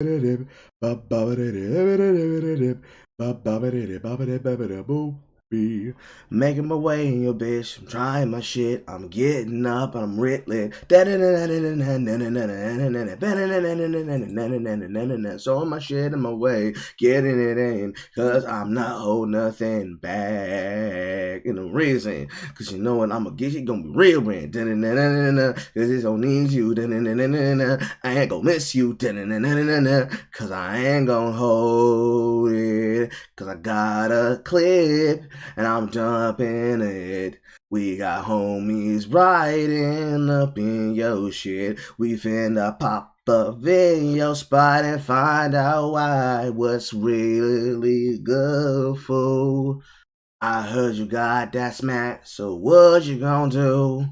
Making my way in your bitch, I'm trying my shit, I'm getting up, I'm riddling. So my shit in my way, getting it in, cause I'm not holding nothing back. You know, reason, cause you know what, I'ma get you, gonna be real, man. Cause it don't need you, I ain't gonna miss you, cause I ain't gonna hold it, cause I got a clip and I'm jumping it. We got homies riding up in your shit. We finna pop up in your spot and find out why, what's really good for. I heard you got that smack, so what you gonna do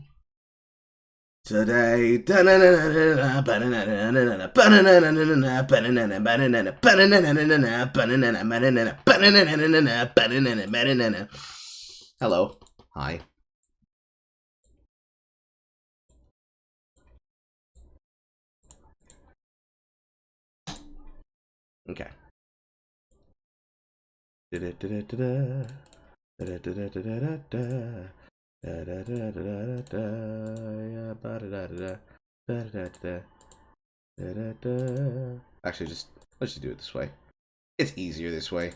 today? Hello. Hi. Okay. Actually, let's just do it this way. It's easier this way.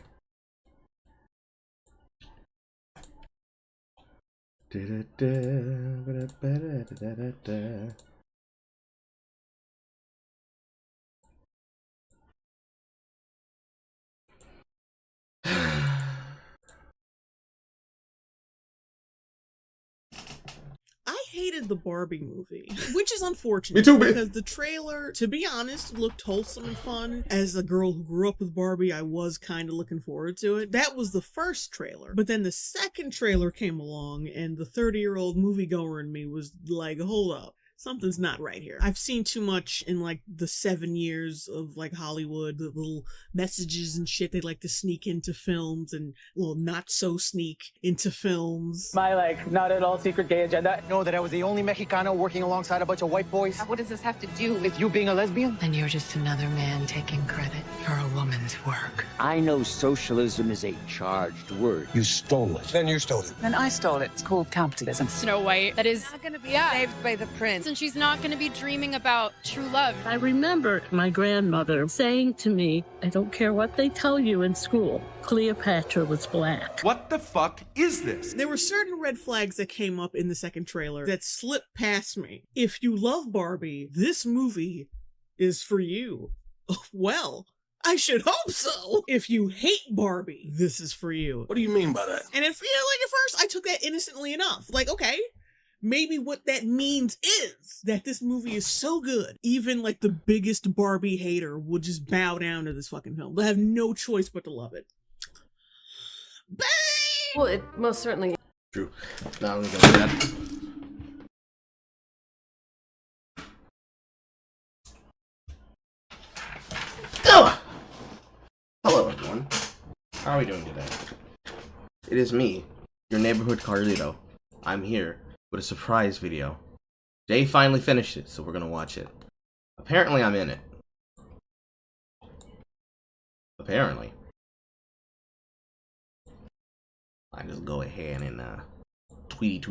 I hated the Barbie movie, which is unfortunate. Me too, man. Because the trailer, to be honest, looked wholesome and fun. As a girl who grew up with Barbie, I was kind of looking forward to it. That was the first trailer. But then the second trailer came along, and the 30-year-old moviegoer in me was like, hold up. Something's not right here. I've seen too much in like the 7 years of like Hollywood, the little messages and shit they like to sneak into films and, well, not so sneak into films. My like not at all secret gay agenda. Know that I was the only Mexicano working alongside a bunch of white boys. What does this have to do with You being a lesbian? And you're just another man taking credit for a woman's work. I know socialism is a charged word. You stole it. Then you stole it. Then I stole it. It's called capitalism. Snow White that is not going to be Yeah. saved by the prince. and she's not going to be dreaming about true love. I remember my grandmother saying to me, I don't care what they tell you in school, Cleopatra was black. What the fuck is this? There were certain red flags that came up in the second trailer that slipped past me. If you love Barbie, this movie is for you. Well, I should hope so. If you hate Barbie, this is for you. What do you mean by that? And if, like at first, I took that innocently enough. Like, okay, maybe what that means is that this movie is so good, even like the biggest Barbie hater would just bow down to this fucking film. They'll have no choice but to love it. Bang! Well, it most certainly. True. Now I'm gonna go with that. Hello, everyone. How are we doing today? It is me, your neighborhood Carlito. I'm here with a surprise video. Jay finally finished it, so we're gonna watch it. Apparently, I'm in it. Apparently. I just go ahead and tweet.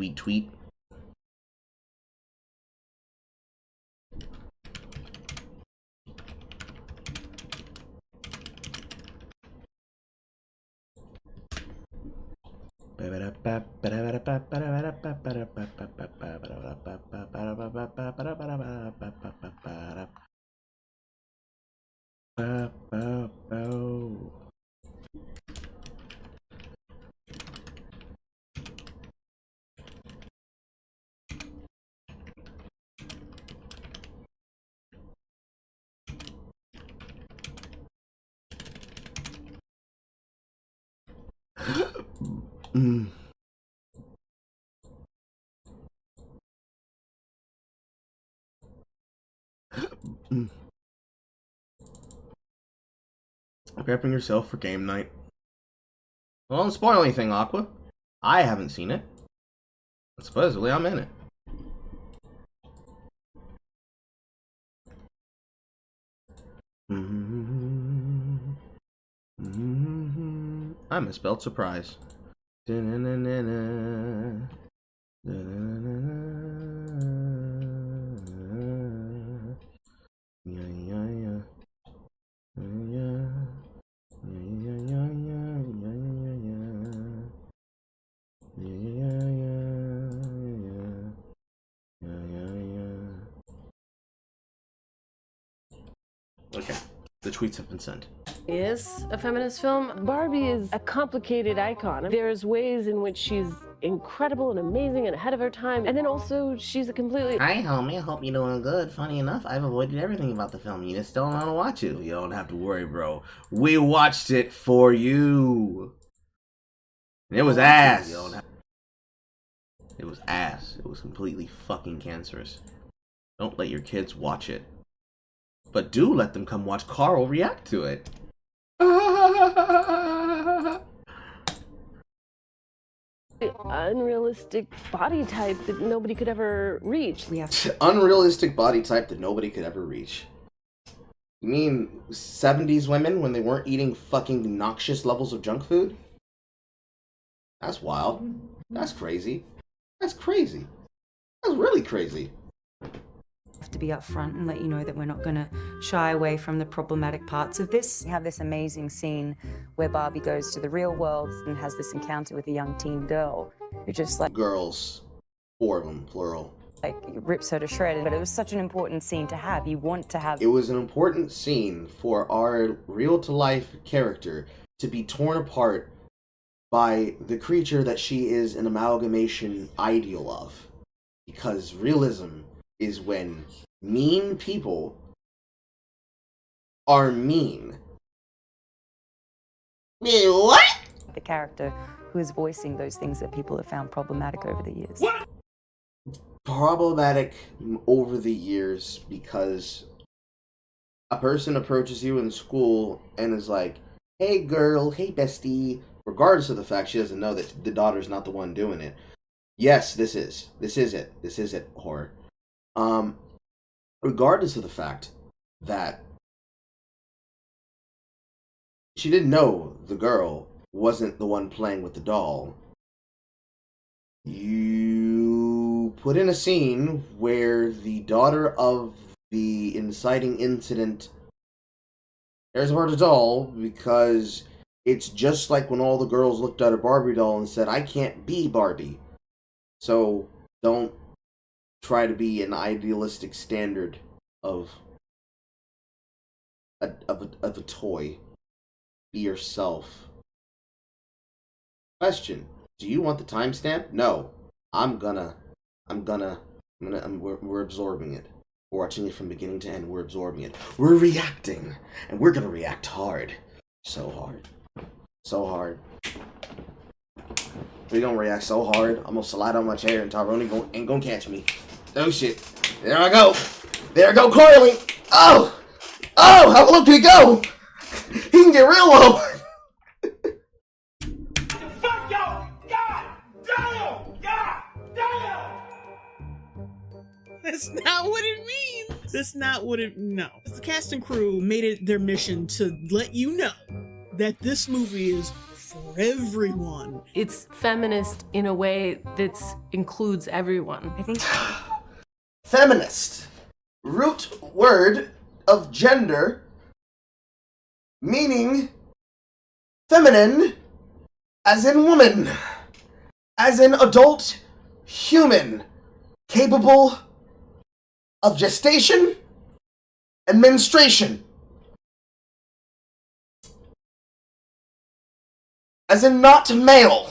Prepping yourself for game night. Well, don't spoil anything, Aqua. I haven't seen it. But supposedly I'm in it. I misspelled surprise. Da-na-na-na-na. Da-na-na-na-na. Yeah, yeah, yeah. Yeah, yeah, yeah, yeah, yeah. Okay, the tweets have been sent. Is a feminist film. Barbie is a complicated icon. There's ways in which she's incredible and amazing and ahead of her time, and then also she's a completely... Hi, homie. I hope you're doing good. Funny enough, I've avoided everything about the film. You just don't want to watch it. You don't have to worry, bro. We watched it for you. It was ass. It was ass. It was completely fucking cancerous. Don't let your kids watch it. But do let them come watch Carl react to it. unrealistic body type that nobody could ever reach. Unrealistic body type that nobody could ever reach. You mean 70s women when they weren't eating fucking noxious levels of junk food? That's wild. That's crazy. That's crazy. That's really crazy. To be upfront and let you know that we're not going to shy away from the problematic parts of this. We have this amazing scene where Barbie goes to the real world and has this encounter with a young teen girl who just like... Girls. 4 of them, plural. Like, rips her to shreds. But it was such an important scene to have. You want to have... It was an important scene for our real-to-life character to be torn apart by the creature that she is an amalgamation ideal of. Because realism is when mean people are mean. What? The character who is voicing those things that people have found problematic over the years. What? Problematic over the years because a person approaches you in school and is like, hey girl, hey bestie, regardless of the fact she doesn't know that the daughter's not the one doing it. Yes, this is it, horror. Regardless of the fact that she didn't know the girl wasn't the one playing with the doll, you put in a scene where the daughter of the inciting incident cares about a doll because it's just like when all the girls looked at a Barbie doll and said, I can't be Barbie. So don't try to be an idealistic standard of a toy. Be yourself. Question: do you want the timestamp? No. We're absorbing it. We're watching it from beginning to end. We're absorbing it. We're reacting, and we're gonna react hard. So hard. So hard. We gonna react so hard, I'm gonna slide on my chair and Tyrone ain't gonna catch me. Oh shit. There I go. There I go, Carly. Oh! Oh! How low can he go? He can get real low. Fuck y'all! God damn! God damn! That's not what it means. That's not what it... No. The cast and crew made it their mission to let you know that this movie is for everyone. It's feminist in a way that includes everyone. I think... Feminist. Root word of gender, meaning feminine, as in woman, as in adult human, capable of gestation and menstruation, as in not male.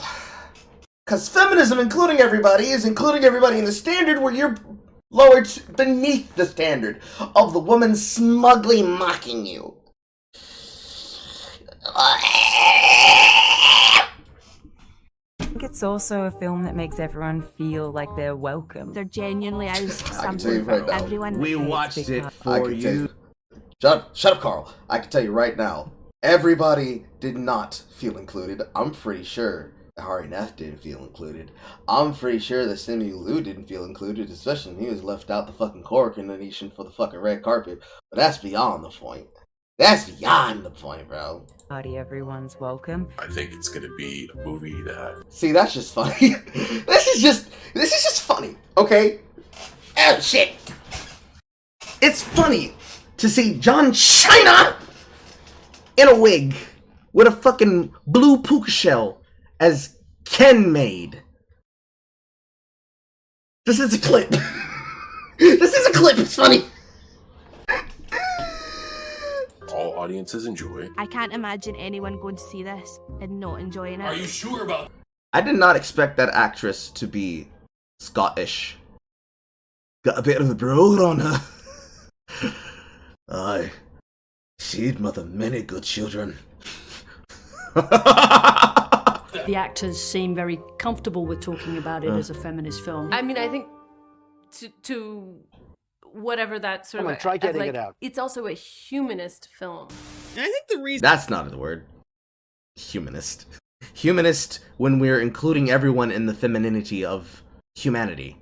Because feminism, including everybody, is including everybody in the standard where you're lowered beneath the standard of the woman smugly mocking you. I think it's also a film that makes everyone feel like they're welcome. They're genuinely out something for everyone. We watched it for you. Shut up, Carl. I can tell you right now, everybody did not feel included. I'm pretty sure Hari Nef didn't feel included. I'm pretty sure that Simu Liu didn't feel included, especially when he was left out the fucking coordination for the fucking red carpet. But that's beyond the point. That's beyond the point, bro. Party, everyone's welcome. I think it's gonna be a movie that... See, that's just funny. This is just funny, okay? Oh, shit. It's funny to see John Cena in a wig with a fucking blue puka shell as Ken made. This is a clip. This is a clip, it's funny. all audiences enjoy. I can't imagine anyone going to see this and not enjoying it. Are you sure about that? I did not expect that actress to be Scottish. Got a bit of the brogue on her. Aye. She'd mother many good children. The actors seem very comfortable with talking about it as a feminist film. I mean, I think to whatever that sort Come of... on, try getting like, it out. It's also a humanist film. And I think the reason... That's not the word. Humanist. Humanist when we're including everyone in the femininity of humanity.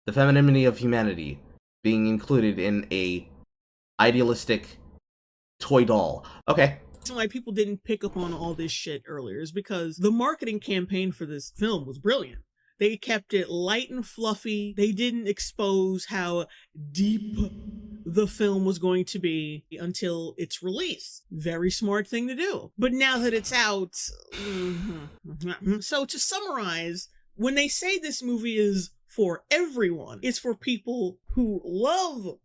The femininity of humanity being included in a idealistic toy doll. Okay. Why people didn't pick up on all this shit earlier is because the marketing campaign for this film was brilliant. They kept it light and fluffy. They didn't expose how deep the film was going to be until its release. Very smart thing to do. But now that it's out... So to summarize, when they say this movie is for everyone, it's for people who love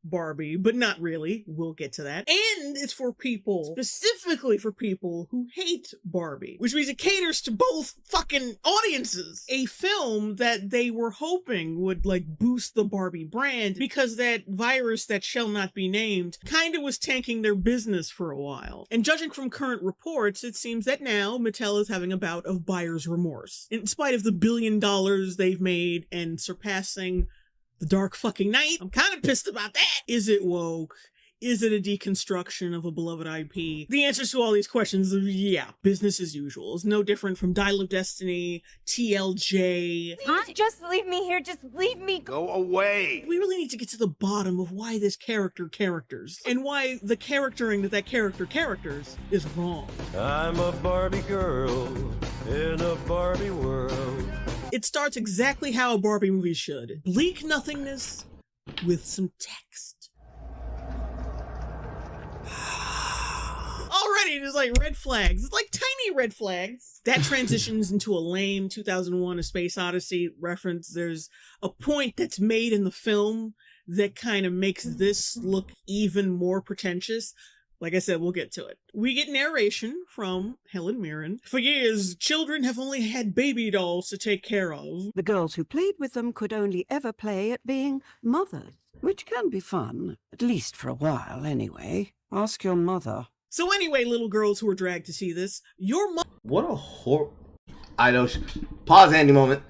Barbie, but not really. We'll get to that. And it's for people, specifically for people who hate Barbie, which means it caters to both fucking audiences. A film that they were hoping would, like, boost the Barbie brand because that virus that shall not be named kind of was tanking their business for a while. And judging from current reports, it seems that now Mattel is having a bout of buyer's remorse. In spite of the $1 billion they've made and surpassing The Dark fucking Knight, I'm kind of pissed about that. Is it woke? Is it a deconstruction of a beloved IP? The answers to all these questions are, yeah, business as usual. It's no different from Dial of Destiny, TLJ. Just leave me here. Just leave me. Go away. We really need to get to the bottom of why this character characters and why the charactering that character characters is wrong. I'm a Barbie girl in a Barbie world. It starts exactly how a Barbie movie should. Bleak nothingness with some text. Already, there's like red flags. It's like tiny red flags. That transitions into a lame 2001 A Space Odyssey reference. There's a point that's made in the film that kind of makes this look even more pretentious. Like I said, we'll get to it. We get narration from Helen Mirren. For years, children have only had baby dolls to take care of. The girls who played with them could only ever play at being mothers, which can be fun, at least for a while anyway. Ask your mother. So anyway, little girls who were dragged to see this, your mother... What a I know. Pause, Andy, moment.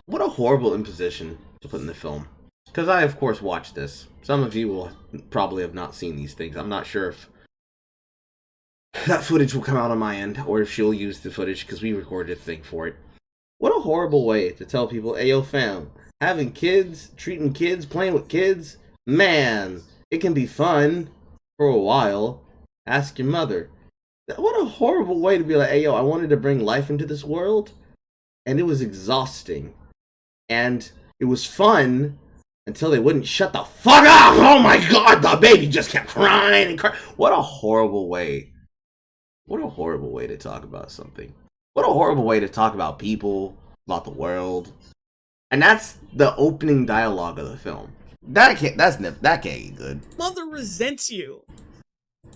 What a horrible imposition to put in the film. Because I, of course, watched this. Some of you will probably have not seen these things. I'm not sure if that footage will come out on my end, or if she'll use the footage, because we recorded a thing for it. What a horrible way to tell people, hey, yo, fam, having kids, treating kids, playing with kids, man, it can be fun for a while. Ask your mother. What a horrible way to be like, hey, yo, I wanted to bring life into this world, and it was exhausting. And it was fun until they wouldn't shut the fuck up! Oh my god, the baby just kept crying and crying. What a horrible way. What a horrible way to talk about something. What a horrible way to talk about people, about the world. And that's the opening dialogue of the film. That can't get good. Mother resents you.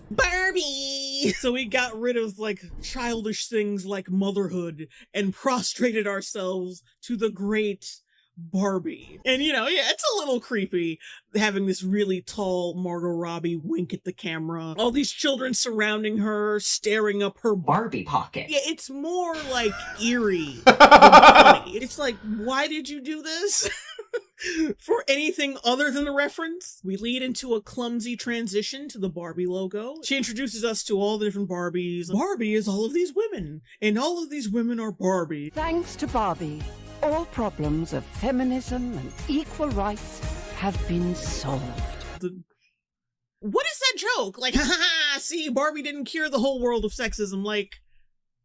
Barbie! So we got rid of, like, childish things like motherhood and prostrated ourselves to the great Barbie. And, you know, yeah, it's a little creepy having this really tall Margot Robbie wink at the camera. All these children surrounding her, staring up her Barbie pocket. Yeah, it's more, like, eerie than funny. It's like, why did you do this? For anything other than the reference, we lead into a clumsy transition to the Barbie logo. She introduces us to all the different Barbies. Barbie is all of these women, and all of these women are Barbie. Thanks to Barbie, all problems of feminism and equal rights have been solved. What is that joke. Like, ha ha ha, see, Barbie didn't cure the whole world of sexism. Like,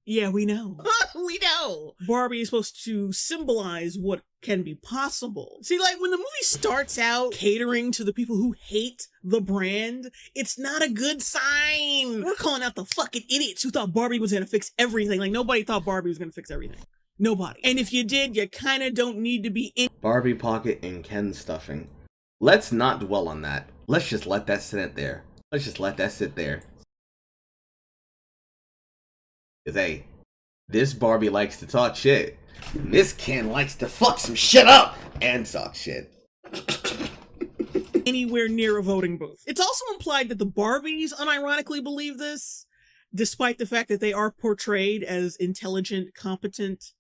yeah, we know. We know. Barbie is supposed to symbolize what can be possible. See, like, when the movie starts out catering to the people who hate the brand, it's not a good sign. We're calling out the fucking idiots who thought Barbie was gonna fix everything. Like, nobody thought Barbie was gonna fix everything. Nobody. And if you did, you kinda don't need to be in Barbie pocket and Ken stuffing. Let's not dwell on that. Let's just let that sit there. Let's just let that sit there. Cause hey, this Barbie likes to talk shit. And this Ken likes to fuck some shit up and talk shit. anywhere near a voting booth. It's also implied that the Barbies unironically believe this, despite the fact that they are portrayed as intelligent, competent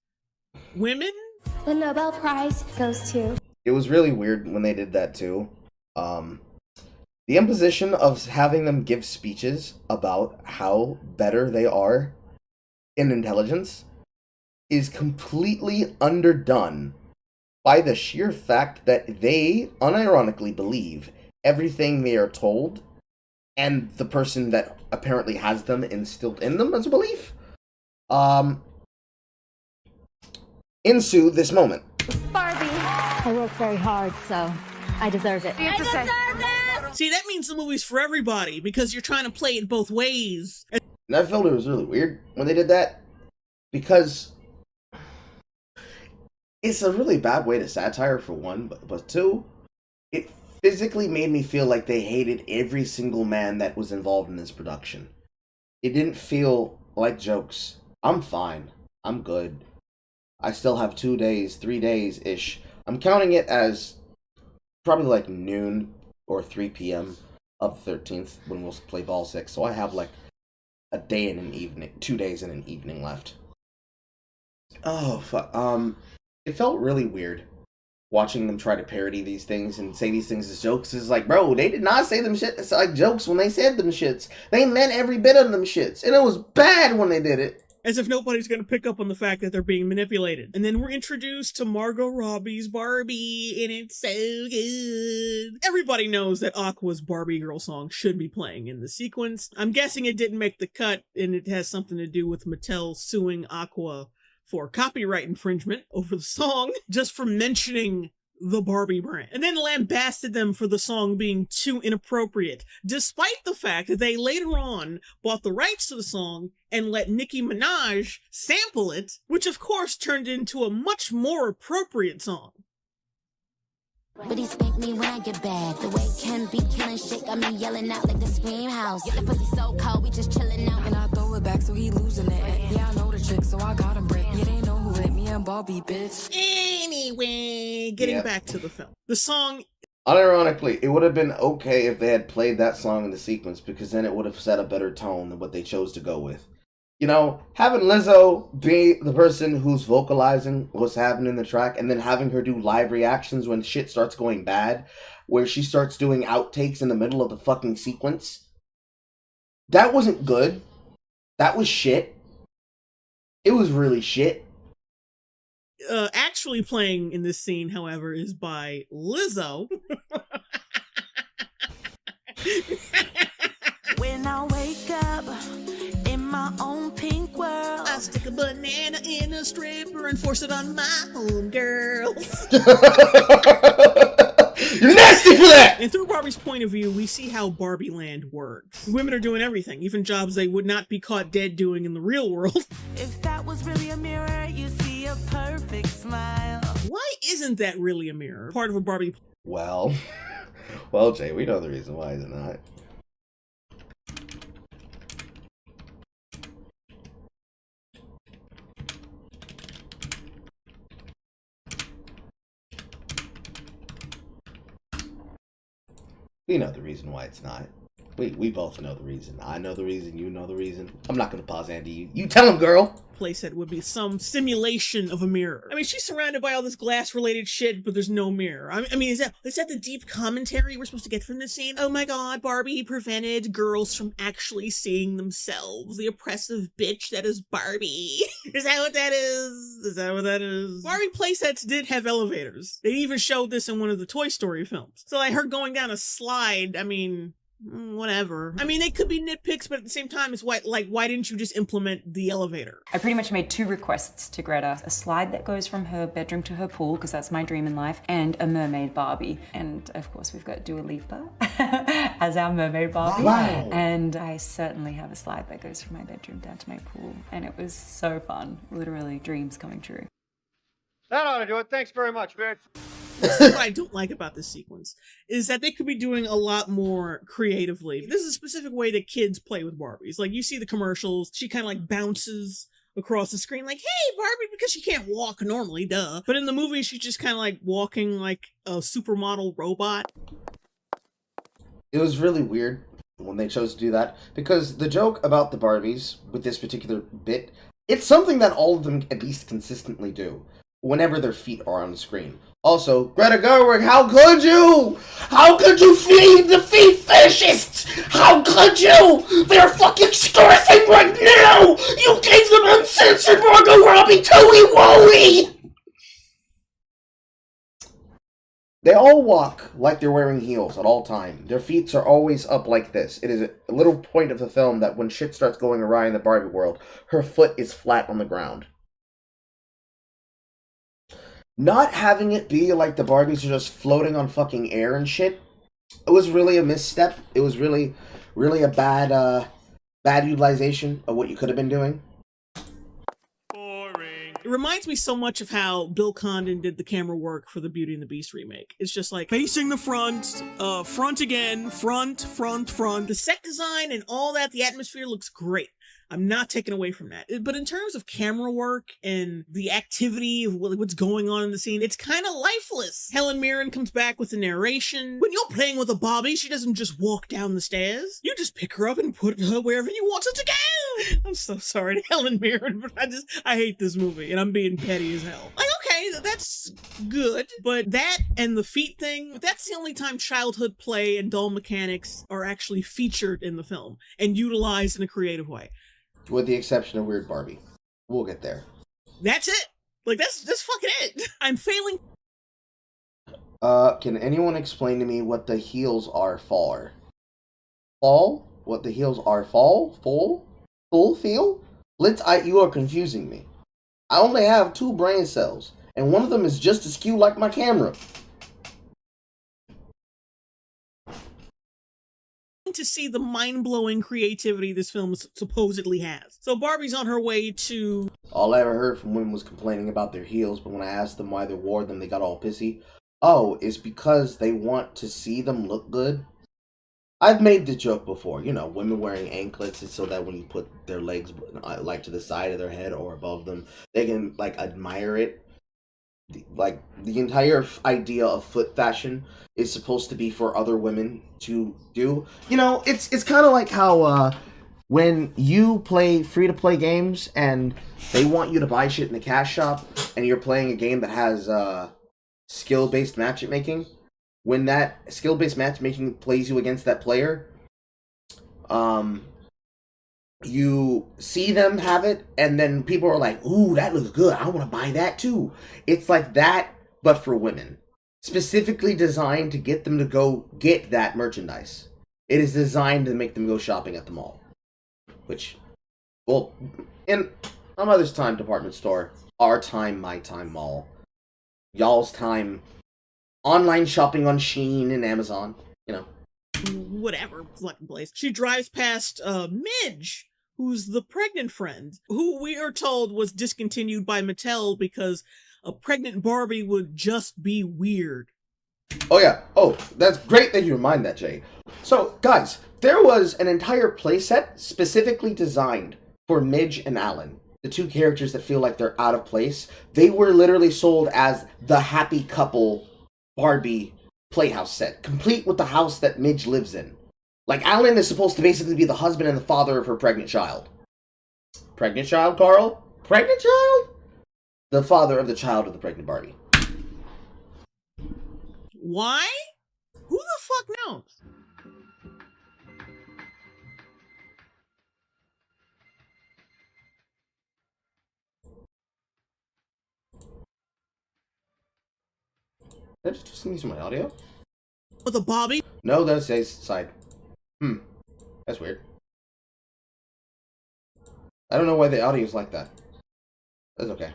women. The Nobel Prize goes to... It was really weird when they did that too. The imposition of having them give speeches about how better they are in intelligence is completely underdone by the sheer fact that they unironically believe everything they are told, and the person that apparently has them instilled in them as a belief. Ensue this moment. Barbie. I work very hard, so I deserve it. I deserve this! See, that means the movie's for everybody, because you're trying to play it both ways. And I felt it was really weird when they did that, because it's a really bad way to satire, for one, but two, it physically made me feel like they hated every single man that was involved in this production. It didn't feel like jokes. I'm fine. I'm good. I still have 2 days, 3 days-ish. I'm counting it as probably like noon or 3 p.m. of the 13th when we'll play Ball 6. So I have like a day and an evening, 2 days and an evening left. Oh, fuck. It felt really weird watching them try to parody these things and say these things as jokes. It's like, bro, they did not say them shit. It's like jokes when they said them shits. They meant every bit of them shits. And it was bad when they did it. As if nobody's going to pick up on the fact that they're being manipulated. And then we're introduced to Margot Robbie's Barbie, and it's so good. Everybody knows that Aqua's Barbie Girl song should be playing in the sequence. I'm guessing it didn't make the cut, and it has something to do with Mattel suing Aqua for copyright infringement over the song, just for mentioning the Barbie brand, and then lambasted them for the song being too inappropriate, despite the fact that they later on bought the rights to the song and let Nicki Minaj sample it, which of course turned into a much more appropriate song. But he spank me when I get back. The way Ken be killing shit got me yelling out like the Scream House. The pussy so cold, we just chilling out. And I throw it back so he losing it. Yeah, I know the trick, so I got him brick. Yeah, they know who hit me and Barbie, bitch. Anyway, getting back to the film. The song... Unironically, it would have been okay if they had played that song in the sequence, because then it would have set a better tone than what they chose to go with. You know, having Lizzo be the person who's vocalizing what's happening in the track, and then having her do live reactions when shit starts going bad, where she starts doing outtakes in the middle of the fucking sequence. That wasn't good. That was shit. It was really shit. Actually playing in this scene, however, is by Lizzo. When I wake up in my own pink world, I stick a banana in a stripper and force it on my homegirl. You're nasty for that! And through Barbie's point of view, we see how Barbie Land works. Women are doing everything, even jobs they would not be caught dead doing in the real world. If that was really a mirror, you see a perfect smile. Why isn't that really a mirror? Part of a Barbie... Well, Jay, we know the reason why, is it not? We know the reason why it's not. We both know the reason. I know the reason, you know the reason. I'm not gonna pause, Andy. You tell him, girl! Place that would be some simulation of a mirror. I mean, she's surrounded by all this glass-related shit, but there's no mirror. I mean, is that the deep commentary we're supposed to get from this scene? Oh my god, Barbie prevented girls from actually seeing themselves. The oppressive bitch that is Barbie. Is that what that is? Is that what that is? Barbie playsets did have elevators. They even showed this in one of the Toy Story films. So like her going down a slide, I mean... whatever. I mean, they could be nitpicks, but at the same time, it's why didn't you just implement the elevator? I pretty much made 2 requests to Greta. A slide that goes from her bedroom to her pool, because that's my dream in life, and a mermaid Barbie. And of course, we've got Dua Lipa as our mermaid Barbie. Wow. And I certainly have a slide that goes from my bedroom down to my pool. And it was so fun. Literally, dreams coming true. That ought to do it. Thanks very much, bitch. What I don't like about this sequence is that they could be doing a lot more creatively. This is a specific way that kids play with Barbies. Like, you see the commercials, she kind of like bounces across the screen like, hey, Barbie, because she can't walk normally, duh. But in the movie, she's just kind of like walking like a supermodel robot. It was really weird when they chose to do that, because the joke about the Barbies with this particular bit, it's something that all of them at least consistently do whenever their feet are on the screen. Also, Greta Gerwig, how could you? How could you feed the feet fascists? How could you? They're fucking starving right now! You gave them uncensored Margot Robbie Toey Woey! They all walk like they're wearing heels at all time. Their feet are always up like this. It is a little point of the film that when shit starts going awry in the Barbie world, her foot is flat on the ground. Not having it be like the Barbies are just floating on fucking air and shit, it was really a misstep. It was really a bad utilization of what you could have been doing. It reminds me so much of how Bill Condon did the camera work for the Beauty and the Beast remake. It's just like facing the front, front again, front. The set design and all that, the atmosphere looks great. I'm not taking away from that. But in terms of camera work and the activity of what's going on in the scene, it's kind of lifeless. Helen Mirren comes back with the narration. When you're playing with a Barbie, she doesn't just walk down the stairs. You just pick her up and put her wherever you want her to go. I'm so sorry to Helen Mirren, but I hate this movie, and I'm being petty as hell. Like, okay, that's good, but that and the feet thing, that's the only time childhood play and doll mechanics are actually featured in the film and utilized in a creative way. With the exception of Weird Barbie. We'll get there. That's it. Like, that's fucking it. I'm failing. Can anyone explain to me what the heels are for? Fall? What the heels are fall? Full feel? You are confusing me. I only have 2 brain cells, and one of them is just askew like my camera. To see the mind-blowing creativity this film supposedly has. So Barbie's on her way to... All I ever heard from women was complaining about their heels, but when I asked them why they wore them, they got all pissy. Oh, it's because they want to see them look good? I've made the joke before, you know, women wearing anklets is so that when you put their legs, like, to the side of their head or above them, they can, like, admire it. Like, the entire idea of foot fashion is supposed to be for other women to do. You know, it's kind of like how when you play free-to-play games and they want you to buy shit in the cash shop and you're playing a game that has skill-based matchmaking, when that skill-based matchmaking plays you against that player, you see them have it, and then people are like, ooh, that looks good, I want to buy that too. It's like that, but for women. Specifically designed to get them to go get that merchandise. It is designed to make them go shopping at the mall. Which, well, in my mother's time department store, our time, my time mall, y'all's time, online shopping on Shein and Amazon, you know. Whatever fucking place. She drives past Midge, who's the pregnant friend, who we are told was discontinued by Mattel because a pregnant Barbie would just be weird. Oh yeah, oh, that's great that you remind that, Jay. So, guys, there was an entire playset specifically designed for Midge and Alan, the 2 characters that feel like they're out of place. They were literally sold as the happy couple Barbie playhouse set, complete with the house that Midge lives in. Like, Alan is supposed to basically be the husband and the father of her pregnant child. Pregnant child, Carl? Pregnant child? The father of the child of the pregnant Barbie. Why? Who the fuck knows? Did I just listen to my audio? With a Bobby? No, that's Jay's side. That's weird. I don't know why the audio's like that. That's okay.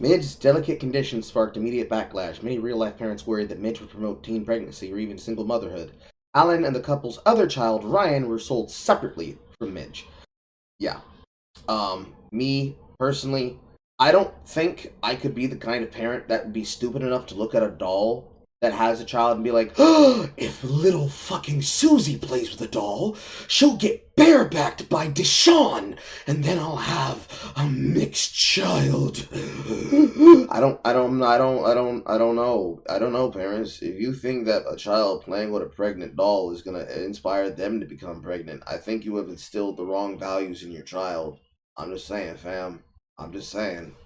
Midge's delicate condition sparked immediate backlash. Many real-life parents worried that Midge would promote teen pregnancy or even single motherhood. Alan and the couple's other child, Ryan, were sold separately from Midge. Yeah. Me, personally, I don't think I could be the kind of parent that would be stupid enough to look at a doll that has a child and be like, oh, if little fucking Susie plays with a doll, she'll get barebacked by Deshaun, and then I'll have a mixed child. I don't know, parents. If you think that a child playing with a pregnant doll is gonna inspire them to become pregnant, I think you have instilled the wrong values in your child. I'm just saying, fam. I'm just saying.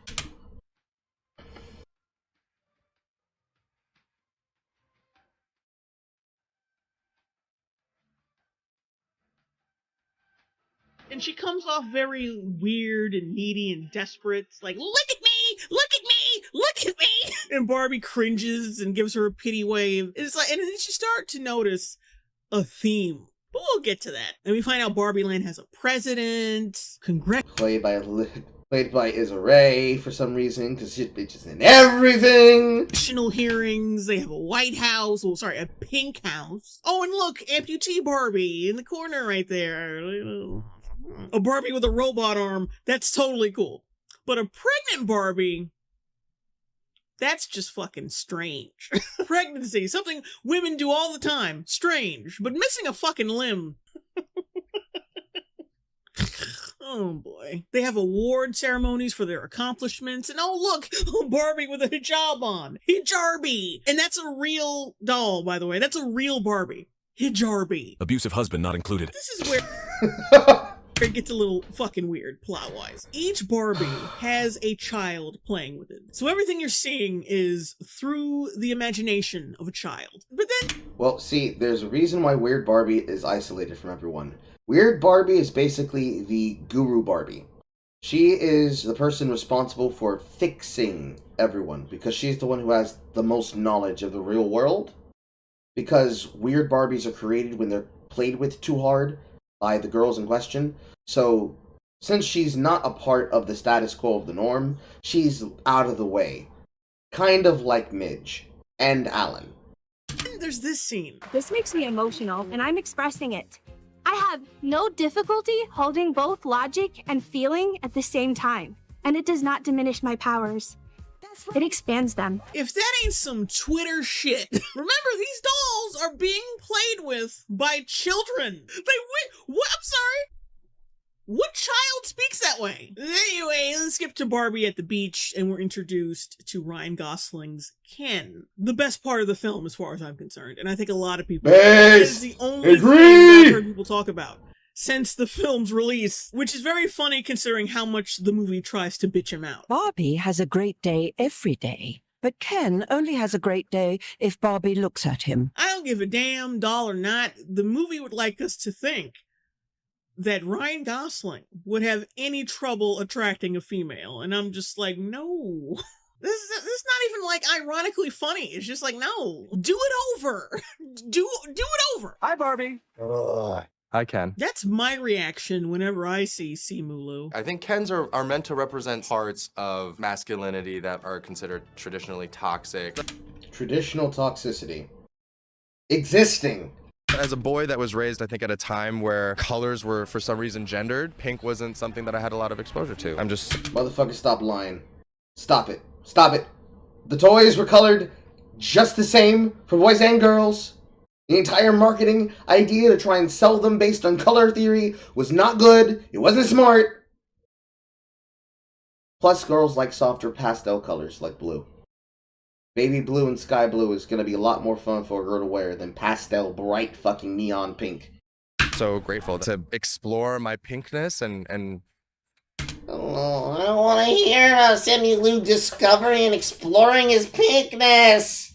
And she comes off very weird and needy and desperate. It's like, look at me! Look at me! Look at me! And Barbie cringes and gives her a pity wave. It's like, and then you start to notice a theme. But we'll get to that. And we find out Barbie Land has a president. Played by Issa Rae for some reason, because she's bitches in everything. National hearings. They have a White House. Oh, sorry, a pink house. Oh, and look, amputee Barbie in the corner right there. A Barbie with a robot arm. That's totally cool. But a pregnant Barbie, that's just fucking strange. Pregnancy, something women do all the time. Strange. But missing a fucking limb. Oh boy. They have award ceremonies for their accomplishments. And oh look, Barbie with a hijab on. Hijarbi. And that's a real doll, by the way. That's a real Barbie. Hijarbi. Abusive husband not included. This is where it gets a little fucking weird plot-wise. Each Barbie has a child playing with it. So everything you're seeing is through the imagination of a child. But then... Well, see, there's a reason why Weird Barbie is isolated from everyone. Weird Barbie is basically the guru Barbie. She is the person responsible for fixing everyone, because she's the one who has the most knowledge of the real world. Because weird Barbies are created when they're played with too hard by the girls in question. So, since she's not a part of the status quo of the norm, she's out of the way. Kind of like Midge and Alan. There's this scene. This makes me emotional, and I'm expressing it. I have no difficulty holding both logic and feeling at the same time, and it does not diminish my powers. It expands them. If that ain't some Twitter shit. Remember, these dolls are being played with by children. What? I'm sorry? What child speaks that way? Anyway, let's skip to Barbie at the beach, and we're introduced to Ryan Gosling's Ken. The best part of the film, as far as I'm concerned. And I think a lot of people... That is the only thing I've heard people talk about since the film's release, which is very funny considering how much the movie tries to bitch him out. Barbie has a great day every day, but Ken only has a great day if Barbie looks at him. I don't give a damn, doll or not. The movie would like us to think that Ryan Gosling would have any trouble attracting a female, and I'm just like, no. This is not even like ironically funny. It's just like, no, do it over. do it over. Hi, Barbie. I can. That's my reaction whenever I see Simulu. I think Kens are meant to represent parts of masculinity that are considered traditionally toxic. Traditional toxicity. Existing. As a boy that was raised, I think, at a time where colors were, for some reason, gendered, pink wasn't something that I had a lot of exposure to. I'm just... Motherfucker, stop lying. Stop it. Stop it. The toys were colored just the same for boys and girls. The entire marketing idea to try and sell them based on color theory was not good. It wasn't smart. Plus, girls like softer pastel colors like blue. Baby blue and sky blue is going to be a lot more fun for a girl to wear than pastel, bright fucking neon pink. So grateful to explore my pinkness and... Oh, I don't want to hear Simulu discovering and exploring his pinkness.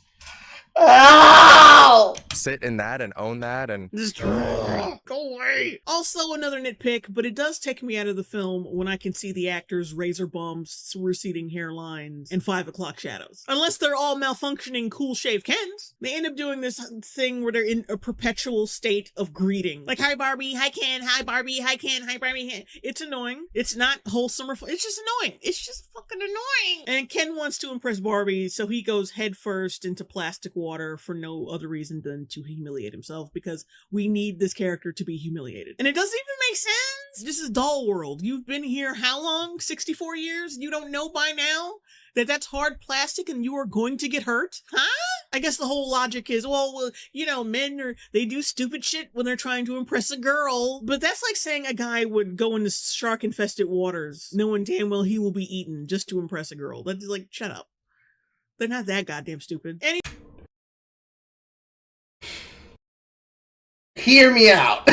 Oh! sit in that and own that and just go away. Also another nitpick, but it does take me out of the film when I can see the actors' razor bumps, receding hairlines, and 5 o'clock shadows. Unless they're all malfunctioning cool shave Kens. They end up doing this thing where they're in a perpetual state of greeting. Like, hi Barbie, hi Ken, hi Barbie, hi Ken, hi Barbie. It's annoying. It's not wholesome or fun. It's just annoying. It's just fucking annoying. And Ken wants to impress Barbie, so he goes headfirst into plastic water for no other reason than to humiliate himself, because we need this character to be humiliated. And it doesn't even make sense. This is Doll World. You've been here how long? 64 years? You don't know by now that that's hard plastic and you are going to get hurt? Huh? I guess the whole logic is, well, you know, they do stupid shit when they're trying to impress a girl. But that's like saying a guy would go into shark-infested waters knowing damn well he will be eaten just to impress a girl. That's like, shut up. They're not that goddamn stupid. Hear me out.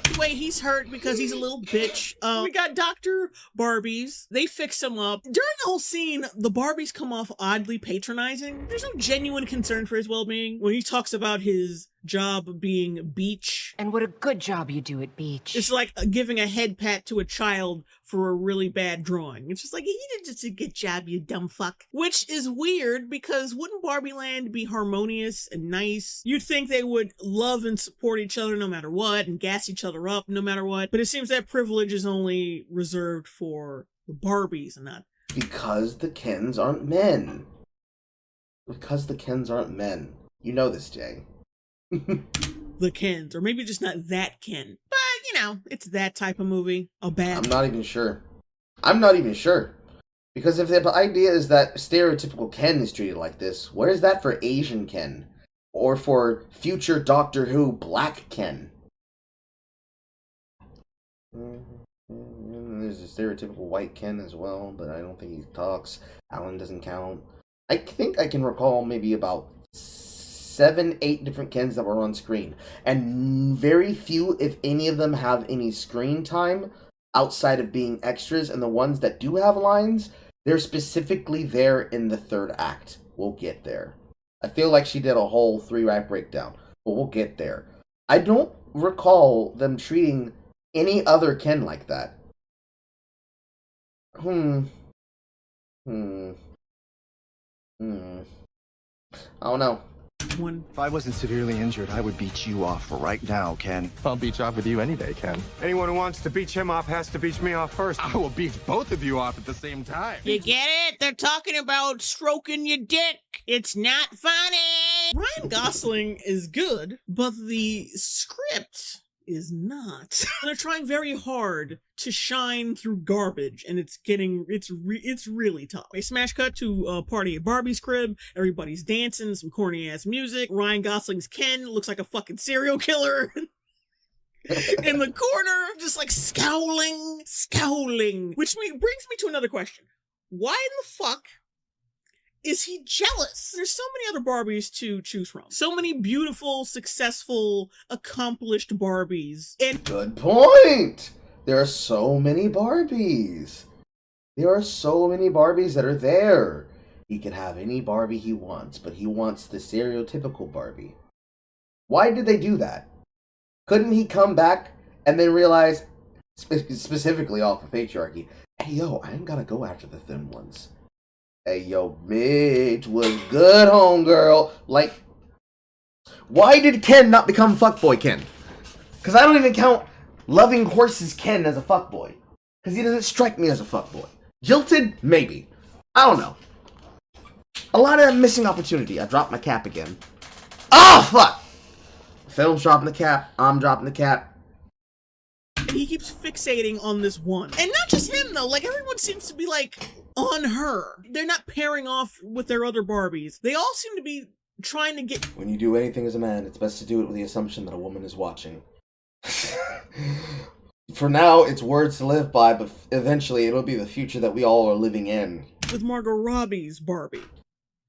Anyway, he's hurt because he's a little bitch. We got Dr. Barbies. They fix him up. During the whole scene, the Barbies come off oddly patronizing. There's no genuine concern for his well-being. When he talks about his job being beach. And what a good job you do at beach. It's like giving a head pat to a child for a really bad drawing. It's just like, you did just a good job, you dumb fuck. Which is weird, because wouldn't Barbie Land be harmonious and nice? You'd think they would love and support each other no matter what, and gas each other up no matter what. But it seems that privilege is only reserved for the Barbies and not... Because the Kens aren't men. Because the Kens aren't men. You know this, Jay. The Kens, or maybe just not that Ken. But, you know, it's that type of movie. I'm not even sure. Because if the idea is that stereotypical Ken is treated like this, where's that for Asian Ken? Or for future Doctor Who Black Ken? There's a stereotypical white Ken as well, but I don't think he talks. Alan doesn't count. I think I can recall maybe about 7, 8 different Kens that were on screen. And very few, if any of them, have any screen time outside of being extras. And the ones that do have lines, they're specifically there in the 3rd act. We'll get there. I feel like she did a whole 3-act breakdown, but we'll get there. I don't recall them treating any other Ken like that. I don't know. If I wasn't severely injured, I would beat you off right now, Ken. I'll beat you off with you any day, Ken. Anyone who wants to beat him off has to beat me off first. I will beat both of you off at the same time. You get it? They're talking about stroking your dick. It's not funny. Ryan Gosling is good, but the script is not. They're trying very hard to shine through garbage, and it's really tough. A smash cut to a party at Barbie's crib. Everybody's dancing, some corny ass music. Ryan Gosling's Ken looks like a fucking serial killer in the corner, just like scowling. Which brings me to another question. Why in the fuck is he jealous? There's so many other Barbies to choose from. So many beautiful, successful, accomplished Barbies. And good point! There are so many Barbies. There are so many Barbies that are there. He can have any Barbie he wants, but he wants the stereotypical Barbie. Why did they do that? Couldn't he come back and then realize, specifically off of Patriarchy, hey yo, I ain't gotta go after the thin ones. Hey, yo, Mitch was good, homegirl. Like, why did Ken not become fuckboy Ken? Because I don't even count loving horses Ken as a fuckboy. Because he doesn't strike me as a fuckboy. Jilted? Maybe. I don't know. A lot of missing opportunity. I dropped my cap again. Oh, fuck! Film's dropping the cap. I'm dropping the cap. He keeps fixating on this one. And not just him, though. Like, everyone seems to be, like, on her. They're not pairing off with their other Barbies. They all seem to be trying to get... When you do anything as a man, it's best to do it with the assumption that a woman is watching. For now, it's words to live by, but eventually it'll be the future that we all are living in. With Margot Robbie's Barbie.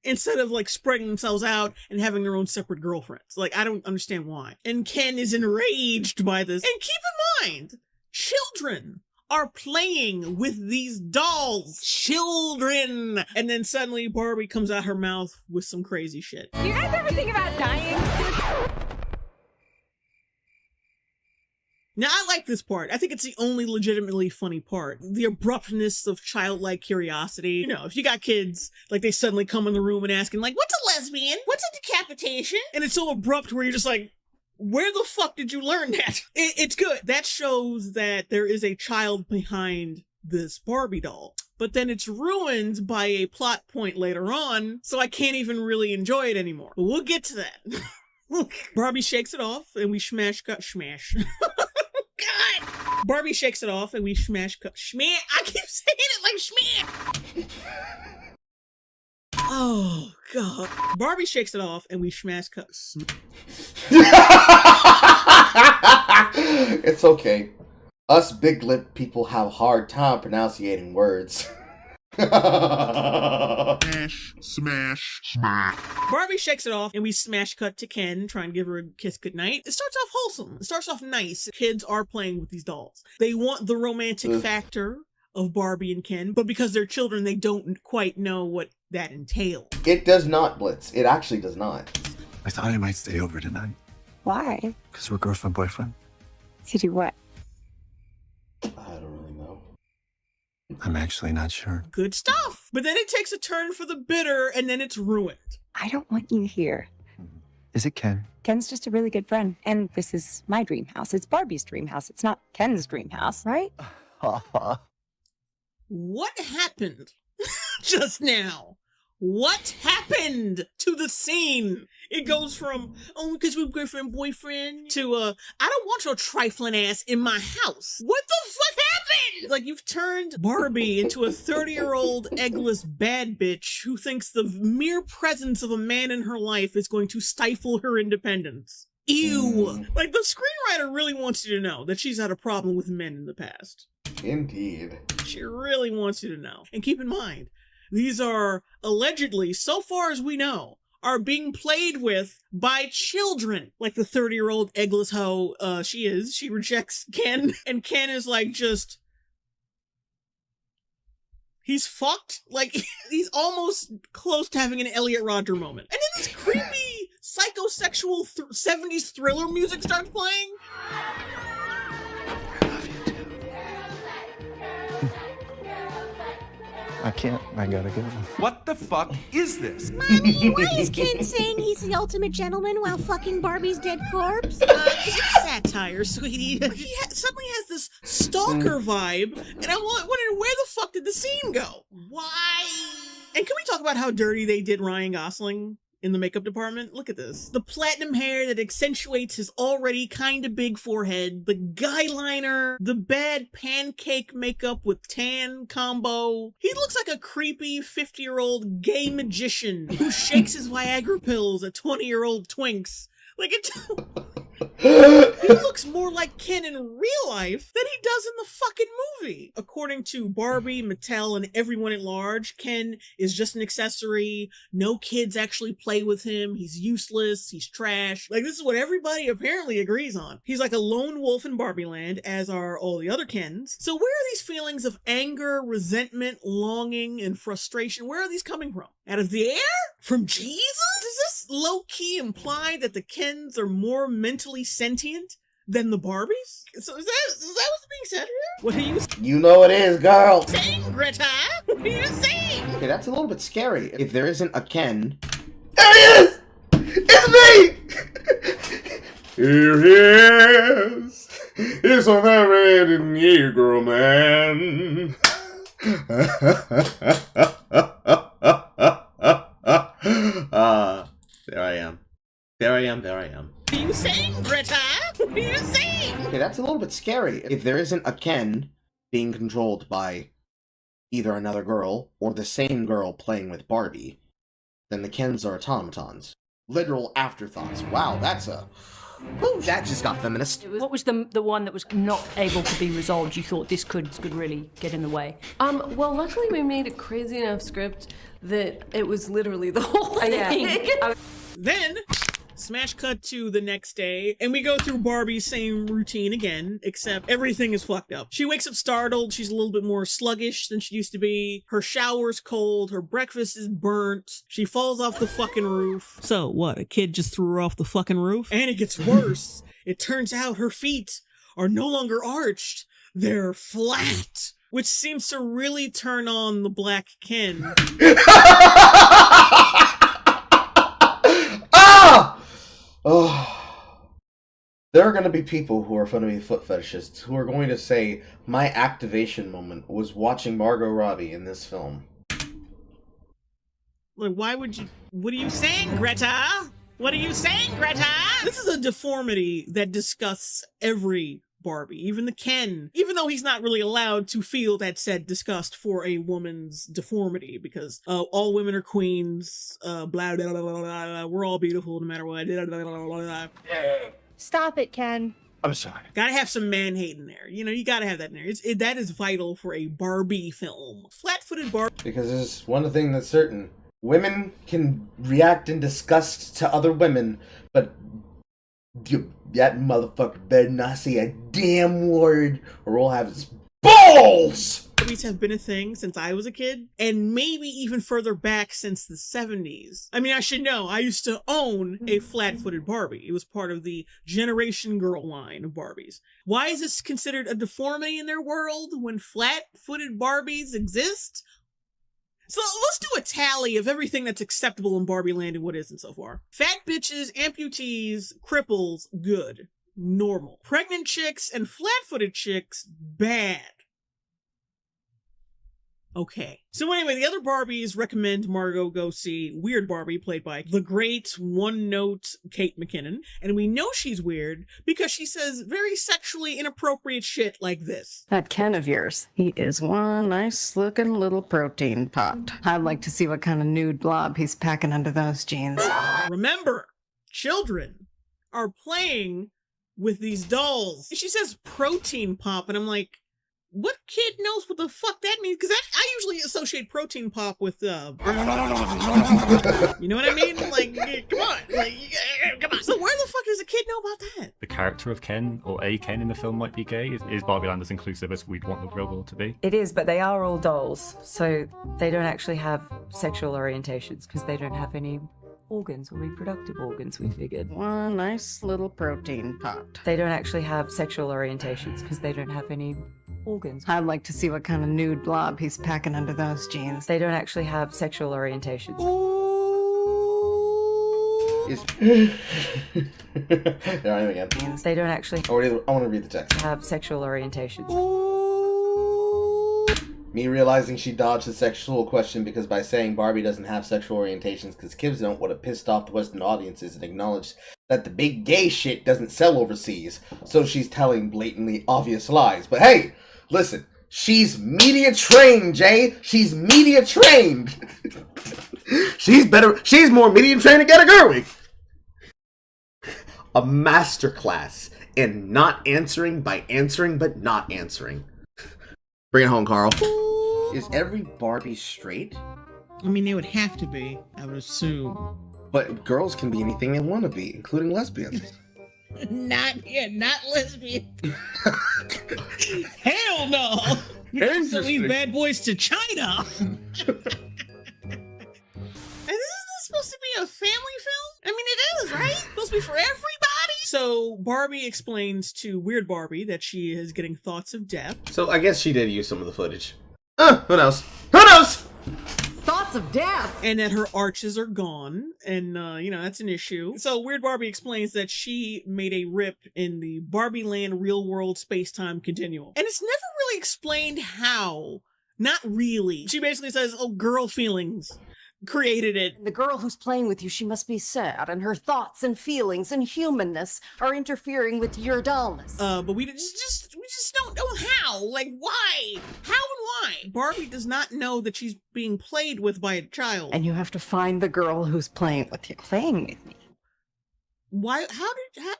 Instead of, like, spreading themselves out and having their own separate girlfriends. Like, I don't understand why. And Ken is enraged by this. And keep in mind, children are playing with these dolls. Children. And then suddenly Barbie comes out her mouth with some crazy shit. Do you guys ever think about dying? Now, I like this part. I think it's the only legitimately funny part. The abruptness of childlike curiosity. You know, if you got kids, like they suddenly come in the room and asking, like, what's a lesbian? What's a decapitation? And it's so abrupt where you're just like, where the fuck did you learn that? It's good. That shows that there is a child behind this Barbie doll. But then it's ruined by a plot point later on, so I can't even really enjoy it anymore. But we'll get to that. Barbie shakes it off, and we smash. God! Barbie shakes it off, and we smash. I keep saying it like schmash. Oh, God. Barbie shakes it off, and we smash cut. It's okay. Us big lip people have a hard time pronouncing words. Smash. Barbie shakes it off, and we smash cut to Ken trying to give her a kiss goodnight. It starts off wholesome. It starts off nice. Kids are playing with these dolls. They want the romantic factor of Barbie and Ken, but because they're children, they don't quite know what that entails. It does not, Blitz. It actually does not. I thought I might stay over tonight. Why? Because we're girlfriend-boyfriend. To do what? I don't really know. I'm actually not sure. Good stuff. But then it takes a turn for the bitter, and then it's ruined. I don't want you here. Is it Ken? Ken's just a really good friend. And this is my dream house. It's Barbie's dream house. It's not Ken's dream house, right? What happened just now? What happened to the scene? It goes from, oh, because we're girlfriend, boyfriend, to, I don't want your trifling ass in my house. What the fuck happened? Like, you've turned Barbie into a 30-year-old eggless bad bitch who thinks the mere presence of a man in her life is going to stifle her independence. Ew. Like, the screenwriter really wants you to know that she's had a problem with men in the past. Indeed. She really wants you to know. And keep in mind, these are allegedly, so far as we know, are being played with by children. Like the 30-year-old eggless hoe she rejects Ken, and Ken is like just... He's fucked. Like, he's almost close to having an Elliot Rodger moment. And then this creepy, psychosexual 70s thriller music starts playing. I can't. I gotta go. What the fuck is this? Mommy, why is Ken saying he's the ultimate gentleman while fucking Barbie's dead corpse? It's satire, sweetie. He suddenly has this stalker vibe, and I'm wondering, where the fuck did the scene go? Why? And can we talk about how dirty they did Ryan Gosling in the makeup department? Look at this. The platinum hair that accentuates his already kind of big forehead, the guy liner, the bad pancake makeup with tan combo. He looks like a creepy 50-year-old gay magician who shakes his Viagra pills at 20-year-old twinks. Like, he looks more like Ken in real life than he does in the fucking movie. According to Barbie, Mattel, and everyone at large, Ken is just an accessory. No kids actually play with him. He's useless. He's trash. Like, this is what everybody apparently agrees on. He's like a lone wolf in Barbie land, as are all the other Kens. So where are these feelings of anger, resentment, longing, and frustration? Where are these coming from? Out of the air? From Jesus? Does this low-key imply that the Kens are more mentally sentient than the Barbies? So is that what's being said here? What are you saying? You know it is, girl. Greta? What are you saying? Okay, that's a little bit scary. If there isn't a Ken... There he is! It's me! Here he is! It's a very Negro man. There I am. What are you saying, Greta? What are you saying? Okay, that's a little bit scary. If there isn't a Ken being controlled by either another girl or the same girl playing with Barbie, then the Kens are automatons. Literal afterthoughts. Wow, that's a... Ooh, that just got feminist. What was the one that was not able to be resolved? You thought this could really get in the way? Well, luckily we made a crazy enough script that it was literally the whole thing. Then Smash cut to the next day, and we go through Barbie's same routine again, except everything is fucked up. She wakes up startled, she's a little bit more sluggish than she used to be, her shower's cold, her breakfast is burnt, she falls off the fucking roof. So what, a kid just threw her off the fucking roof? And it gets worse. It turns out her feet are no longer arched, they're flat, which seems to really turn on the Black Ken. Oh, there are going to be people who are funny foot fetishists who are going to say my activation moment was watching Margot Robbie in this film. Like, why would you? What are you saying, Greta? What are you saying, Greta? This is a deformity that disgusts every Barbie, even the Ken, even though he's not really allowed to feel that said disgust for a woman's deformity, because all women are queens, blah, blah, blah, blah, blah, we're all beautiful no matter what. Blah, blah, blah, blah, blah. Stop it, Ken. I'm sorry. Gotta have some man hate in there. You know, you gotta have that in there. That is vital for a Barbie film. Flat-footed Barbie. Because there's one thing that's certain. Women can react in disgust to other women, but that motherfucker better not say a damn word or we'll have his balls! Barbies have been a thing since I was a kid, and maybe even further back since the 70s. I mean, I should know, I used to own a flat-footed Barbie. It was part of the Generation Girl line of Barbies. Why is this considered a deformity in their world when flat-footed Barbies exist? So let's do a tally of everything that's acceptable in Barbie land and what isn't so far. Fat bitches, amputees, cripples, good. Normal. Pregnant chicks and flat-footed chicks, bad. Okay. So anyway, the other Barbies recommend Margot go see Weird Barbie, played by the great one-note Kate McKinnon. And we know she's weird because she says very sexually inappropriate shit like this. That Ken of yours, he is one nice-looking little protein pot. I'd like to see what kind of nude blob he's packing under those jeans. Remember, children are playing with these dolls. And she says protein pop, and I'm like, what kid knows what the fuck that means? Because I usually associate protein pop with, you know what I mean? Like, come on. Like, come on. So where the fuck does a kid know about that? The character of Ken, or a Ken in the film, might be gay. Is Barbie Land as inclusive as we'd want the real world to be? It is, but they are all dolls, so they don't actually have sexual orientations because they don't have any organs or reproductive organs, we figured. One nice little protein pot. They don't actually have sexual orientations because they don't have any organs. I'd like to see what kind of nude blob he's packing under those jeans. They don't actually have sexual orientations. There I am again. They don't actually I want to read the text. Have sexual orientations. Me realizing she dodged the sexual question because by saying Barbie doesn't have sexual orientations because kids don't would have pissed off the Western audiences and acknowledged that the big gay shit doesn't sell overseas. So she's telling blatantly obvious lies. But hey, listen, she's media trained, Jay. She's media trained. She's more media trained than Greta Gerwig. A masterclass in not answering by answering but not answering. Bring it home, Carl. Is every Barbie straight? I mean, they would have to be, I would assume. But girls can be anything they want to be, including lesbians. Not lesbian. Hell no! Send these bad boys to China. And isn't this supposed to be a family film? I mean, it is, right? It's supposed to be for everybody? So Barbie explains to Weird Barbie that she is getting thoughts of death. So I guess she did use some of the footage. Who knows? Who knows? Thoughts of death! And that her arches are gone, and, you know, that's an issue. So Weird Barbie explains that she made a rip in the Barbie Land real-world space-time continuum. And it's never really explained how. Not really. She basically says, oh, girl feelings created it. The girl who's playing with you, she must be sad, and her thoughts and feelings and humanness are interfering with your dullness. But we just don't know how. Like, why? How and why? Barbie does not know that she's being played with by a child. And you have to find the girl who's playing with you. Playing with me. Why? How did she not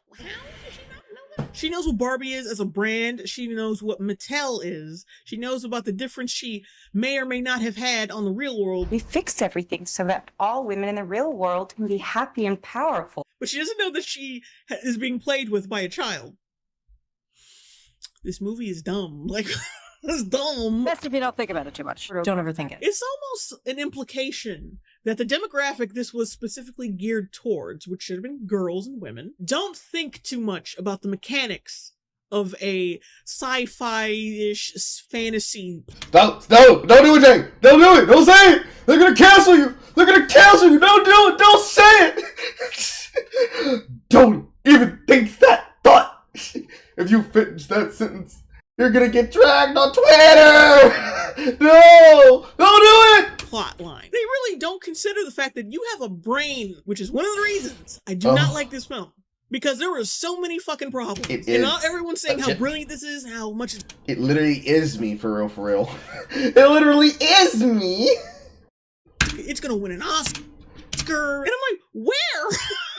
know that? She knows what Barbie is as a brand. She knows what Mattel is. She knows about the difference she may or may not have had on the real world. We fixed everything so that all women in the real world can be happy and powerful. But she doesn't know that she is being played with by a child. This movie is dumb. Like, it's dumb. Best if you don't think about it too much. Don't overthink it. It's almost an implication that the demographic this was specifically geared towards, which should have been girls and women, don't think too much about the mechanics of a sci-fi-ish fantasy. Don't do it, Jay. Don't do it. Don't say it. They're gonna cancel you. They're gonna cancel you. Don't do it. Don't say it. Don't even think that thought. If you finish that sentence, you're gonna get dragged on Twitter! No! Don't do it! Plot line. They really don't consider the fact that you have a brain, which is one of the reasons I do not like this film. Because there were so many fucking problems. And not everyone's saying how brilliant this is, how much it literally is me, for real, for real. It literally is me! It's gonna win an Oscar. And I'm like, where?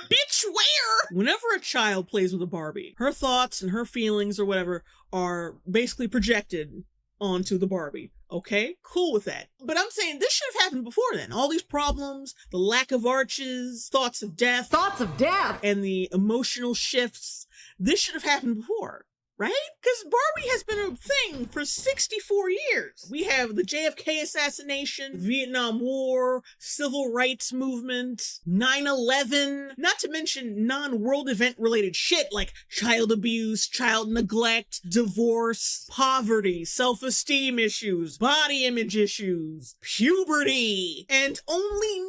Bitch, where? Whenever a child plays with a Barbie, her thoughts and her feelings or whatever are basically projected onto the Barbie. Okay? Cool with that. But I'm saying this should have happened before then. All these problems, the lack of arches, thoughts of death. Thoughts of death! And the emotional shifts. This should have happened before. Right? Because Barbie has been a thing for 64 years. We have the JFK assassination, Vietnam War, Civil Rights Movement, 9/11, not to mention non-world event related shit like child abuse, child neglect, divorce, poverty, self-esteem issues, body image issues, puberty. And only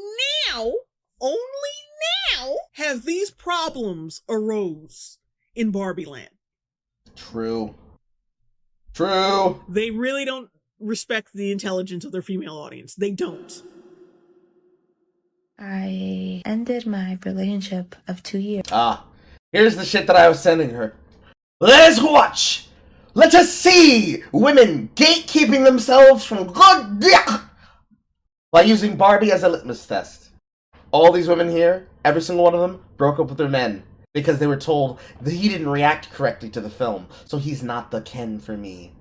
now have these problems arose in Barbie Land. True. They really don't respect the intelligence of their female audience. They don't. I ended my relationship of 2 years. Here's the shit that I was sending her. Let us watch! Let us see women gatekeeping themselves from good dick by using Barbie as a litmus test. All these women here, every single one of them, broke up with their men. Because they were told that he didn't react correctly to the film, so he's not the Ken for me.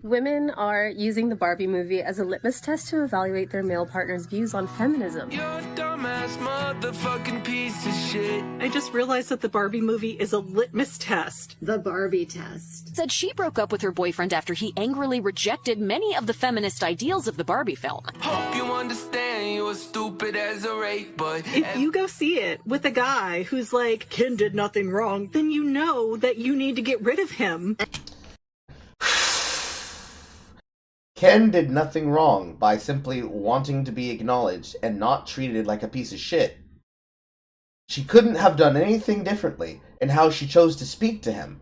Women are using the Barbie movie as a litmus test to evaluate their male partner's views on feminism. You're a dumbass motherfucking piece of shit. I just realized that the Barbie movie is a litmus test. The Barbie test. Said she broke up with her boyfriend after he angrily rejected many of the feminist ideals of the Barbie film. Hope you understand you're stupid as a rape, but if you go see it with a guy who's like, Ken did nothing wrong, then you know that you need to get rid of him. Ken did nothing wrong by simply wanting to be acknowledged and not treated like a piece of shit. She couldn't have done anything differently in how she chose to speak to him.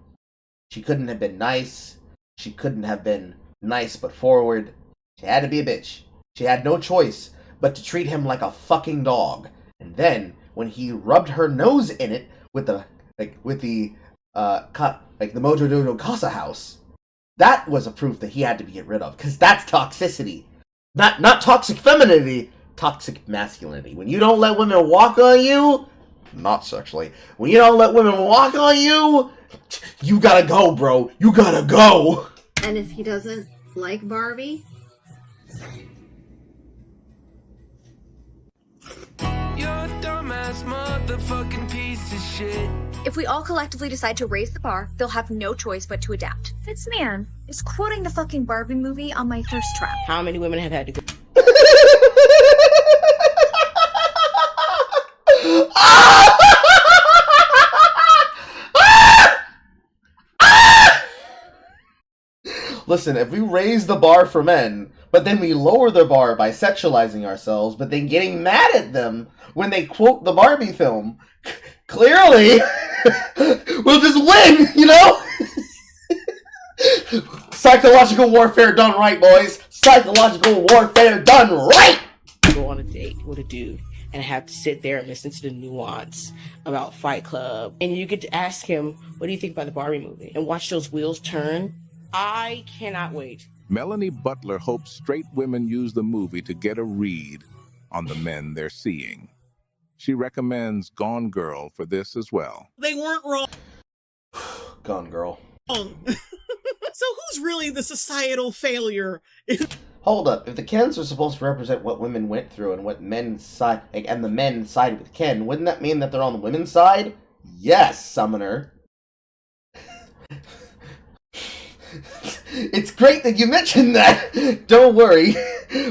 She couldn't have been nice. She couldn't have been nice but forward. She had to be a bitch. She had no choice but to treat him like a fucking dog. And then, when he rubbed her nose in it with the Mojo Dojo Casa house, that was a proof that he had to be get rid of, because that's toxicity. Not toxic femininity, toxic masculinity. When you don't let women walk on you, not sexually, when you don't let women walk on you, you gotta go, bro. You gotta go. And if he doesn't like Barbie? you're a dumbass motherfucking piece of shit. If we all collectively decide to raise the bar, they'll have no choice but to adapt. This man is quoting the fucking Barbie movie on my thirst trap. How many women have had to go? Listen, if we raise the bar for men, but then we lower the bar by sexualizing ourselves, but then getting mad at them when they quote the Barbie film, clearly, we'll just win, you know? Psychological warfare done right, boys. Psychological warfare done right! Go on a date with a dude and have to sit there and listen to the nuance about Fight Club. And you get to ask him, what do you think about the Barbie movie? And watch those wheels turn. I cannot wait. Melanie Butler hopes straight women use the movie to get a read on the men they're seeing. She recommends Gone Girl for this as well. They weren't wrong. Gone Girl. So who's really the societal failure? Hold up. If the Kens are supposed to represent what women went through and what men side, and the men sided with Ken, wouldn't that mean that they're on the women's side? Yes, Summoner. It's great that you mentioned that. Don't worry.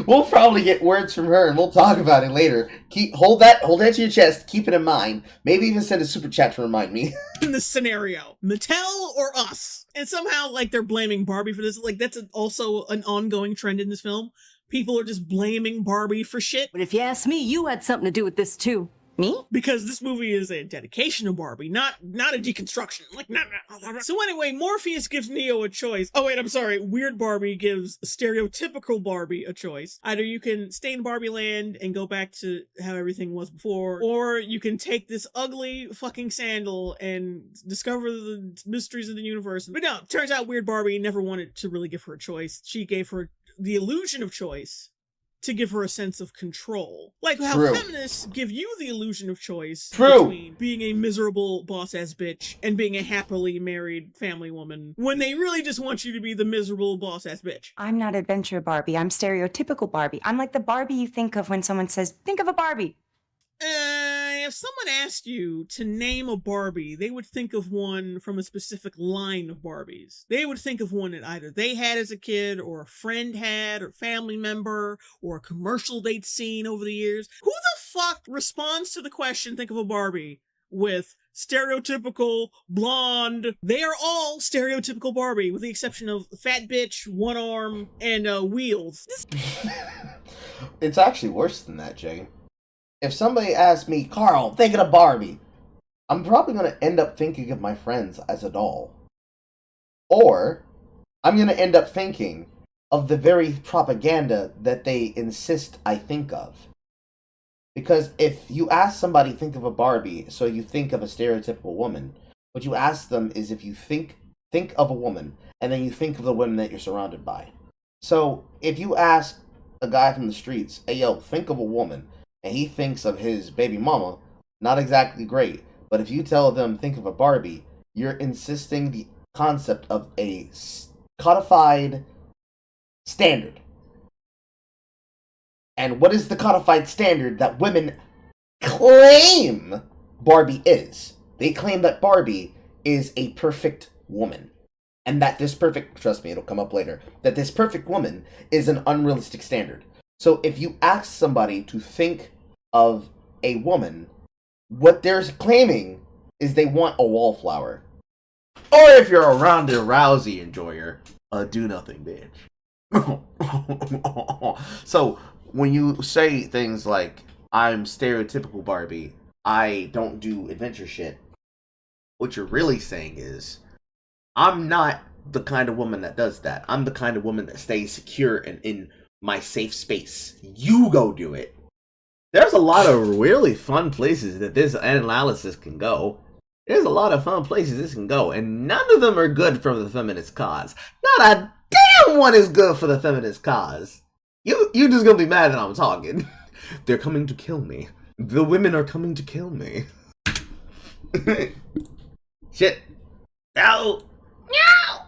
We'll probably get words from her and we'll talk about it later. Hold that to your chest. Keep it in mind. Maybe even send a super chat to remind me. In this scenario, Mattel or us? And somehow, like, they're blaming Barbie for this. Like, that's also an ongoing trend in this film. People are just blaming Barbie for shit. But if you ask me, you had something to do with this too. Me? Because this movie is a dedication to Barbie, not a deconstruction. Like, no. So anyway, Morpheus gives Neo a choice. Oh wait, I'm sorry. Weird Barbie gives stereotypical Barbie a choice. Either you can stay in Barbie land and go back to how everything was before, or you can take this ugly fucking sandal and discover the mysteries of the universe. But no, turns out Weird Barbie never wanted to really give her a choice. She gave her the illusion of choice to give her a sense of control. Like how feminists give you the illusion of choice between being a miserable boss-ass bitch and being a happily married family woman, when they really just want you to be the miserable boss-ass bitch. I'm not adventure Barbie. I'm stereotypical Barbie. I'm like the Barbie you think of when someone says, think of a Barbie. If someone asked you to name a Barbie, they would think of one from a specific line of Barbies. They would think of one that either they had as a kid, or a friend had, or family member, or a commercial they'd seen over the years. Who the fuck responds to the question, think of a Barbie, with stereotypical, blonde? They are all stereotypical Barbie, with the exception of fat bitch, one arm, and wheels. It's actually worse than that, Jay. If somebody asks me, Carl, thinking of Barbie, I'm probably going to end up thinking of my friends as a doll. Or, I'm going to end up thinking of the very propaganda that they insist I think of. Because if you ask somebody, think of a Barbie, so you think of a stereotypical woman, what you ask them is if you think of a woman, and then you think of the women that you're surrounded by. So, if you ask a guy from the streets, hey yo, think of a woman, and he thinks of his baby mama, not exactly great. But if you tell them, think of a Barbie, you're insisting the concept of a codified standard. And what is the codified standard that women claim Barbie is? They claim that Barbie is a perfect woman. And that this perfect, trust me, it'll come up later, that this perfect woman is an unrealistic standard. So if you ask somebody to think of a woman, what they're claiming is they want a wallflower. Or if you're a Ronda Rousey enjoyer, a do-nothing bitch. So when you say things like, I'm stereotypical Barbie, I don't do adventure shit, what you're really saying is, I'm not the kind of woman that does that. I'm the kind of woman that stays secure and in my safe space. You go do it. There's a lot of really fun places that this analysis can go. There's a lot of fun places this can go, and none of them are good for the feminist cause. Not a damn one is good for the feminist cause. You just gonna be mad that I'm talking. They're coming to kill me. The women are coming to kill me. Shit. No. No.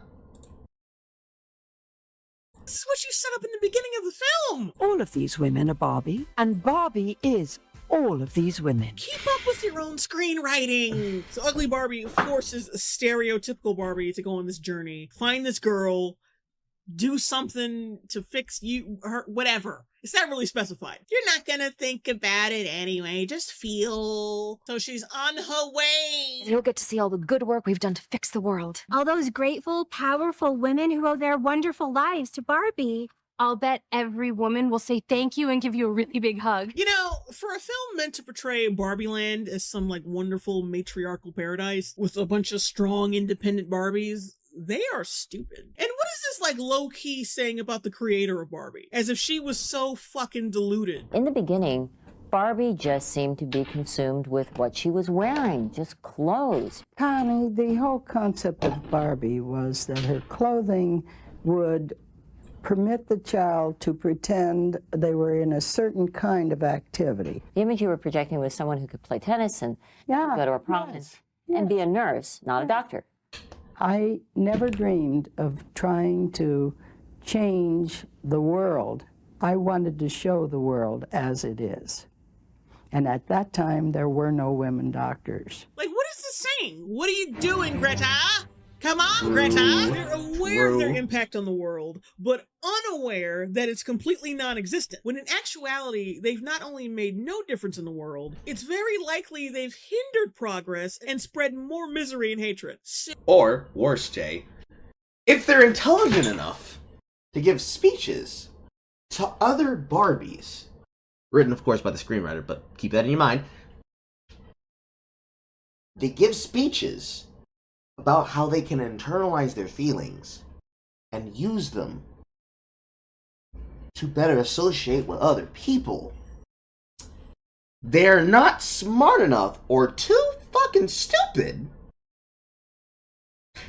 This is what you set up in the beginning of the film. All of these women are Barbie, and Barbie is all of these women. Keep up with your own screenwriting. So Ugly Barbie forces a stereotypical Barbie to go on this journey, find this girl, do something to fix her, whatever. It's not really specified. You're not gonna think about it anyway, just feel. So she's on her way. You'll get to see all the good work we've done to fix the world. All those grateful, powerful women who owe their wonderful lives to Barbie. I'll bet every woman will say thank you and give you a really big hug. You know, for a film meant to portray Barbie Land as some like wonderful matriarchal paradise with a bunch of strong independent Barbies, they are stupid. And what is this like low-key saying about the creator of Barbie? As if she was so fucking deluded. In the beginning, Barbie just seemed to be consumed with what she was wearing, just clothes. Connie, the whole concept of Barbie was that her clothing would permit the child to pretend they were in a certain kind of activity. The image you were projecting was someone who could play tennis and go to a prom and be a nurse, not a doctor. I never dreamed of trying to change the world. I wanted to show the world as it is. And at that time, there were no women doctors. Like, what is this saying? What are you doing, Greta? Come on, Greta! They're aware of their impact on the world, but unaware that it's completely non-existent. When in actuality, they've not only made no difference in the world, it's very likely they've hindered progress and spread more misery and hatred. Or, worse, Jay, if they're intelligent enough to give speeches to other Barbies, written, of course, by the screenwriter, but keep that in your mind, they give speeches about how they can internalize their feelings and use them to better associate with other people. They're not smart enough or too fucking stupid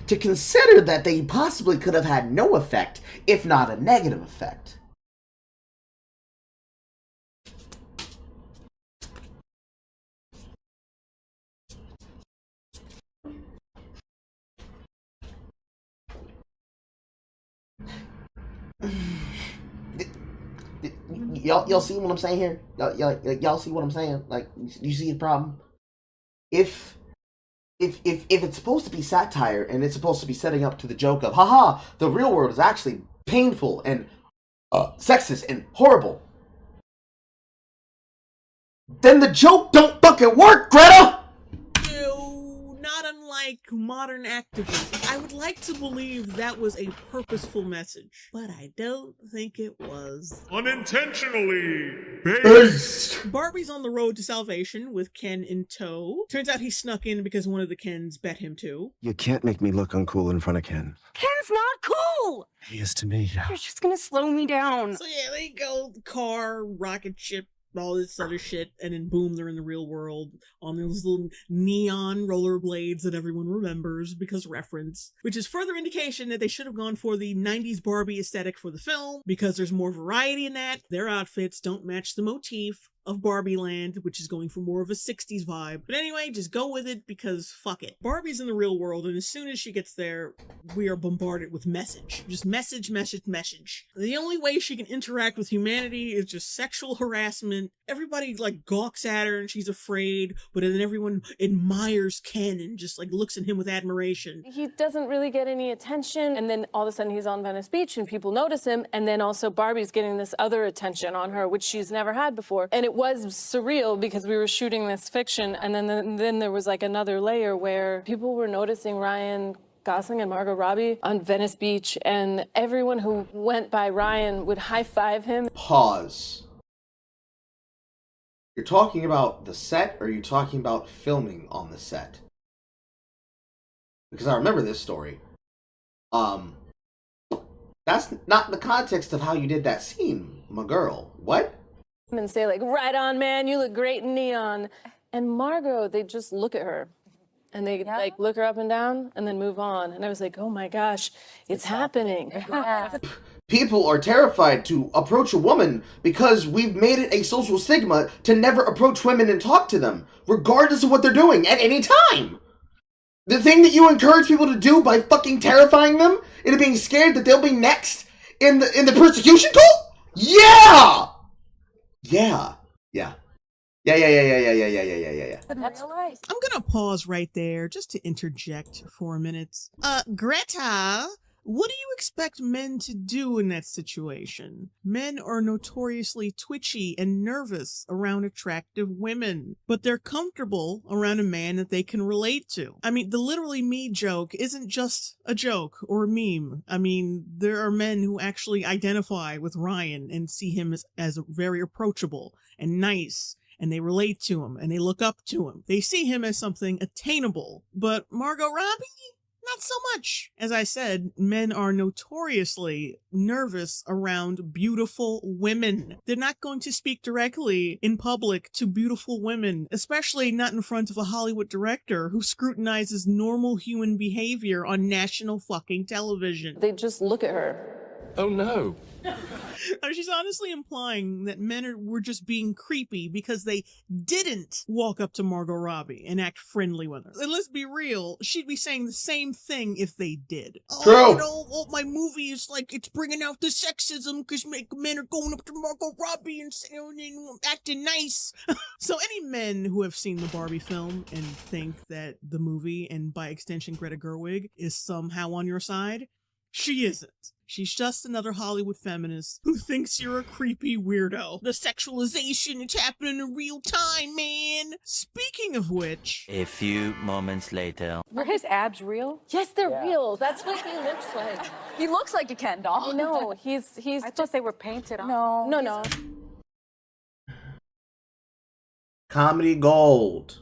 to consider that they possibly could have had no effect, if not a negative effect. Y'all see what I'm saying here? Y'all see what I'm saying? Like, you see the problem? If it's supposed to be satire and it's supposed to be setting up to the joke of, haha, the real world is actually painful and sexist and horrible, then the joke don't fucking work, Greta! Not unlike modern activism, I would like to believe that was a purposeful message, but I don't think it was. Unintentionally based. Barbie's on the road to salvation with Ken in tow. Turns out he snuck in because one of the Kens bet him to. You can't make me look uncool in front of Ken. Ken's not cool! He is to me. You're just gonna slow me down. So yeah, they go car, rocket ship, all this other shit, and then boom, they're in the real world on those little neon rollerblades that everyone remembers because reference, which is further indication that they should have gone for the 90s Barbie aesthetic for the film, because there's more variety in that. Their outfits don't match the motif of Barbie Land, which is going for more of a 60s vibe. But anyway, just go with it because fuck it. Barbie's in the real world, and as soon as she gets there, we are bombarded with message. Just message, message, message. The only way she can interact with humanity is just sexual harassment. Everybody like gawks at her and she's afraid, but then everyone admires Ken and just like looks at him with admiration. He doesn't really get any attention, and then all of a sudden he's on Venice Beach and people notice him, and then also Barbie's getting this other attention on her, which she's never had before. And it was surreal because we were shooting this fiction, and then there was like another layer where people were noticing Ryan Gosling and Margot Robbie on Venice Beach, and everyone who went by Ryan would high-five him. Pause. You're talking about the set, or are you talking about filming on the set? Because I remember this story. That's not the context of how you did that scene, my girl. What? And say like, right on, man, you look great in neon. And Margot, they just look at her. And they like look her up and down and then move on. And I was like, oh my gosh, it's happening. People are terrified to approach a woman because we've made it a social stigma to never approach women and talk to them, regardless of what they're doing at any time. The thing that you encourage people to do by fucking terrifying them into being scared that they'll be next in the persecution cult? Yeah! Yeah. I'm gonna pause right there just to interject for a minute. Greta, what do you expect men to do in that situation? Men are notoriously twitchy and nervous around attractive women, but they're comfortable around a man that they can relate to. I mean, the literally me joke isn't just a joke or a meme. I mean, there are men who actually identify with Ryan and see him as very approachable and nice, and they relate to him and they look up to him. They see him as something attainable. But Margot Robbie? Not so much. As I said, men are notoriously nervous around beautiful women. They're not going to speak directly in public to beautiful women, especially not in front of a Hollywood director who scrutinizes normal human behavior on national fucking television. They just look at her. Oh no. She's honestly implying that were just being creepy because they didn't walk up to Margot Robbie and act friendly with her. And let's be real, she'd be saying the same thing if they did. True. Oh, you know, my movie is like, it's bringing out the sexism because men are going up to Margot Robbie and acting nice. So any men who have seen the Barbie film and think that the movie, and by extension Greta Gerwig, is somehow on your side, she isn't. She's just another Hollywood feminist who thinks you're a creepy weirdo. The sexualization, it's happening in real time, man. Speaking of which... A few moments later. Were his abs real? Yes, they're real. That's what he looks like. He looks like a Ken doll. No, he's I thought they were painted on. No. Comedy gold.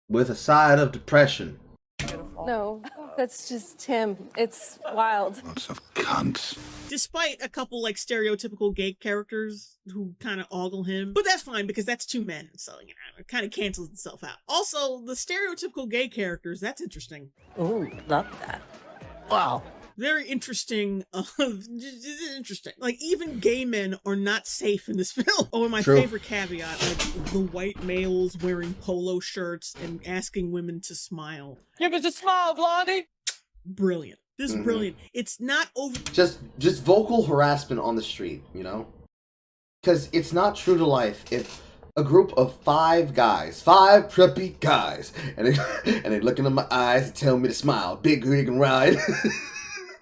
With a side of depression. No, that's just him. It's wild. Lots of cunts. Despite a couple like stereotypical gay characters who kind of ogle him, but that's fine because that's two men, so you know it kind of cancels itself out. Also, the stereotypical gay characters, that's interesting. Ooh, love that. Wow. Very interesting. Interesting. Like, even gay men are not safe in this film. Oh, and my favorite caveat, like the white males wearing polo shirts and asking women to smile. Give us a smile, Blondie. Brilliant. This is brilliant. It's not over. Just vocal harassment on the street, you know? Because it's not true to life if a group of five preppy guys, and they look into my eyes and tell me to smile, big rig and ride.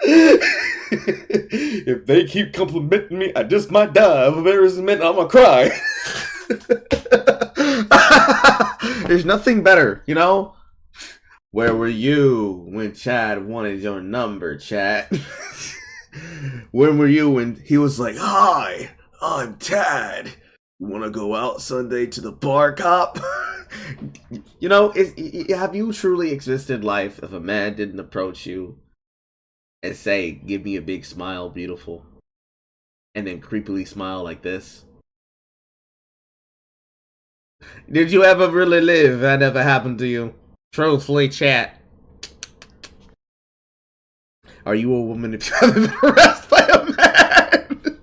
If they keep complimenting me, I just might die of embarrassment. I'm gonna cry. There's nothing better, you know? Where were you when Chad wanted your number, Chad? When were you when he was like, "Hi, I'm Tad. You wanna go out Sunday to the bar, cop?" You know, have you truly existed life if a man didn't approach you and say, "Give me a big smile, beautiful," and then creepily smile like this? Did you ever really live? That never happened to you. Truthfully, chat. Are you a woman if you haven't been harassed by a man?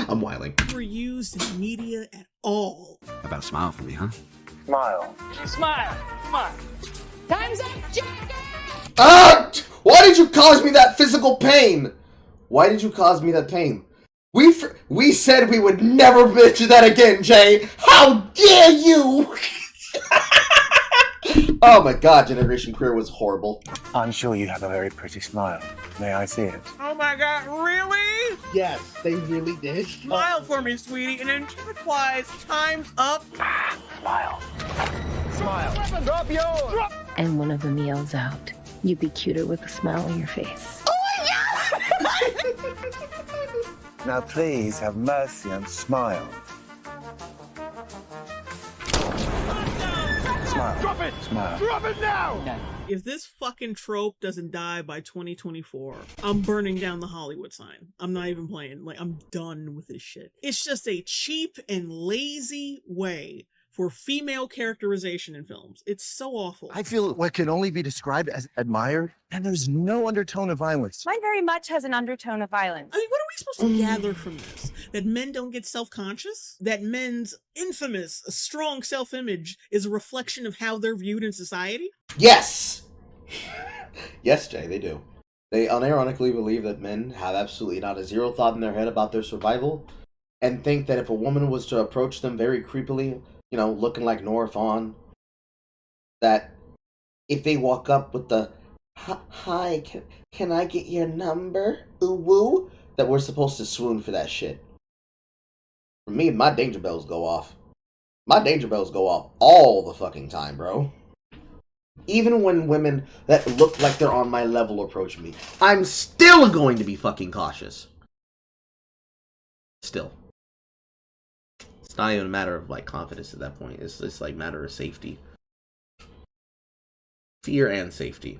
I'm whiling. Never used in media at all. About a smile for me, huh? Smile. Smile. Come on. Time's up, Jackie! Ah! Why did you cause me that physical pain? Why did you cause me that pain? We said we would never mention that again, Jay. How dare you? Oh my god, Generation Queer was horrible. I'm sure you have a very pretty smile. May I see it? Oh my god, really? Yes, they really did. Smile for me, sweetie, and then she replies, "Time's up." Smile. Smile. Drop yours. Drop. And one of them yells out, "You'd be cuter with a smile on your face." Now please have mercy and smile. Smile. Drop it! Smile. Drop it now! If this fucking trope doesn't die by 2024, I'm burning down the Hollywood sign. I'm not even playing. Like, I'm done with this shit. It's just a cheap and lazy way for female characterization in films. It's so awful. I feel what can only be described as admired, and there's no undertone of violence. Mine very much has an undertone of violence. I mean, what are we supposed to gather from this? That men don't get self-conscious? That men's infamous, strong self-image is a reflection of how they're viewed in society? Yes! Yes, Jay, they do. They unironically believe that men have absolutely not a zero thought in their head about their survival, and think that if a woman was to approach them very creepily, you know, looking like Nora Fawn, that if they walk up with the, "Hi, can I get your number? Ooh woo," that we're supposed to swoon for that shit. For me, my danger bells go off. My danger bells go off all the fucking time, bro. Even when women that look like they're on my level approach me, I'm still going to be fucking cautious. Still. It's not even a matter of, like, confidence at that point. It's just, like, matter of safety. Fear and safety.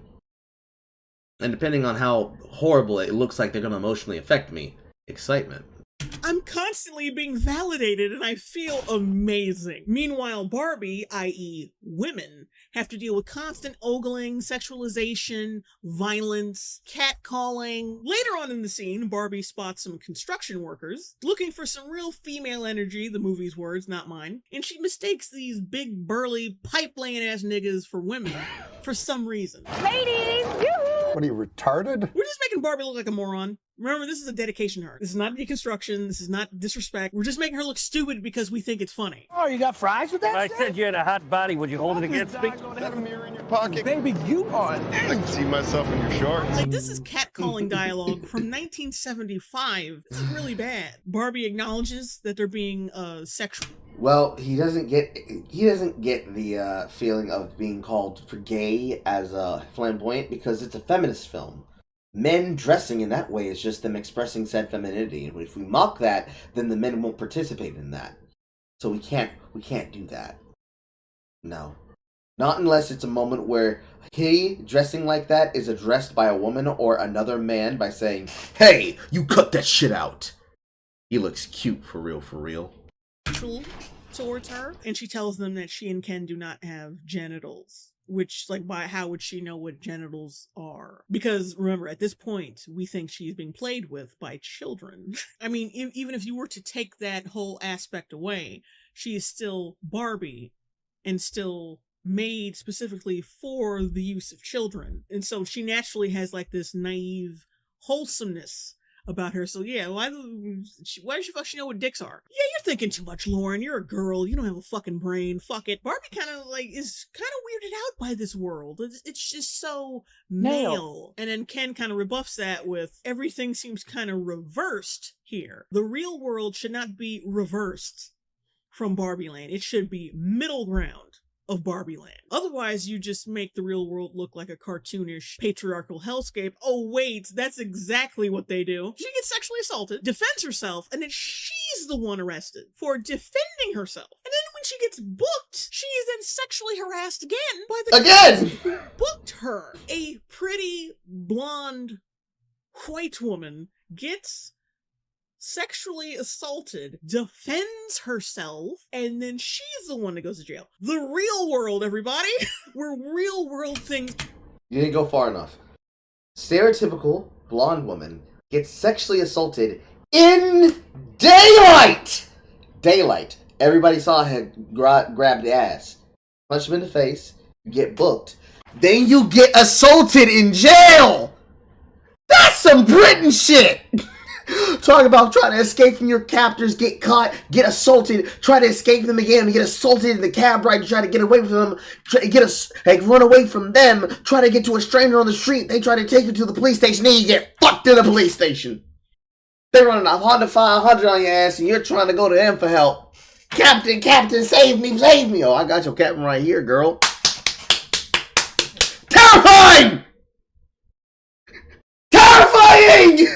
And depending on how horrible it looks like they're going to emotionally affect me, excitement. I'm constantly being validated and I feel amazing. Meanwhile, Barbie, i.e. women, have to deal with constant ogling, sexualization, violence, catcalling. Later on in the scene, Barbie spots some construction workers looking for some real female energy, the movie's words, not mine, and she mistakes these big, burly, pipe-laying ass niggas for women for some reason. Ladies, yoo-hoo! What are you, retarded? We're just making Barbie look like a moron. Remember, this is a dedication to her. This is not deconstruction. This is not disrespect. We're just making her look stupid because we think it's funny. Oh, you got fries with that? I said you had a hot body. Would you hold it against me? Have a mirror in your pocket. Baby, you are. I can see myself in your shorts. Like, this is catcalling dialogue from 1975. This is really bad. Barbie acknowledges that they're being sexual. Well, he doesn't get the feeling of being called for gay as flamboyant because it's a feminist film. Men dressing in that way is just them expressing said femininity, and if we mock that, then the men won't participate in that. So we can't do that. No. Not unless it's a moment where he dressing like that is addressed by a woman or another man by saying, "Hey, you cut that shit out." He looks cute for real. Towards her, and she tells them that she and Ken do not have genitals. Which, like, how would she know what genitals are? Because, remember, at this point, we think she's being played with by children. I mean, even if you were to take that whole aspect away, she is still Barbie, and still made specifically for the use of children. And so she naturally has, like, this naive wholesomeness about her. So yeah, why does she know what dicks are? Yeah, you're thinking too much, Lauren. You're a girl. You don't have a fucking brain. Fuck it. Barbie kind of is weirded out by this world. It's just so male. And then Ken kind of rebuffs that with everything seems kind of reversed here. The real world should not be reversed from Barbie Land. It should be middle ground of Barbie Land. Otherwise, you just make the real world look like a cartoonish patriarchal hellscape. Oh wait, that's exactly what they do. She gets sexually assaulted, defends herself, and then she's the one arrested for defending herself. And then when she gets booked, she is then sexually harassed again by the guy who booked her. A pretty blonde white woman gets sexually assaulted, defends herself, and then she's the one that goes to jail. The real world, everybody! Where real world things... You didn't go far enough. Stereotypical blonde woman gets sexually assaulted in daylight! Daylight. Everybody saw her grab the ass. Punch him in the face, you get booked. Then you get assaulted in jail! That's some Britain shit! Talk about trying to escape from your captors, get caught, get assaulted, try to escape them again, and get assaulted in the cab ride, try to get away from them, run away from them, try to get to a stranger on the street, they try to take you to the police station, then you get fucked in the police station. They're running a Honda 500 on your ass, and you're trying to go to them for help. Captain, save me. Oh, I got your captain right here, girl. Terrifying! Terrifying!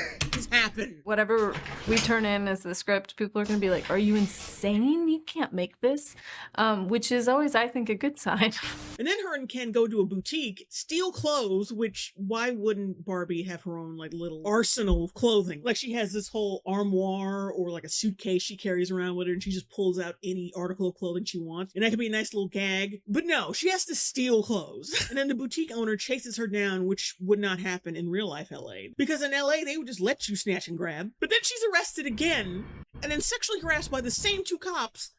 Happen. Whatever we turn in as the script, people are going to be like, are you insane? You can't make this. Which is always, I think, a good sign. And then her and Ken go to a boutique, steal clothes, which why wouldn't Barbie have her own like little arsenal of clothing? Like she has this whole armoire or like a suitcase she carries around with her and she just pulls out any article of clothing she wants. And that could be a nice little gag. But no, she has to steal clothes. And then the boutique owner chases her down, which would not happen in real life LA. Because in LA, they would just let you snatch and grab. But then she's arrested again and then sexually harassed by the same two cops.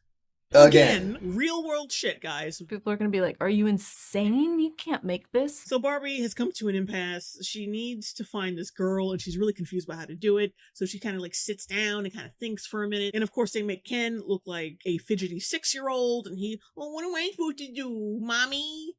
Again, real world shit, guys. People are going to be like, are you insane? You can't make this. So Barbie has come to an impasse. She needs to find this girl and she's really confused about how to do it. So she kind of like sits down and kind of thinks for a minute. And of course they make Ken look like a fidgety 6-year-old and he, well, what am I supposed to do? Mommy?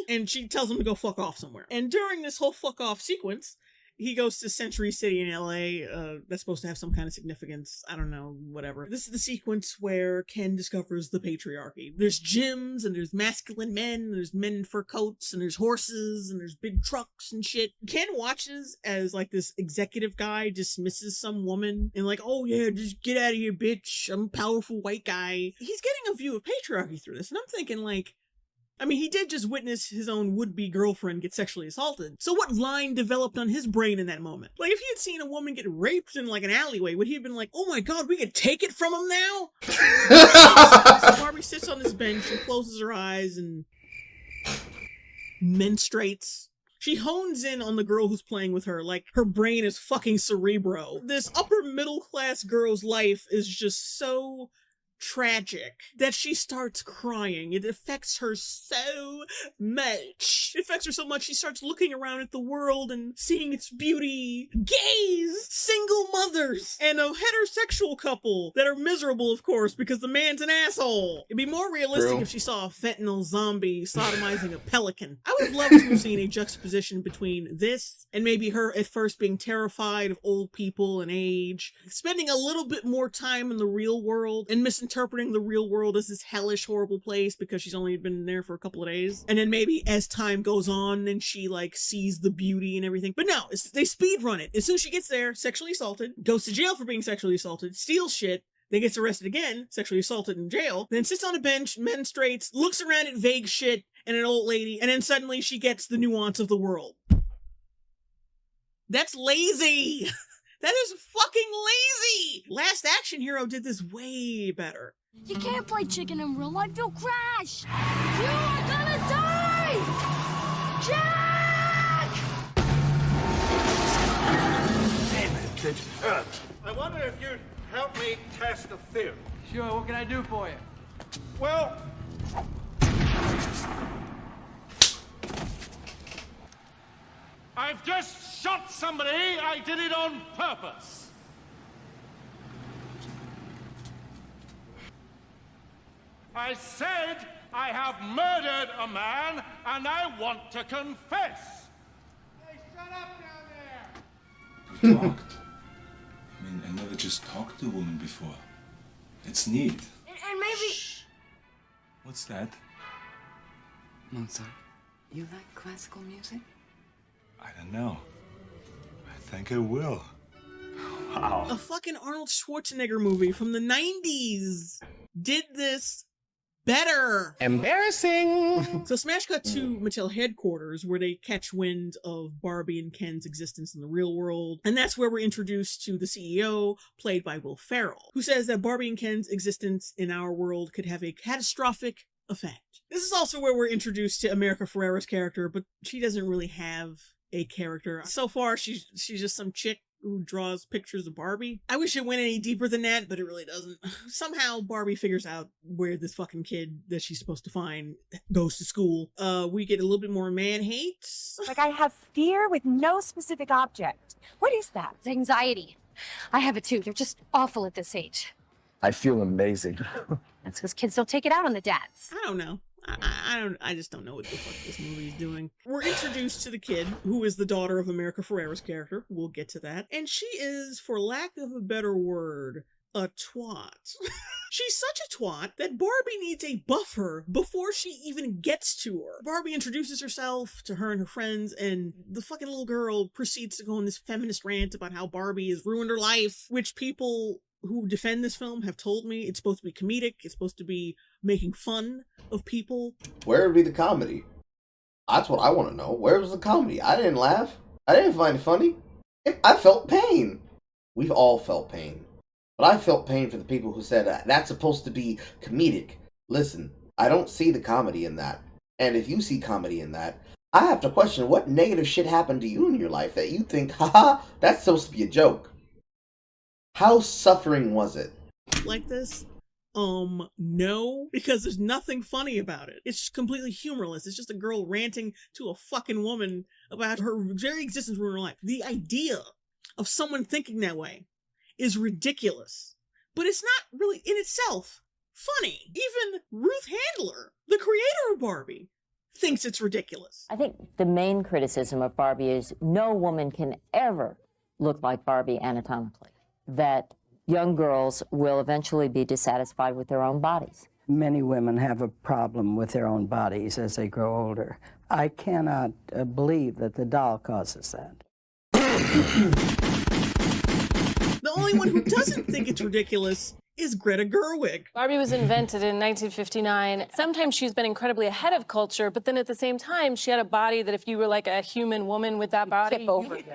And she tells him to go fuck off somewhere. And during this whole fuck off sequence, he goes to Century City in LA. That's supposed to have some kind of significance. I don't know, whatever. This is the sequence where Ken discovers the patriarchy. There's gyms, and there's masculine men, and there's men in fur coats, and there's horses, and there's big trucks and shit. Ken watches as, like, this executive guy dismisses some woman, and like, oh yeah, just get out of here, bitch. I'm a powerful white guy. He's getting a view of patriarchy through this, and I'm thinking, like, I mean, he did just witness his own would-be girlfriend get sexually assaulted. So what line developed on his brain in that moment? Like, if he had seen a woman get raped in, like, an alleyway, would he have been like, oh my god, we could take it from him now? So Barbie sits on this bench and closes her eyes and menstruates. She hones in on the girl who's playing with her, like her brain is fucking cerebro. This upper middle class girl's life is just so tragic that she starts crying. It affects her so much. It affects her so much she starts looking around at the world and seeing its beauty. Gays, single mothers, and a heterosexual couple that are miserable, of course, because the man's an asshole. It'd be more realistic if she saw a fentanyl zombie sodomizing a pelican. I would have loved to have seen a juxtaposition between this and maybe her at first being terrified of old people and age, spending a little bit more time in the real world and misinterpreting the real world as this hellish, horrible place because she's only been there for a couple of days. And then maybe as time goes on and she like sees the beauty and everything. But no, they speed run it. As soon as she gets there, sexually assaulted, goes to jail for being sexually assaulted, steals shit, then gets arrested again, sexually assaulted in jail, then sits on a bench, menstruates, looks around at vague shit and an old lady, and then suddenly she gets the nuance of the world. That's lazy! That is fucking lazy! Last Action Hero did this way better. You can't play chicken in real life, you'll crash! You are gonna die! Jack! Damn it, it's Earth. I wonder if you'd help me test a theory. Sure, what can I do for you? Well, I've just shot somebody. I did it on purpose. I said I have murdered a man and I want to confess. Hey, shut up down there! We talked. I mean, I never just talked to a woman before. It's neat. And maybe... Shh. What's that? Mozart. You like classical music? I don't know. I think I will. Wow. A fucking Arnold Schwarzenegger movie from the 90s did this better. Embarrassing. So smash cut to Mattel headquarters where they catch wind of Barbie and Ken's existence in the real world. And that's where we're introduced to the CEO, played by Will Ferrell, who says that Barbie and Ken's existence in our world could have a catastrophic effect. This is also where we're introduced to America Ferrera's character, but she doesn't really have a character. So far, she's just some chick who draws pictures of Barbie. I wish it went any deeper than that, but it really doesn't. Somehow Barbie figures out where this fucking kid that she's supposed to find goes to school. We get a little bit more man hate. Like I have fear with no specific object. What is that? It's anxiety. I have it too. They're just awful at this age. I feel amazing. That's because kids don't take it out on the dads. I don't know. I just don't know what the fuck this movie is doing. We're introduced to the kid, who is the daughter of America Ferrera's character. We'll get to that. And she is, for lack of a better word, a twat. She's such a twat that Barbie needs a buffer before she even gets to her. Barbie introduces herself to her and her friends, and the fucking little girl proceeds to go on this feminist rant about how Barbie has ruined her life, which people who defend this film have told me it's supposed to be comedic, it's supposed to be making fun of people. Where would be the comedy? That's what I want to know. Where was the comedy? I didn't laugh. I didn't find it funny. I felt pain. We've all felt pain. But I felt pain for the people who said that's supposed to be comedic. Listen, I don't see the comedy in that. And if you see comedy in that, I have to question what negative shit happened to you in your life that you think, haha, that's supposed to be a joke. How suffering was it? Like this? No, because there's nothing funny about it. It's just completely humorless. It's just a girl ranting to a fucking woman about her very existence ruining her life. The idea of someone thinking that way is ridiculous, but it's not really in itself funny. Even Ruth Handler, the creator of Barbie, thinks it's ridiculous. I think the main criticism of Barbie is no woman can ever look like Barbie anatomically. That young girls will eventually be dissatisfied with their own bodies. Many women have a problem with their own bodies as they grow older. I cannot believe that the doll causes that. The only one who doesn't think it's ridiculous is Greta Gerwig. Barbie was invented in 1959. Sometimes she's been incredibly ahead of culture, but then at the same time, she had a body that if you were like a human woman with that body,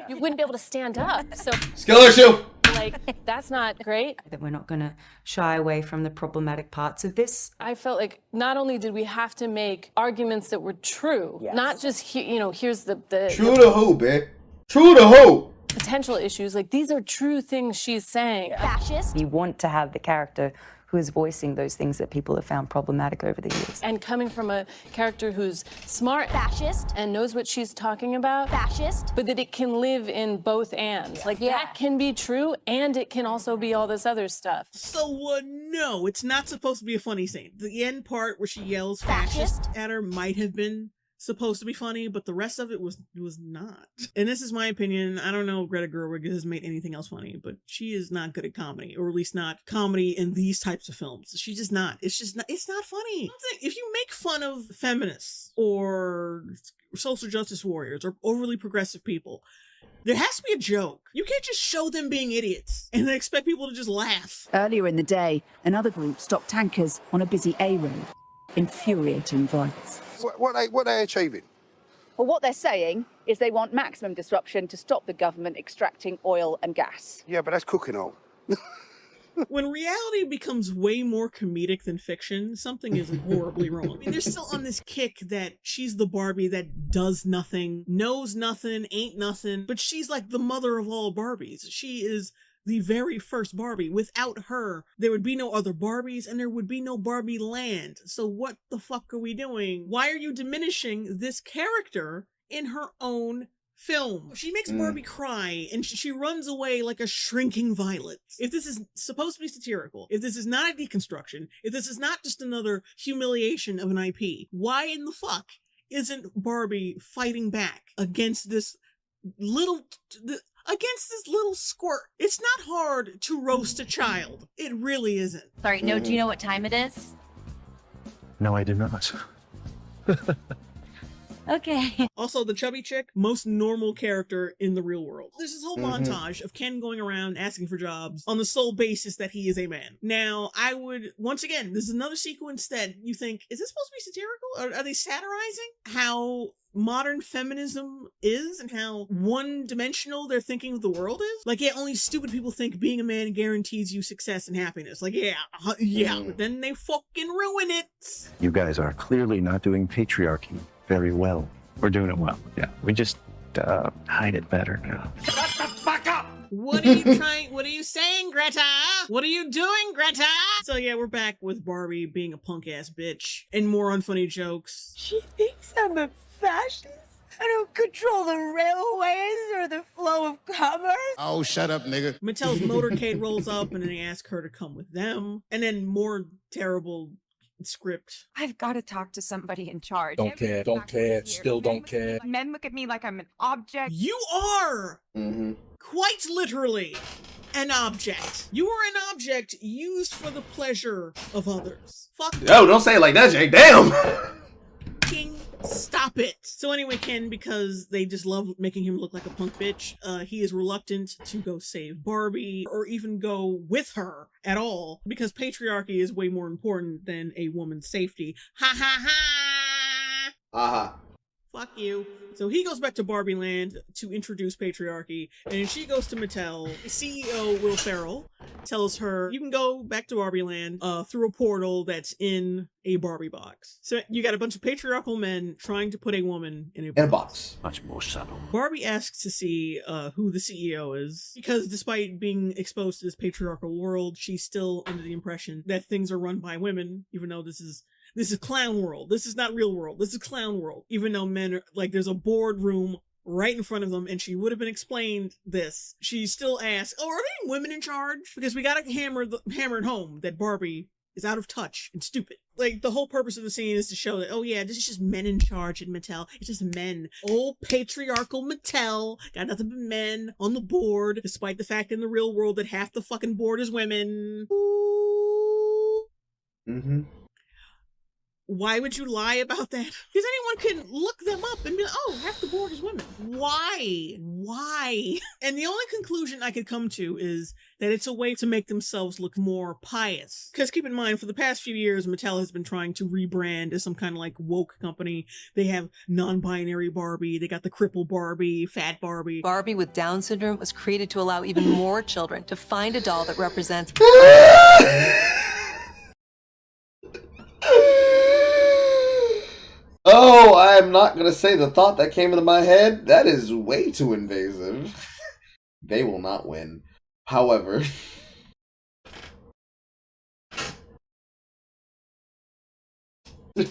you wouldn't be able to stand up. So, skill issue. Like, that's not great. That we're not going to shy away from the problematic parts of this. I felt like not only did we have to make arguments that were true, not just, here's the True to who, bitch? True to who? Potential issues, like these are true things she's saying. Fascist. You want to have the character who is voicing those things that people have found problematic over the years. And coming from a character who's smart, Fascist. and knows what she's talking about, Fascist. but that it can live in both ands. Like that can be true, and it can also be all this other stuff. So, no, it's not supposed to be a funny scene. The end part where she yells fascist at her might have been supposed to be funny, but the rest of it was not. And this is my opinion. I don't know if Greta Gerwig has made anything else funny, but she is not good at comedy, or at least not comedy in these types of films. She's just not. It's not funny. If you make fun of feminists or social justice warriors or overly progressive people, there has to be a joke. You can't just show them being idiots and then expect people to just laugh. Earlier in the day, another group stopped tankers on a busy A road. Infuriating violence. What are they achieving? Well, what they're saying is they want maximum disruption to stop the government extracting oil and gas. Yeah, but that's cooking oil. When reality becomes way more comedic than fiction, something is horribly wrong. I mean, they're still on this kick that she's the Barbie that does nothing, knows nothing, ain't nothing, but she's like the mother of all Barbies. She is the very first Barbie. Without her, there would be no other Barbies and there would be no Barbie land. So what the fuck are we doing? Why are you diminishing this character in her own film? She makes Barbie cry and she runs away like a shrinking violet. If this is supposed to be satirical, if this is not a deconstruction, if this is not just another humiliation of an IP, why in the fuck isn't Barbie fighting back against this little squirt? It's not hard to roast a child. It really isn't. Sorry, no, do you know what time it is? No, I do not. Okay. Also, the chubby chick, most normal character in the real world. There's this whole montage of Ken going around asking for jobs on the sole basis that he is a man. Now, I would, once again, this is another sequence that you think, is this supposed to be satirical? Are they satirizing how modern feminism is and how one-dimensional their thinking of the world is? Like, yeah, only stupid people think being a man guarantees you success and happiness. Like, yeah, but then they fucking ruin it. You guys are clearly not doing patriarchy very well. We're doing it well. Yeah, we just hide it better now. Shut the fuck up! What are you saying, Greta? What are you doing, Greta? So yeah, we're back with Barbie being a punk-ass bitch and more unfunny jokes. She thinks I'm a fascist. I don't control the railways or the flow of commerce. Oh, shut up, nigga. Mattel's motorcade rolls up and then they ask her to come with them. And then more terrible script. I've got to talk to somebody in charge. Don't care, still don't care. Men look at me like I'm an object. You are quite literally an object. You are an object used for the pleasure of others. Fuck. Yo, don't say it like that, Jake. Damn. King, stop it. So anyway, Ken, because they just love making him look like a punk bitch, he is reluctant to go save Barbie or even go with her at all because patriarchy is way more important than a woman's safety. Ha ha ha! Uh-huh. Fuck you. So he goes back to Barbie Land to introduce patriarchy, and she goes to Mattel. CEO Will Ferrell tells her, you can go back to Barbie Land through a portal that's in a Barbie box. So you got a bunch of patriarchal men trying to put a woman in a box. Much more subtle. Barbie asks to see who the CEO is, because despite being exposed to this patriarchal world, she's still under the impression that things are run by women, even though this is clown world. This is not real world. This is clown world. Even though men are, like, there's a boardroom right in front of them, and she would have been explained this. She still asks, oh, are there women in charge? Because we gotta hammer it home that Barbie is out of touch and stupid. Like, the whole purpose of the scene is to show that, oh yeah, this is just men in charge at Mattel. It's just men. Old patriarchal Mattel. Got nothing but men on the board, despite the fact in the real world that half the fucking board is women. Why would you lie about that? Because anyone can look them up and be like, oh, half the board is women. Why? And the only conclusion I could come to is that it's a way to make themselves look more pious. Because keep in mind, for the past few years, Mattel has been trying to rebrand as some kind of like woke company. They have non-binary Barbie, they got the cripple Barbie, fat Barbie. Barbie with Down syndrome was created to allow even more children to find a doll that represents... Oh, I'm not going to say the thought that came into my head. That is way too invasive. They will not win. However... It's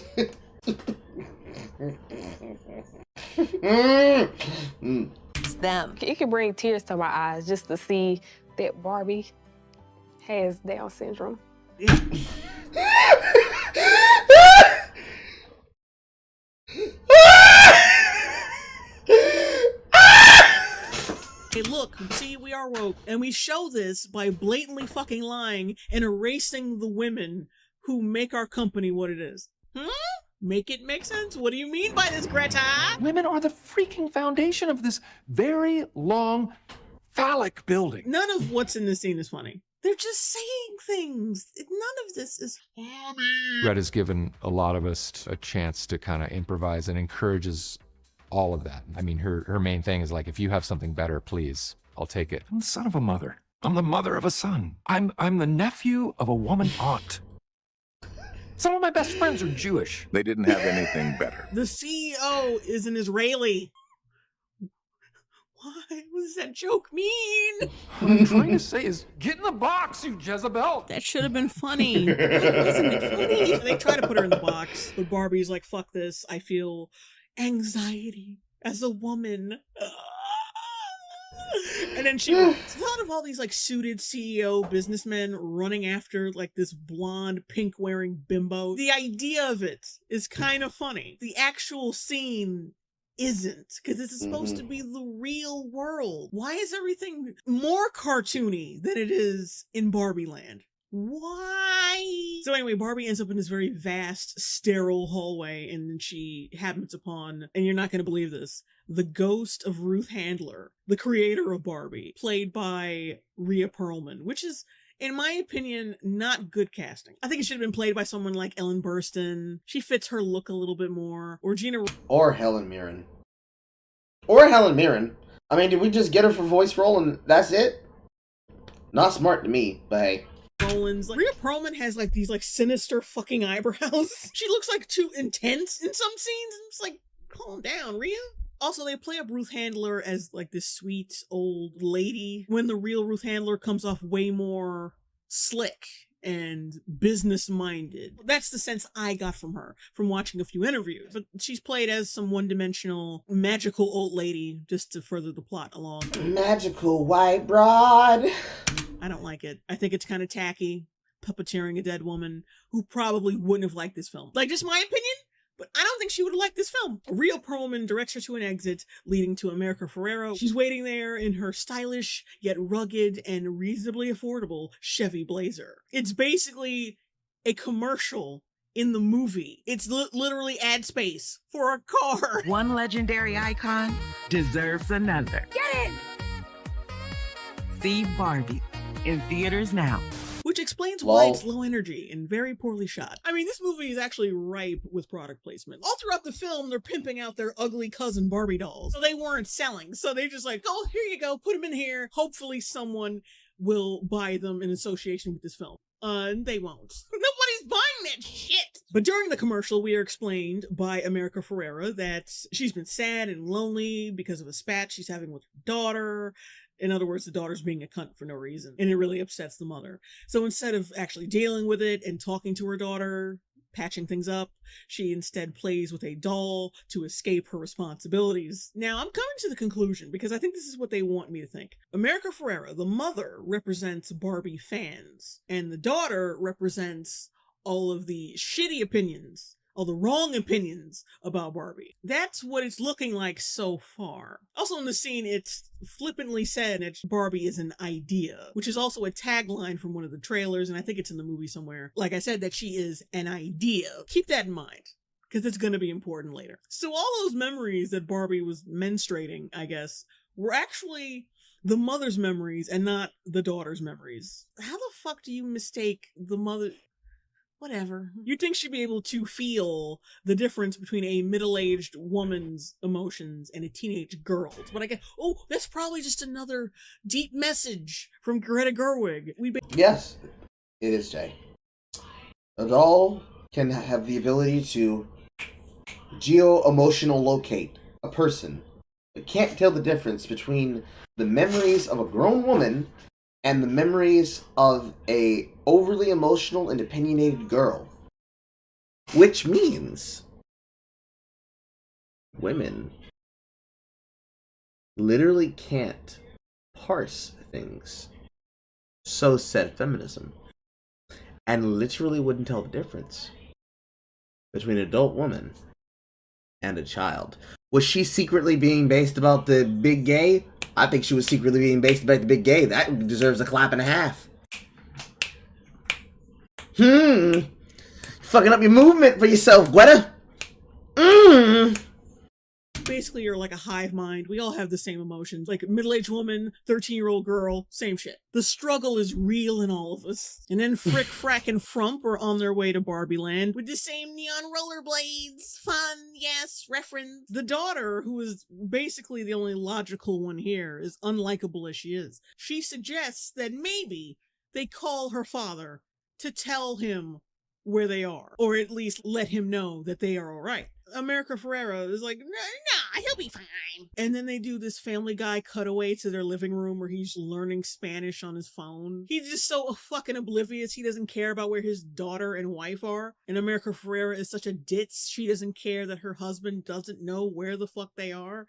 them. It can bring tears to my eyes just to see that Barbie has Down syndrome. Hey, look, see, we are woke, and we show this by blatantly fucking lying and erasing the women who make our company what it is. Make it make sense? What do you mean by this, Greta? Women are the freaking foundation of this very long phallic building. None of what's in this scene is funny. They're just saying things. None of this is funny. Greta's given a lot of us a chance to kind of improvise and encourages all of that. I mean, her main thing is like, if you have something better, please, I'll take it. I'm the son of a mother. I'm the mother of a son. I'm the nephew of a woman aunt. Some of my best friends are Jewish. They didn't have anything better. The CEO is an Israeli. Why? What does that joke mean? What I'm trying to say is, get in the box, you Jezebel! That should have been funny. Why wasn't it funny? They try to put her in the box, but Barbie's like, fuck this. I feel anxiety as a woman. And then she thought of all these like suited CEO businessmen running after like this blonde, pink wearing bimbo. The idea of it is kind of funny. The actual scene isn't, because this is supposed to be the real world. Why is everything more cartoony than it is in Barbie Land? Why? So anyway, Barbie ends up in this very vast, sterile hallway, and then she happens upon, and you're not going to believe this, the ghost of Ruth Handler, the creator of Barbie, played by Rhea Perlman, which is, in my opinion, not good casting. I think it should have been played by someone like Ellen Burstyn. She fits her look a little bit more. Or Gina... Or Helen Mirren. I mean, did we just get her for voice role and that's it? Not smart to me, but hey. Rollins. Like, Rhea Perlman has like these like sinister fucking eyebrows. She looks like too intense in some scenes. And it's like, calm down, Rhea. Also, they play up Ruth Handler as like this sweet old lady when the real Ruth Handler comes off way more slick and business-minded. That's the sense I got from her from watching a few interviews. But she's played as some one-dimensional, magical old lady just to further the plot along. Magical white broad. I don't like it. I think it's kind of tacky, puppeteering a dead woman who probably wouldn't have liked this film. Like, just my opinion, but I don't think she would have liked this film. Rhea Perlman directs her to an exit leading to America Ferrera. She's waiting there in her stylish, yet rugged and reasonably affordable Chevy Blazer. It's basically a commercial in the movie. It's literally ad space for a car. One legendary icon deserves another. Get it! See Barbie in theaters now. Which explains why it's low energy and very poorly shot. I mean, this movie is actually ripe with product placement. All throughout the film, they're pimping out their ugly cousin Barbie dolls. So they weren't selling. So they just like, oh, here you go, put them in here. Hopefully someone will buy them in association with this film. They won't. Nobody's buying that shit! But during the commercial, we are explained by America Ferrera that she's been sad and lonely because of a spat she's having with her daughter. In other words, the daughter's being a cunt for no reason, and it really upsets the mother. So instead of actually dealing with it and talking to her daughter, patching things up, she instead plays with a doll to escape her responsibilities. Now, I'm coming to the conclusion, because I think this is what they want me to think. America Ferrera, the mother, represents Barbie fans, and the daughter represents all of the shitty opinions, all the wrong opinions about Barbie. That's what it's looking like so far. Also in the scene, it's flippantly said that Barbie is an idea, which is also a tagline from one of the trailers, and I think it's in the movie somewhere. Like I said, that she is an idea. Keep that in mind, because it's going to be important later. So all those memories that Barbie was menstruating, I guess, were actually the mother's memories and not the daughter's memories. How the fuck do you mistake the mother? Whatever. You'd think she'd be able to feel the difference between a middle-aged woman's emotions and a teenage girl's. But I guess, oh, that's probably just another deep message from Greta Gerwig. Yes, it is, Jay. A doll can have the ability to geo-emotional locate a person. It can't tell the difference between the memories of a grown woman and the memories of a overly emotional and opinionated girl. Which means women literally can't parse things. So said feminism. And literally wouldn't tell the difference between an adult woman and a child. Was she secretly being based about the big gay? I think she was secretly being based about the big gay. That deserves a clap and a half. Fucking up your movement for yourself, Greta. Basically, you're like a hive mind. We all have the same emotions. Like a middle-aged woman, 13-year-old girl, same shit. The struggle is real in all of us. And then Frick, Frack, and Frump are on their way to Barbie Land with the same neon rollerblades. Fun, yes, reference. The daughter, who is basically the only logical one here, is unlikable as she is. She suggests that maybe they call her father to tell him where they are, or at least let him know that they are alright. America Ferrera is like, nah, he'll be fine. And then they do this Family Guy cutaway to their living room where he's learning Spanish on his phone. He's just so fucking oblivious. He doesn't care about where his daughter and wife are. And America Ferrera is such a ditz. She doesn't care that her husband doesn't know where the fuck they are.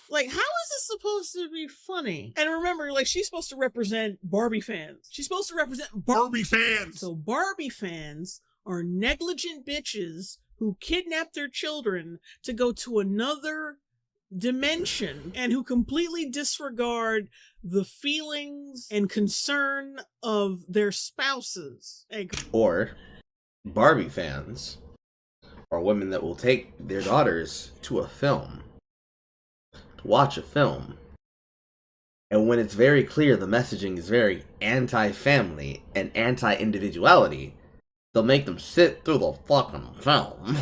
Like, how is this supposed to be funny? And remember, like, she's supposed to represent Barbie fans. She's supposed to represent Barbie fans. So Barbie fans are negligent bitches who kidnap their children to go to another dimension and who completely disregard the feelings and concern of their spouses. Or Barbie fans are women that will take their daughters to a film, to watch a film, and when it's very clear the messaging is very anti-family and anti-individuality, they'll make them sit through the fucking film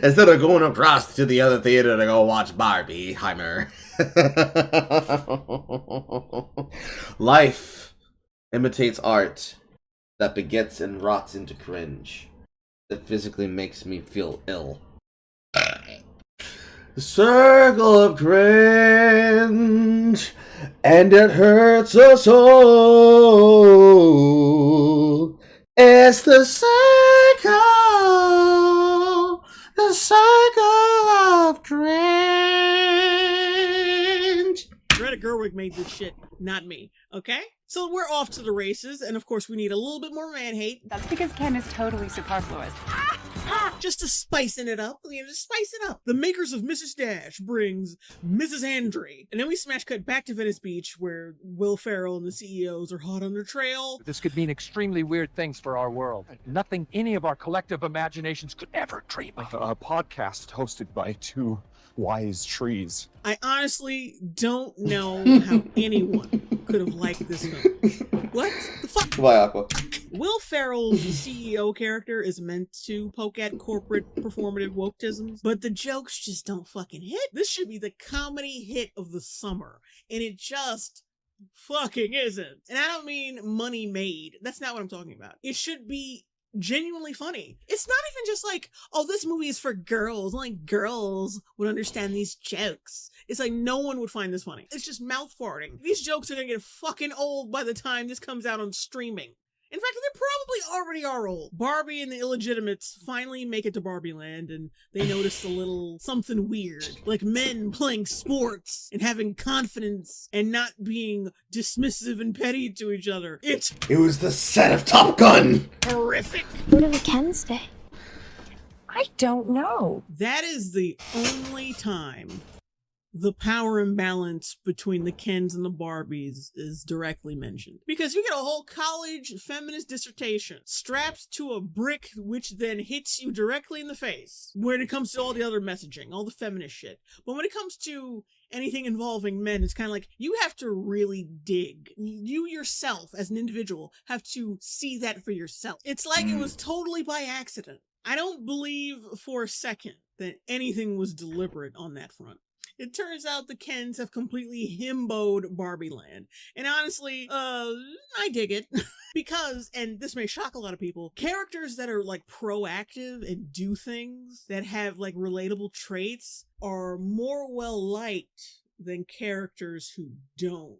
instead of going across to the other theater to go watch Barbie. Heimer. Life imitates art that begets and rots into cringe that physically makes me feel ill. The circle of cringe, and it hurts us all. It's the cycle of cringe. Greta Gerwig made this shit, not me, okay? So we're off to the races, and of course we need a little bit more man hate. That's because Ken is totally superfluous. Just to spicing it up, just spice it up. The makers of Mrs. Dash brings Mrs. Andre. And then we smash cut back to Venice Beach where Will Ferrell and the CEOs are hot on their trail. This could mean extremely weird things for our world. Nothing any of our collective imaginations could ever dream of. A podcast hosted by two wise trees. I honestly don't know how anyone could have liked this film. What the fuck? Why, Aqua? Will Ferrell's CEO character is meant to poke at corporate performative wokeisms, but the jokes just don't fucking hit. This should be the comedy hit of the summer, and it just fucking isn't. And I don't mean money made. That's not what I'm talking about. It should be genuinely funny. It's not even just like, oh, this movie is for girls. Only girls would understand these jokes. It's like no one would find this funny. It's just mouth farting. These jokes are gonna get fucking old by the time this comes out on streaming. In fact, they probably already are old. Barbie and the Illegitimates finally make it to Barbie Land, and they notice a little something weird. Like men playing sports and having confidence and not being dismissive and petty to each other. It was the set of Top Gun! Horrific! Where do the Kens stay? I don't know. That is the only time the power imbalance between the Kens and the Barbies is directly mentioned. Because you get a whole college feminist dissertation strapped to a brick, which then hits you directly in the face when it comes to all the other messaging, all the feminist shit. But when it comes to anything involving men, it's kind of like, you have to really dig. You yourself, as an individual, have to see that for yourself. It's like it was totally by accident. I don't believe for a second that anything was deliberate on that front. It turns out the Kens have completely himboed Barbie Land. And honestly, I dig it. Because, and this may shock a lot of people, characters that are like proactive and do things that have like relatable traits are more well liked than characters who don't.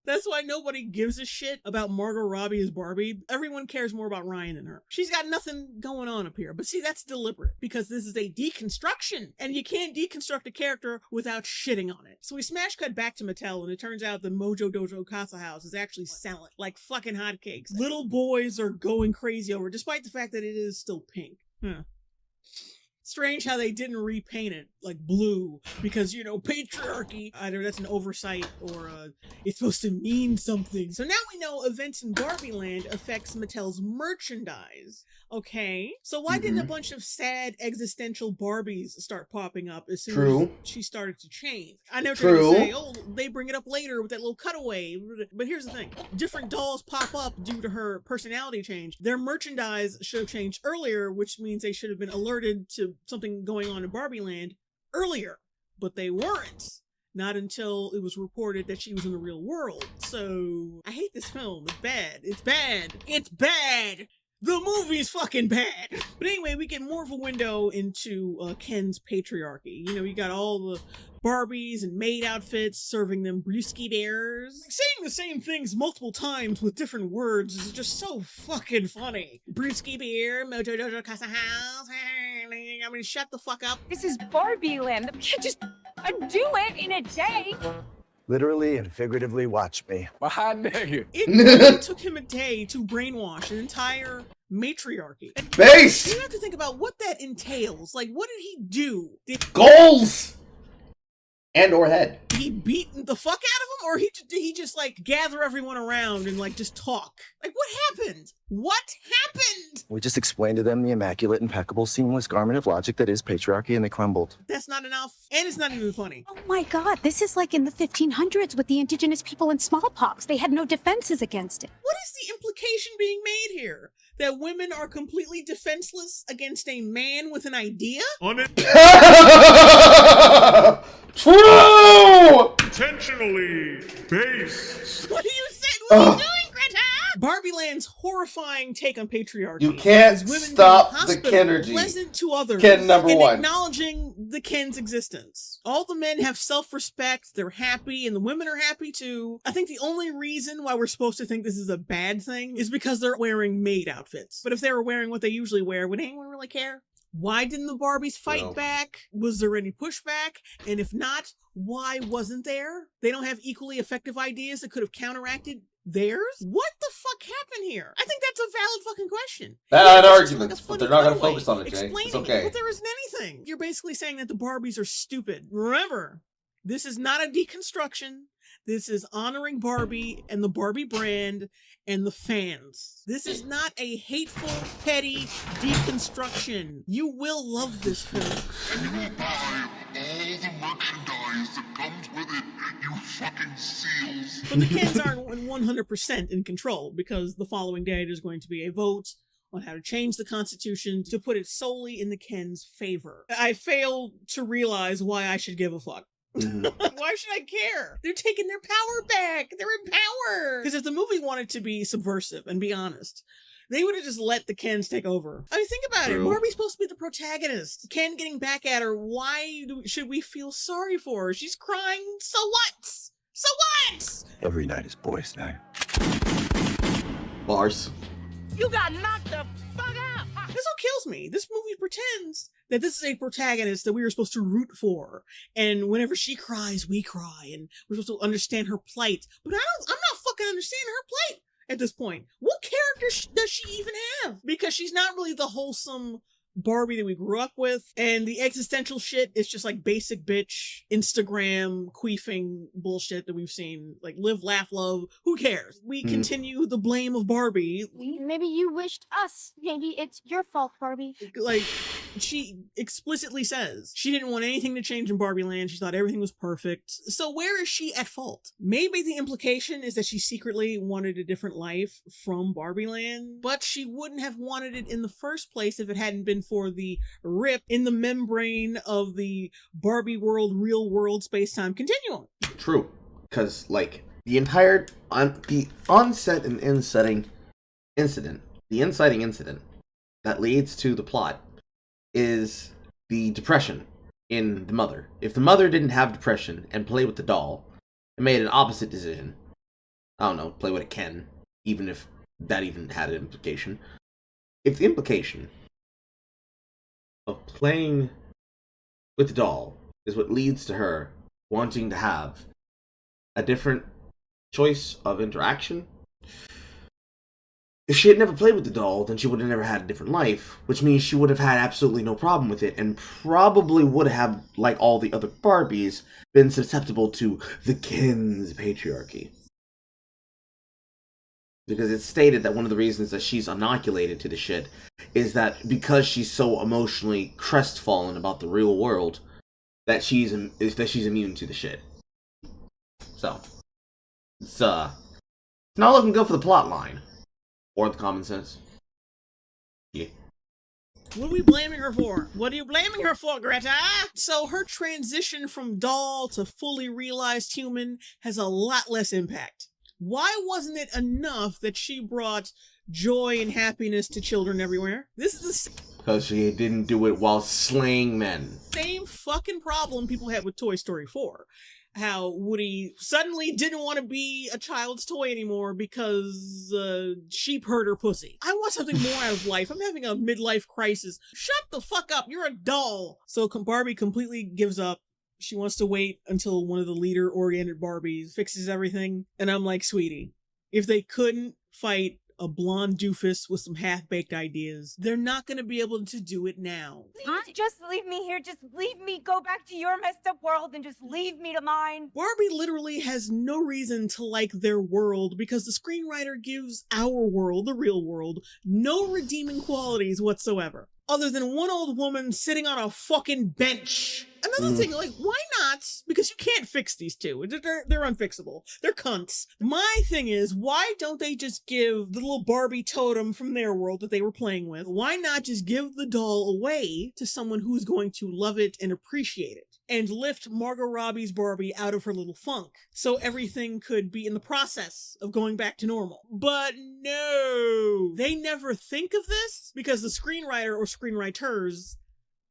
That's why nobody gives a shit about Margot Robbie as Barbie. Everyone cares more about Ryan than her. She's got nothing going on up here. But see, that's deliberate because this is a deconstruction. And you can't deconstruct a character without shitting on it. So we smash cut back to Mattel and it turns out the Mojo Dojo Casa House is actually selling like fucking hotcakes. Little boys are going crazy over it, despite the fact that it is still pink. Strange how they didn't repaint it like blue because, you know, patriarchy. Either that's an oversight or it's supposed to mean something. So now we know events in Barbie Land affects Mattel's merchandise. Okay, so why didn't a bunch of sad existential Barbies start popping up as soon as she started to change? I know they're gonna say, oh, they bring it up later with that little cutaway. But here's the thing. Different dolls pop up due to her personality change. Their merchandise should have changed earlier, which means they should have been alerted to something going on in Barbie Land earlier. But they weren't. Not until it was reported that she was in the real world. So, I hate this film. It's bad. It's bad. It's bad! The movie's fucking bad. But anyway, we get more of a window into Ken's patriarchy. You know, you got all the Barbies and maid outfits serving them brewski bears. Saying the same things multiple times with different words is just so fucking funny. Brewski beer, Mojo Dojo Casa House. I mean, shut the fuck up. This is Barbie Land. You can't just undo it in a day. Literally and figuratively, watch me. It took him a day to brainwash an entire matriarchy. Based! You have to think about what that entails. Like, what did he do? Goals! And or head. He beat the fuck out of him? Or did he just, like, gather everyone around and, like, just talk? Like, what happened? What happened? We just explained to them the immaculate, impeccable, seamless garment of logic that is patriarchy, and they crumbled. That's not enough. And it's not even funny. Oh my god, this is like in the 1500s with the indigenous people and smallpox. They had no defenses against it. What is the implication being made here? That women are completely defenseless against a man with an idea? True! Intentionally based. What are you saying? What are you doing, Greta? Barbie Land's horrifying take on patriarchy. You can't stop the Kenergy. Pleasant to others. Ken number one. Acknowledging the Ken's existence. All the men have self-respect, they're happy, and the women are happy too. I think the only reason why we're supposed to think this is a bad thing is because they're wearing maid outfits. But if they were wearing what they usually wear, would anyone really care? Why didn't the Barbies fight back? Was there any pushback? And if not, why wasn't there? They don't have equally effective ideas that could have counteracted theirs? What the fuck happened here? I think that's a valid fucking question. Bad arguments, but they're not going to focus on it, Jay. It's okay. But there isn't anything. You're basically saying that the Barbies are stupid. Remember, this is not a deconstruction. This is honoring Barbie and the Barbie brand and the fans. This is not a hateful, petty deconstruction. You will love this film. And you will buy all the merchandise that comes with it, you fucking seals. But the Kens aren't 100% in control because the following day there's going to be a vote on how to change the Constitution to put it solely in the Kens' favor. I fail to realize why I should give a fuck. Why should I care? They're taking their power back. They're in power. Because if the movie wanted to be subversive and be honest, they would have just let the Kens take over. I mean, think about it. Barbie's supposed to be the protagonist. Ken getting back at her. Why should we feel sorry for her? She's crying. So what? So what? Every night is boys' night. Bars. You got knocked the fuck out. That's what kills me. This movie pretends that this is a protagonist that we were supposed to root for. And whenever she cries, we cry. And we're supposed to understand her plight. But I'm not fucking understanding her plight at this point. What character does she even have? Because she's not really the wholesome Barbie that we grew up with, and the existential shit is just like basic bitch Instagram queefing bullshit that we've seen. Like live, laugh, love. Who cares? We continue the blame of Barbie. Maybe you wished us. Maybe it's your fault, Barbie. Like, she explicitly says she didn't want anything to change in Barbie Land. She thought everything was perfect. So where is she at fault? Maybe the implication is that she secretly wanted a different life from Barbie Land, but she wouldn't have wanted it in the first place if it hadn't been for the rip in the membrane of the Barbie world, real world space-time continuum. True. Because, like, the entire, the onset and inciting incident that leads to the plot is the depression in the mother. If the mother didn't have depression and play with the doll and made an opposite decision, I don't know, play with a Ken, even if that even had an implication. If the implication of playing with the doll is what leads to her wanting to have a different choice of interaction, if she had never played with the doll, then she would have never had a different life, which means she would have had absolutely no problem with it, and probably would have, like all the other Barbies, been susceptible to the Ken's patriarchy. Because it's stated that one of the reasons that she's inoculated to the shit is that because she's so emotionally crestfallen about the real world, that she's immune to the shit. So, it's not looking good for the plot line. Or the common sense. Yeah. What are we blaming her for? What are you blaming her for, Greta? So her transition from doll to fully realized human has a lot less impact. Why wasn't it enough that she brought joy and happiness to children everywhere? This is the because she didn't do it while slaying men. same fucking problem people had with Toy Story 4. How Woody suddenly didn't want to be a child's toy anymore because sheep hurt her pussy. I want something more out of life. I'm having a midlife crisis. Shut the fuck up. You're a doll. So Barbie completely gives up. She wants to wait until one of the leader-oriented Barbies fixes everything. And I'm like, sweetie, if they couldn't fight a blonde doofus with some half-baked ideas, they're not going to be able to do it now. Please, just leave me here. Just leave me. Go back to your messed up world and just leave me to mine. Barbie literally has no reason to like their world because the screenwriter gives our world, the real world, no redeeming qualities whatsoever. Other than one old woman sitting on a fucking bench. Another thing, like, why not? Because you can't fix these two. They're unfixable. They're cunts. My thing is, why don't they just give the little Barbie totem from their world that they were playing with, why not just give the doll away to someone who's going to love it and appreciate it? And lift Margot Robbie's Barbie out of her little funk, so everything could be in the process of going back to normal. But no! They never think of this because the screenwriter or screenwriters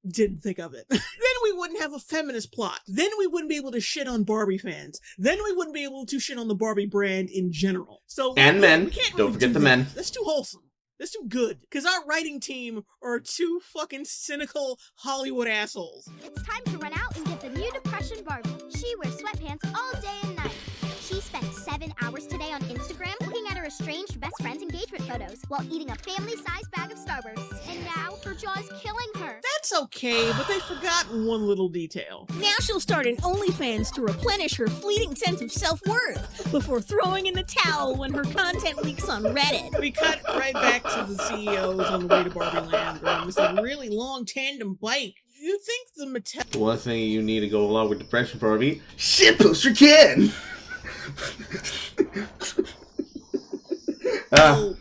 didn't think of it. Then we wouldn't have a feminist plot. Then we wouldn't be able to shit on Barbie fans. Then we wouldn't be able to shit on the Barbie brand in general. So And men. We can't Don't really forget do the that. men. That's too wholesome. That's too good. Because our writing team are two fucking cynical Hollywood assholes. It's time to run out and get the new depression Barbie. She wears sweatpants all day and night. She spent 7 hours today on Instagram looking at her estranged best friend's engagement photos while eating a family-sized bag of Starbursts. And now her jaw is killing her. That's okay, but they forgot one little detail. Now she'll start an OnlyFans to replenish her fleeting sense of self-worth before throwing in the towel when her content leaks on Reddit. We cut right back to the CEOs on the way to Barbie Land on this really long tandem bike. You think the Mattel... One thing you need to go along with depression, Barbie. Shit poster Ken!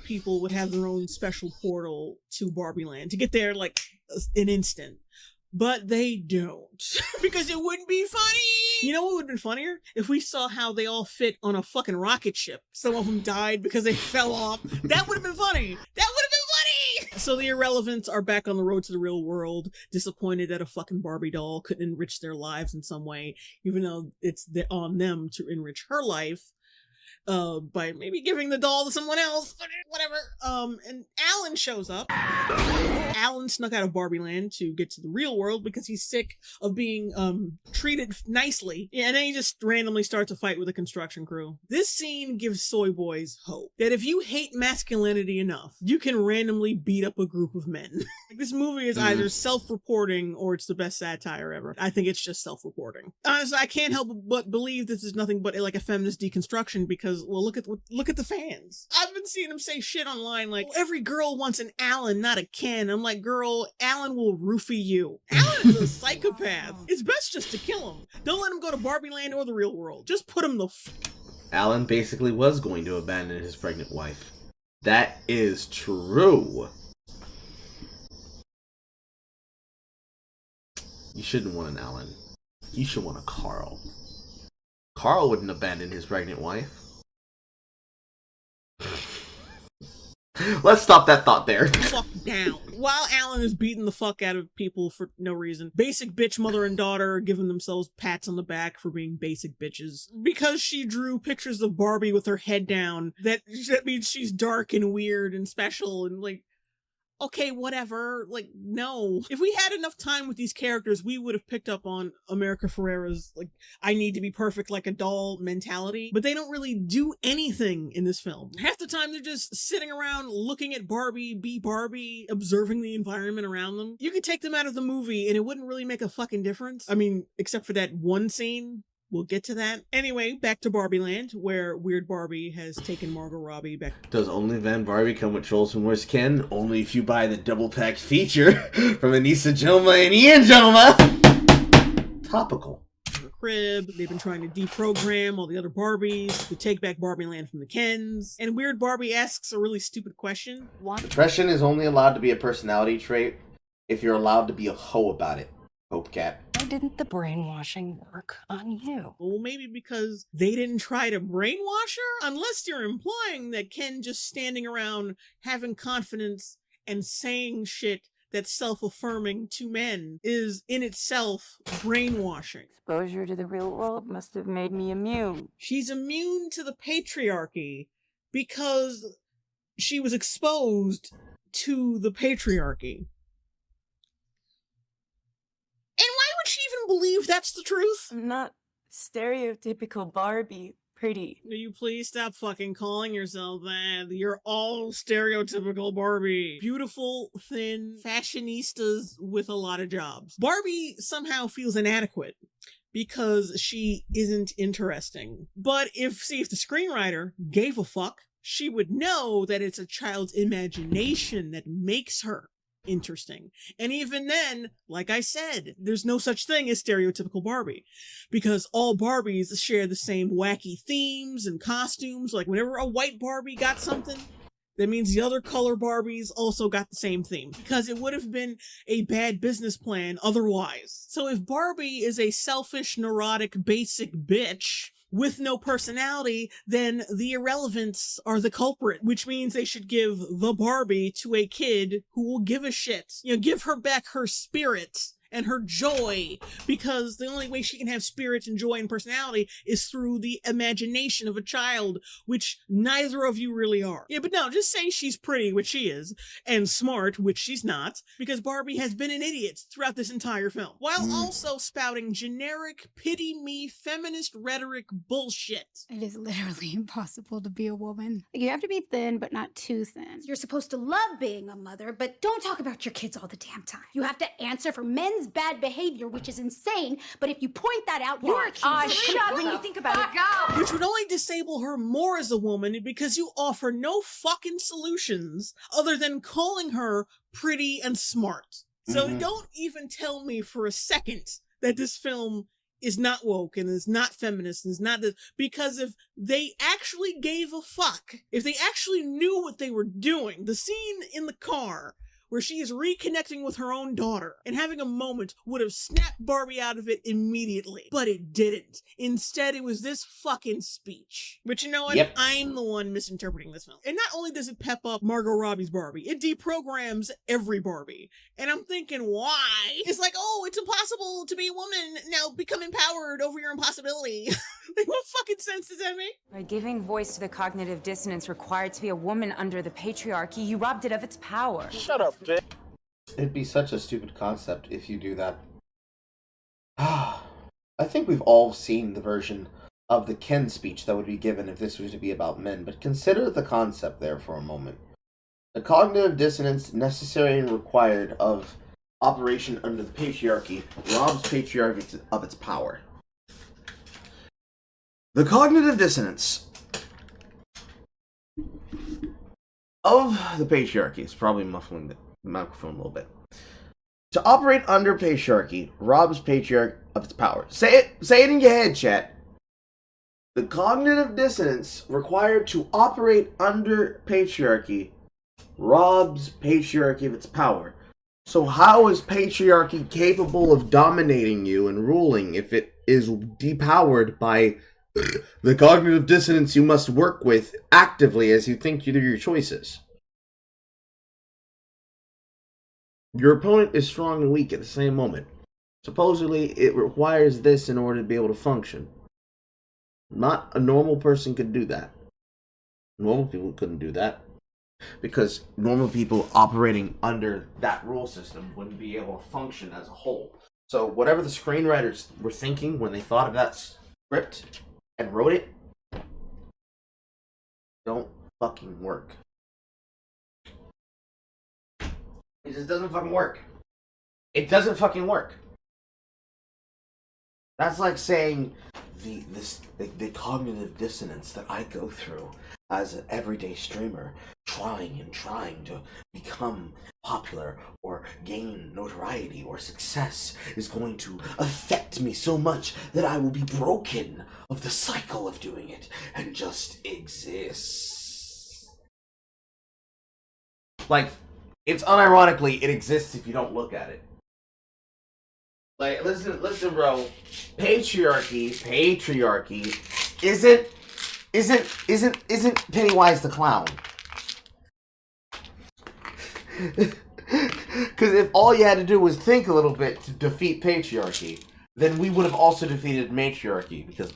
People would have their own special portal to Barbie Land to get there like an instant. But they don't. Because it wouldn't be funny! You know what would have been funnier? If we saw how they all fit on a fucking rocket ship. Some of them died because they fell off. That would have been funny! That would have been funny! So the irrelevants are back on the road to the real world, disappointed that a fucking Barbie doll couldn't enrich their lives in some way, even though it's on them to enrich her life. By maybe giving the doll to someone else, whatever. And Alan shows up. Alan snuck out of Barbie Land to get to the real world because he's sick of being, treated nicely. Yeah, and then he just randomly starts a fight with a construction crew. This scene gives soy boys hope that if you hate masculinity enough, you can randomly beat up a group of men. this movie is either self-reporting or it's the best satire ever. I think it's just self-reporting. Honestly, I can't help but believe this is nothing but like a feminist deconstruction because, well, look at the fans. I've been seeing them say shit online like, every girl wants an Alan, not a Ken. I'm like, girl, Alan will roofie you. Alan is a psychopath. It's best just to kill him. Don't let him go to Barbie Land or the real world. Just put him the Alan basically was going to abandon his pregnant wife. That is true. You shouldn't want an Alan. You should want a Carl. Carl wouldn't abandon his pregnant wife. Let's stop that thought there. fuck down. While Alan is beating the fuck out of people for no reason. Basic bitch mother and daughter are giving themselves pats on the back for being basic bitches. Because she drew pictures of Barbie with her head down, that means she's dark and weird and special and like, okay, whatever. Like, no. If we had enough time with these characters, we would have picked up on America Ferrera's, like, I need to be perfect like a doll mentality. But they don't really do anything in this film. Half the time, they're just sitting around looking at Barbie be Barbie, observing the environment around them. You could take them out of the movie and it wouldn't really make a fucking difference. I mean, except for that one scene. We'll get to that. Anyway, back to Barbie Land, where Weird Barbie has taken Margot Robbie back. Does Only Van Barbie come with Trolls from Where's Ken? Only if you buy the double pack feature from Anissa Joma and Ian Joma. Topical. Crib. They've been trying to deprogram all the other Barbies to take back Barbie Land from the Kens. And Weird Barbie asks a really stupid question. Why? Depression is only allowed to be a personality trait if you're allowed to be a hoe about it. Hope Cat. Why didn't the brainwashing work on you? Well, maybe because they didn't try to brainwash her? Unless you're implying that Ken just standing around having confidence and saying shit that's self-affirming to men is in itself brainwashing. Exposure to the real world must have made me immune. She's immune to the patriarchy because she was exposed to the patriarchy. And why would she even believe that's the truth? I'm not stereotypical Barbie pretty. Will you please stop fucking calling yourself that? You're all stereotypical Barbie. Beautiful, thin, fashionistas with a lot of jobs. Barbie somehow feels inadequate because she isn't interesting. But if the screenwriter gave a fuck, she would know that it's a child's imagination that makes her interesting. And even then, like I said, there's no such thing as stereotypical Barbie because all Barbies share the same wacky themes and costumes. Like whenever a white Barbie got something, that means the other color Barbies also got the same theme because it would have been a bad business plan otherwise. So if Barbie is a selfish, neurotic, basic bitch with no personality, then the irrelevants are the culprit, which means they should give the Barbie to a kid who will give a shit. You know, give her back her spirit and her joy, because the only way she can have spirit and joy and personality is through the imagination of a child, which neither of you really are. Yeah, but no, just say she's pretty, which she is, and smart, which she's not, because Barbie has been an idiot throughout this entire film, while also spouting generic, pity-me, feminist rhetoric bullshit. It is literally impossible to be a woman. You have to be thin, but not too thin. You're supposed to love being a mother, but don't talk about your kids all the damn time. You have to answer for men's bad behavior, which is insane, but if you point that out, you're accused. Shut when you think about it. Go! Which would only disable her more as a woman because you offer no fucking solutions other than calling her pretty and smart. So don't even tell me for a second that this film is not woke and is not feminist and is not this, because if they actually gave a fuck, if they actually knew what they were doing, the scene in the car where she is reconnecting with her own daughter and having a moment would have snapped Barbie out of it immediately. But it didn't. Instead, it was this fucking speech. But you know what? Yep. I'm the one misinterpreting this film. And not only does it pep up Margot Robbie's Barbie, it deprograms every Barbie. And I'm thinking, why? It's like, oh, it's impossible to be a woman. Now become empowered over your impossibility. Like, what fucking sense does that make? By giving voice to the cognitive dissonance required to be a woman under the patriarchy, you robbed it of its power. Shut up, bitch. It'd be such a stupid concept if you do that. I think we've all seen the version of the Ken speech that would be given if this was to be about men, but consider the concept there for a moment. The cognitive dissonance necessary and required of operation under the patriarchy robs patriarchy of its power. The cognitive dissonance of the patriarchy is probably muffling the microphone a little bit. To operate under patriarchy robs patriarchy of its power. Say it in your head, chat. The cognitive dissonance required to operate under patriarchy robs patriarchy of its power. So how is patriarchy capable of dominating you and ruling if it is depowered by the cognitive dissonance you must work with actively as you think through your choices? Your opponent is strong and weak at the same moment. Supposedly, it requires this in order to be able to function. Not a normal person could do that. Normal people couldn't do that. Because normal people operating under that rule system wouldn't be able to function as a whole. So whatever the screenwriters were thinking when they thought of that script and wrote it, don't fucking work. It just doesn't fucking work. It doesn't fucking work. That's like saying the cognitive dissonance that I go through as an everyday streamer, trying to become popular or gain notoriety or success is going to affect me so much that I will be broken of the cycle of doing it and just exist. Like, it's unironically, it exists if you don't look at it. Like, listen, bro. Patriarchy isn't Pennywise the clown. Because if all you had to do was think a little bit to defeat patriarchy, then we would have also defeated matriarchy. Because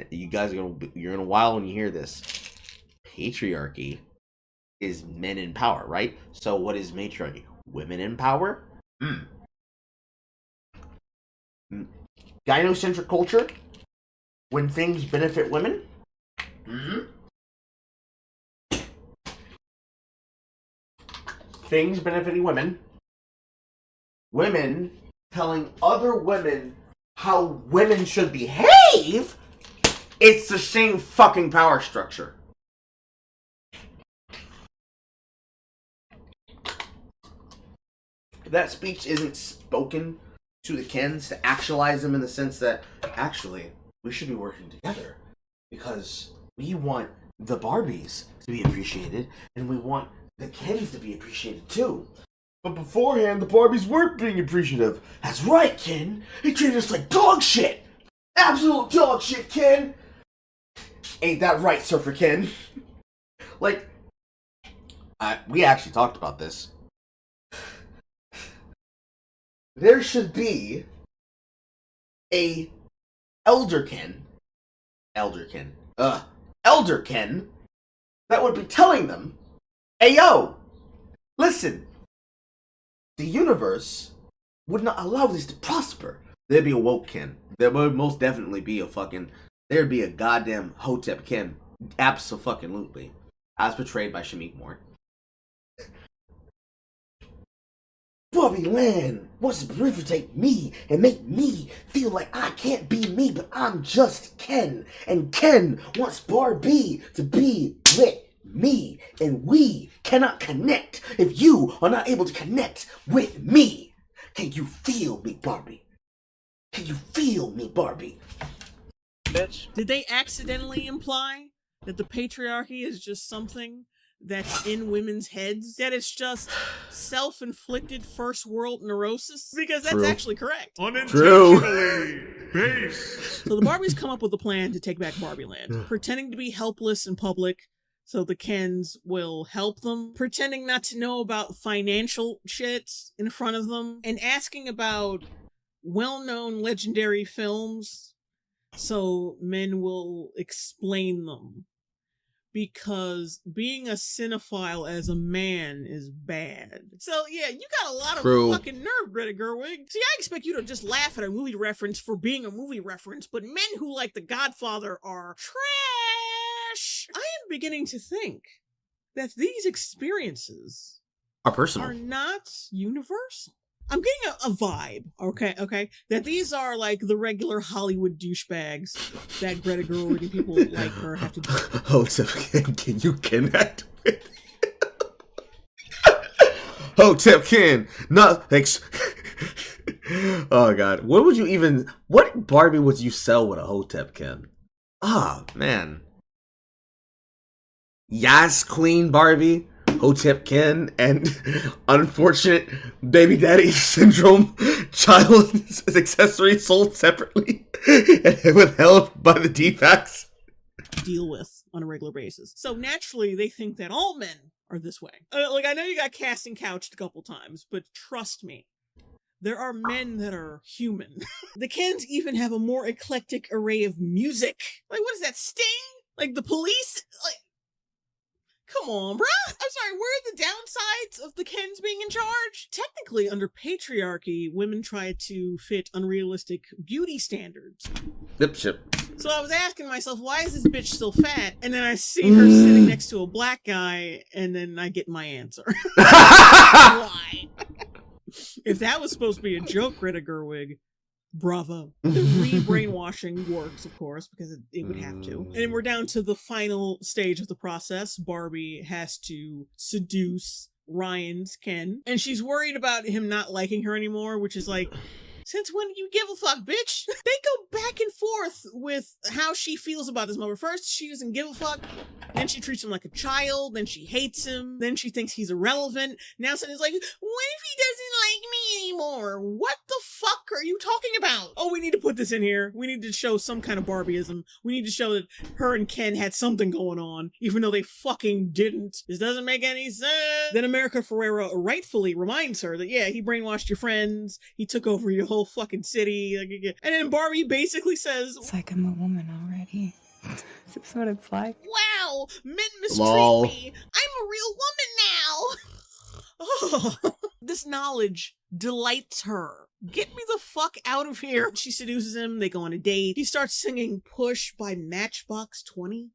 you guys you're gonna while when you hear this. Patriarchy is men in power, right? So what is matriarchy? Women in power? Gynocentric culture? When things benefit women? Things benefiting women. Women telling other women how women should behave? It's the same fucking power structure. That speech isn't spoken to the Kens to actualize them in the sense that, actually, we should be working together because we want the Barbies to be appreciated and we want the Kens to be appreciated too. But beforehand, the Barbies weren't being appreciative. That's right, Ken. They treated us like dog shit. Absolute dog shit, Ken. Ain't that right, Surfer Ken? Like, we actually talked about this. There should be a Elder Ken that would be telling them, hey yo, listen, the universe would not allow this to prosper. There'd be a woke Ken. There would most definitely be there'd be a goddamn Hotep Ken. Abso-fucking-lutely. As portrayed by Shamik Moore. Barbie Land wants to proliferate me and make me feel like I can't be me, but I'm just Ken. And Ken wants Barbie to be with me. And we cannot connect if you are not able to connect with me. Can you feel me, Barbie? Can you feel me, Barbie? Bitch. Did they accidentally imply that the patriarchy is just something that's in women's heads? That it's just self-inflicted first world neurosis? Because that's actually correct. Unintentionally based. So the Barbies come up with a plan to take back Barbie Land, pretending to be helpless in public so the Kens will help them, pretending not to know about financial shit in front of them, and asking about well-known legendary films so men will explain them. Because being a cinephile as a man is bad. So yeah, you got a lot of fucking nerve, Greta Gerwig. See, I expect you to just laugh at a movie reference for being a movie reference, but men who like The Godfather are trash. I am beginning to think that these experiences Are personal. are not universal. I'm getting a vibe, okay, that these are like the regular Hollywood douchebags that Greta Gerwig and people like her have to do. Oh, so can you connect with? Oh, Tip Ken, not thanks. Oh God, what Barbie would you sell with a Hotep Ken? Oh man, Yas Queen Barbie, Hotep Ken, and unfortunate baby daddy syndrome child accessories sold separately and withheld by the DFACs. Deal with on a regular basis. So naturally, they think that all men are this way. Like, I know you got casting couched a couple times, but trust me, there are men that are human. The Kens even have a more eclectic array of music. Like, what is that, Sting? Like, the Police? Like, come on, bruh. I'm sorry, where are the downsides of the Kens being in charge? Technically, under patriarchy, women try to fit unrealistic beauty standards. Dipshit. So I was asking myself, why is this bitch still fat? And then I see her sitting next to a black guy, and then I get my answer. Why? If that was supposed to be a joke, Greta Gerwig, bravo. The re-brainwashing works, of course, because it would have to. And we're down to the final stage of the process. Barbie has to seduce Ryan's Ken. And she's worried about him not liking her anymore, which is like, since when do you give a fuck, bitch? They go back and forth with how she feels about this mother. First, she doesn't give a fuck. Then she treats him like a child. Then she hates him. Then she thinks he's irrelevant. Now suddenly it's like, what if he doesn't like me anymore? What the fuck are you talking about? Oh, we need to put this in here. We need to show some kind of Barbieism. We need to show that her and Ken had something going on, even though they fucking didn't. This doesn't make any sense. Then America Ferrera rightfully reminds her that, yeah, he brainwashed your friends. He took over your whole fucking city. And then Barbie basically says, It's like I'm a woman already. Is this what it's like? wow, men mistreat Lol. me. I'm a real woman now. Oh, this knowledge delights her. Get me the fuck out of here. She seduces him. They go on a date. He starts singing Push by Matchbox 20.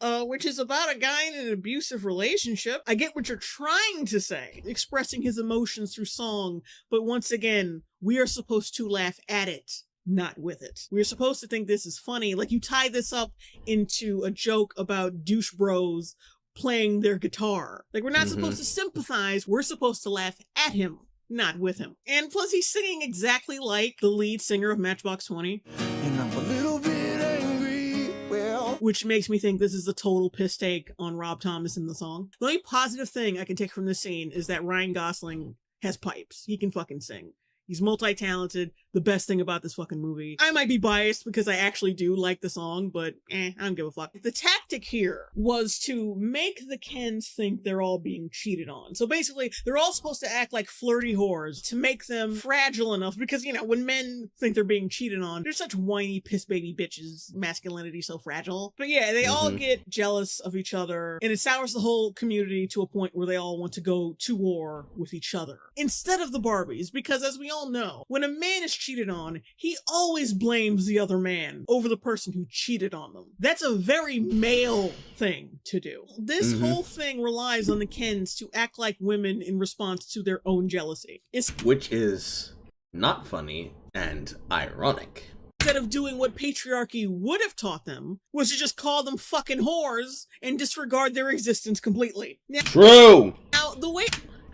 Which is about a guy in an abusive relationship. I get what you're trying to say, expressing his emotions through song, but once again, we are supposed to laugh at it, not with it. We're supposed to think this is funny. Like, you tie this up into a joke about douche bros playing their guitar. Like, we're not supposed to sympathize, we're supposed to laugh at him, not with him. And plus, he's singing exactly like the lead singer of Matchbox 20. And I'm a little bit angry, well, which makes me think this is a total piss take on Rob Thomas in the song. The only positive thing I can take from this scene is that Ryan Gosling has pipes. He can fucking sing. He's multi-talented. The best thing about this fucking movie. I might be biased because I actually do like the song, but I don't give a fuck. The tactic here was to make the Kens think they're all being cheated on. So basically, they're all supposed to act like flirty whores to make them fragile enough because, you know, when men think they're being cheated on, they're such whiny piss baby bitches. Masculinity so fragile. But yeah, they all get jealous of each other, and it sours the whole community to a point where they all want to go to war with each other. Instead of the Barbies, because as we all know, when a man is cheated on, he always blames the other man over the person who cheated on them. That's a very male thing to do. This whole thing relies on the Kens to act like women in response to their own jealousy. Which is not funny and ironic. Instead of doing what patriarchy would have taught them, was to just call them fucking whores and disregard their existence completely. Now, True! Now, the way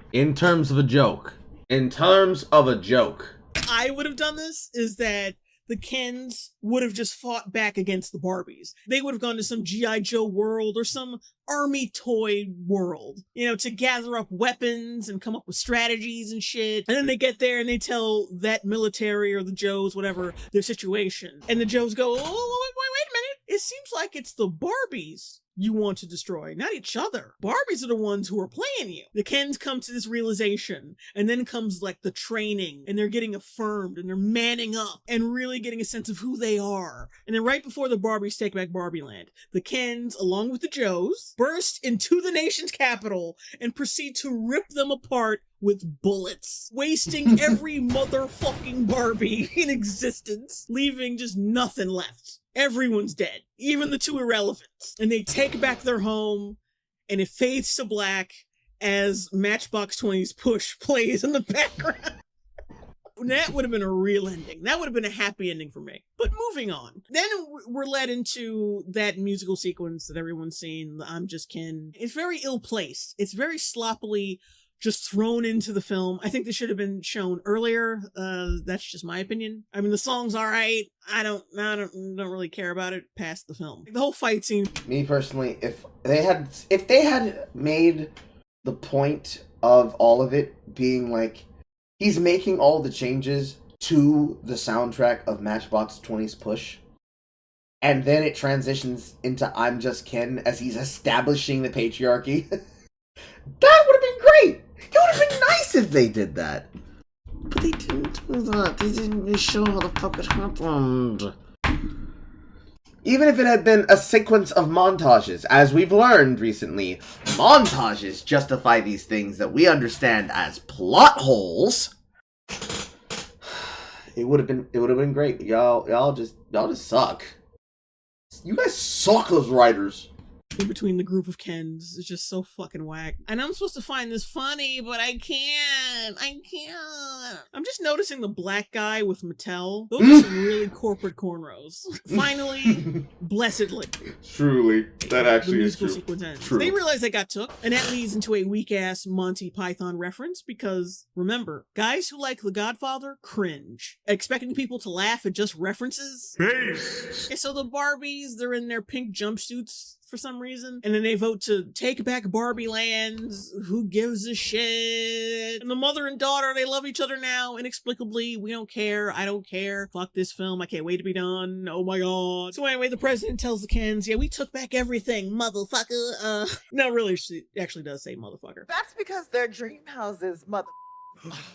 In terms of a joke, I would have done this is that the Kens would have just fought back against the Barbies. They would have gone to some G.I. Joe world or some army toy world, you know, to gather up weapons and come up with strategies and shit. And then they get there and they tell that military or the Joes, whatever, their situation. And the Joes go, oh, wait a minute. It seems like it's the Barbies you want to destroy, not each other. Barbies are the ones who are playing you. The Kens come to this realization, and then comes like the training, and they're getting affirmed, and they're manning up, and really getting a sense of who they are. And then right before the Barbies take back Barbie Land, the Kens, along with the Joes, burst into the nation's capital and proceed to rip them apart with bullets, wasting every motherfucking Barbie in existence, leaving just nothing left. Everyone's dead, even the two irrelevants. And they take back their home, and it fades to black as Matchbox 20's Push plays in the background. That would have been a real ending. That would have been a happy ending for me. But moving on. Then we're led into that musical sequence that everyone's seen, the I'm Just Ken. It's very ill-placed. It's very sloppily just thrown into the film. I think this should have been shown earlier. That's just my opinion. I mean, the song's alright. I don't really care about it past the film. The whole fight scene. Me personally, if they had made the point of all of it being like, he's making all the changes to the soundtrack of Matchbox 20's Push, and then it transitions into I'm Just Ken as he's establishing the patriarchy. That would have been great! It would have been nice if they did that. But they didn't do that. They didn't show how the fuck it happened. Even if it had been a sequence of montages, as we've learned recently, montages justify these things that we understand as plot holes. It would have been great. Y'all just suck. You guys suck as writers. In between the group of Kens is just so fucking whack. And I'm supposed to find this funny, but I can't. I'm just noticing the black guy with Mattel. Those are some really corporate cornrows. Finally, blessedly. Truly. That actually the is musical true. sequence ends. True. They realize they got took, and that leads into a weak-ass Monty Python reference, because, remember, guys who like The Godfather cringe. Expecting people to laugh at just references. Peace. Okay, so the Barbies, they're in their pink jumpsuits for some reason, and then they vote to take back Barbie lands. Who gives a shit? And the mother and daughter, they love each other now, inexplicably. We don't care. I don't care. Fuck this film. I can't wait to be done. Oh my god. So anyway, the president tells the Kens, yeah, we took back everything, motherfucker. No, really, she actually does say motherfucker. That's because they're dream houses, mother.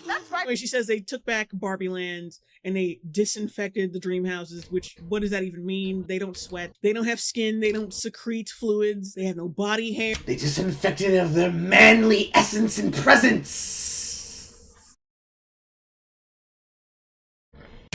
That's right. Anyway, she says they took back Barbie lands and they disinfected the dream houses, which, what does that even mean? They don't sweat. They don't have skin. They don't secrete fluids. They have no body hair. They disinfected of their manly essence and presence.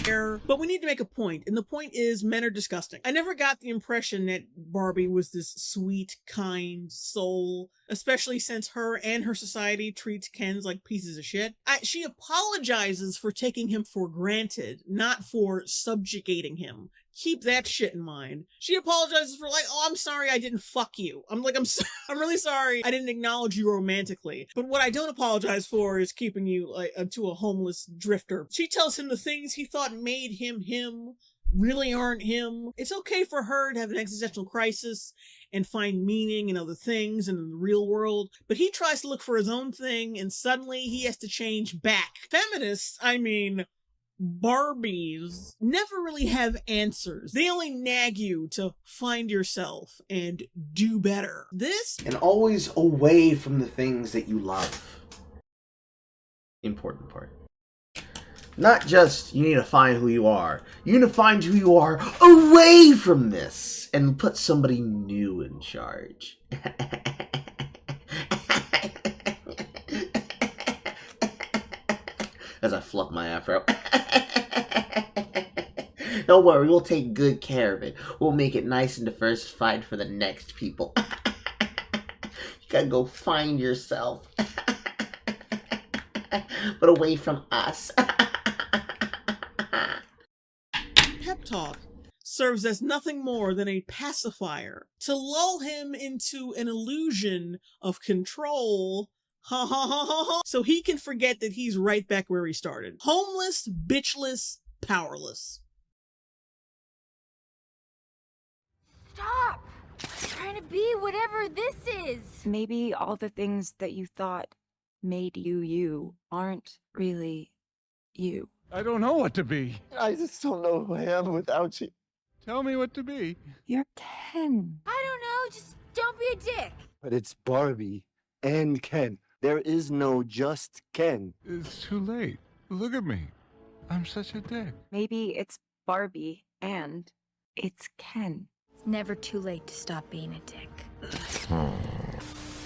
But we need to make a point, and the point is men are disgusting. I never got the impression that Barbie was this sweet, kind soul, especially since her and her society treats Kens like pieces of shit. She apologizes for taking him for granted, not for subjugating him. Keep that shit in mind. She apologizes for like, oh, I'm sorry I didn't fuck you. I'm really sorry I didn't acknowledge you romantically. But what I don't apologize for is keeping you like to a homeless drifter. She tells him the things he thought made him him really aren't him. It's okay for her to have an existential crisis and find meaning in other things and in the real world, but he tries to look for his own thing and suddenly he has to change back. Feminists, I mean, Barbies, never really have answers. They only nag you to find yourself and do better. This, and always away from the things that you love. Important part. Not just you need to find who you are. You need to find who you are away from this and put somebody new in charge. As I fluff my afro. Don't worry, we'll take good care of it. We'll make it nice and diversified for the next people. You gotta go find yourself. But away from us. pep talk serves as nothing more than a pacifier to lull him into an illusion of control. Ha ha ha ha ha. So he can forget that he's right back where he started. Homeless, bitchless, powerless. Stop! I'm trying to be whatever this is. Maybe all the things that you thought made you you aren't really you. I don't know what to be. I just don't know who I am without you. Tell me what to be. You're Ken. I don't know, just don't be a dick. But it's Barbie and Ken. There is no just Ken. It's too late. Look at me. I'm such a dick. Maybe it's Barbie and it's Ken. It's never too late to stop being a dick.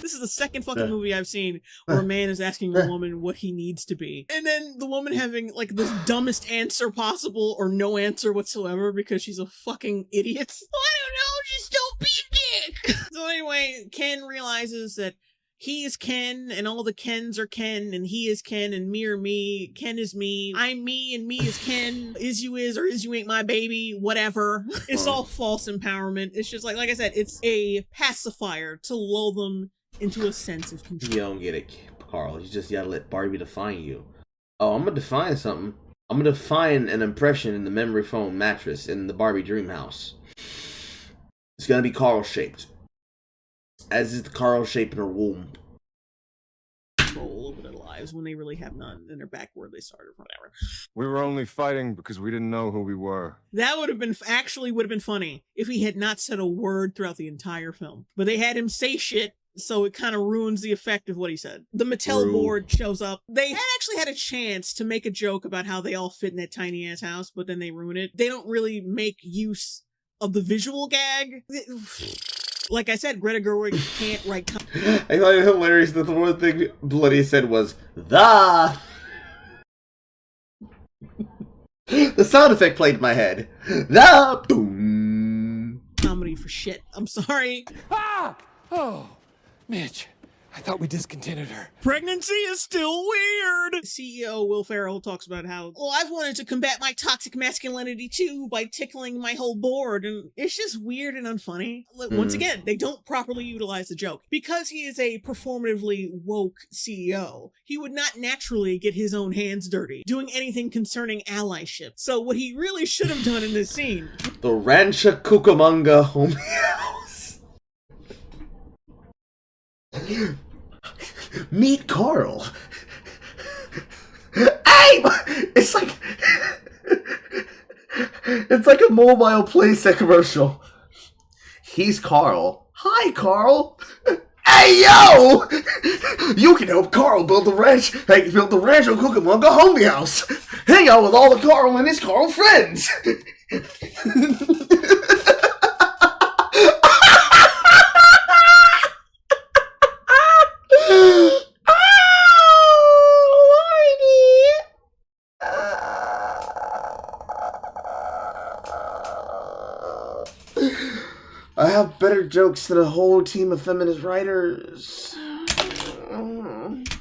This is the second fucking movie I've seen where a man is asking a woman what he needs to be. And then the woman having like the dumbest answer possible or no answer whatsoever because she's a fucking idiot. I don't know, just don't be a dick. So anyway, Ken realizes that he is Ken, and all the Kens are Ken, and he is Ken, and me are me, Ken is me, I'm me, and me is Ken, is you is, or is you ain't my baby, whatever. It's all false empowerment. It's just like I said, it's a pacifier to lull them into a sense of control. You don't get it, Carl. You just gotta let Barbie define you. Oh, I'm gonna define something. I'm gonna define an impression in the memory foam mattress in the Barbie dream house. It's gonna be Carl-shaped. As is the Carl shape in her womb. All over their lives when they really have none, and they're back where they started from. Whatever. We were only fighting because we didn't know who we were. That would have been funny if he had not said a word throughout the entire film. But they had him say shit, so it kind of ruins the effect of what he said. The Mattel board shows up. They had actually had a chance to make a joke about how they all fit in that tiny ass house, but then they ruin it. They don't really make use of the visual gag. Like I said, Greta Gerwig can't write. I thought it was hilarious that the one thing Bloody said was the. The sound effect played in my head. The boom. Comedy for shit. I'm sorry. Ah! Oh, Mitch. I thought we discontinued her. Pregnancy is still weird. CEO Will Ferrell talks about how, I've wanted to combat my toxic masculinity too by tickling my whole board, and it's just weird and unfunny. Once again, they don't properly utilize the joke. Because he is a performatively woke CEO, he would not naturally get his own hands dirty doing anything concerning allyship. So what he really should have done in this scene... The Rancha Cucamonga home house. Meet Carl. Hey! It's like a Mobile Playset commercial. He's Carl. Hi, Carl. Hey, yo! You can help Carl build the Rancho Cucamonga home house. Hang out with all the Carl and his Carl friends. I have better jokes than a whole team of feminist writers.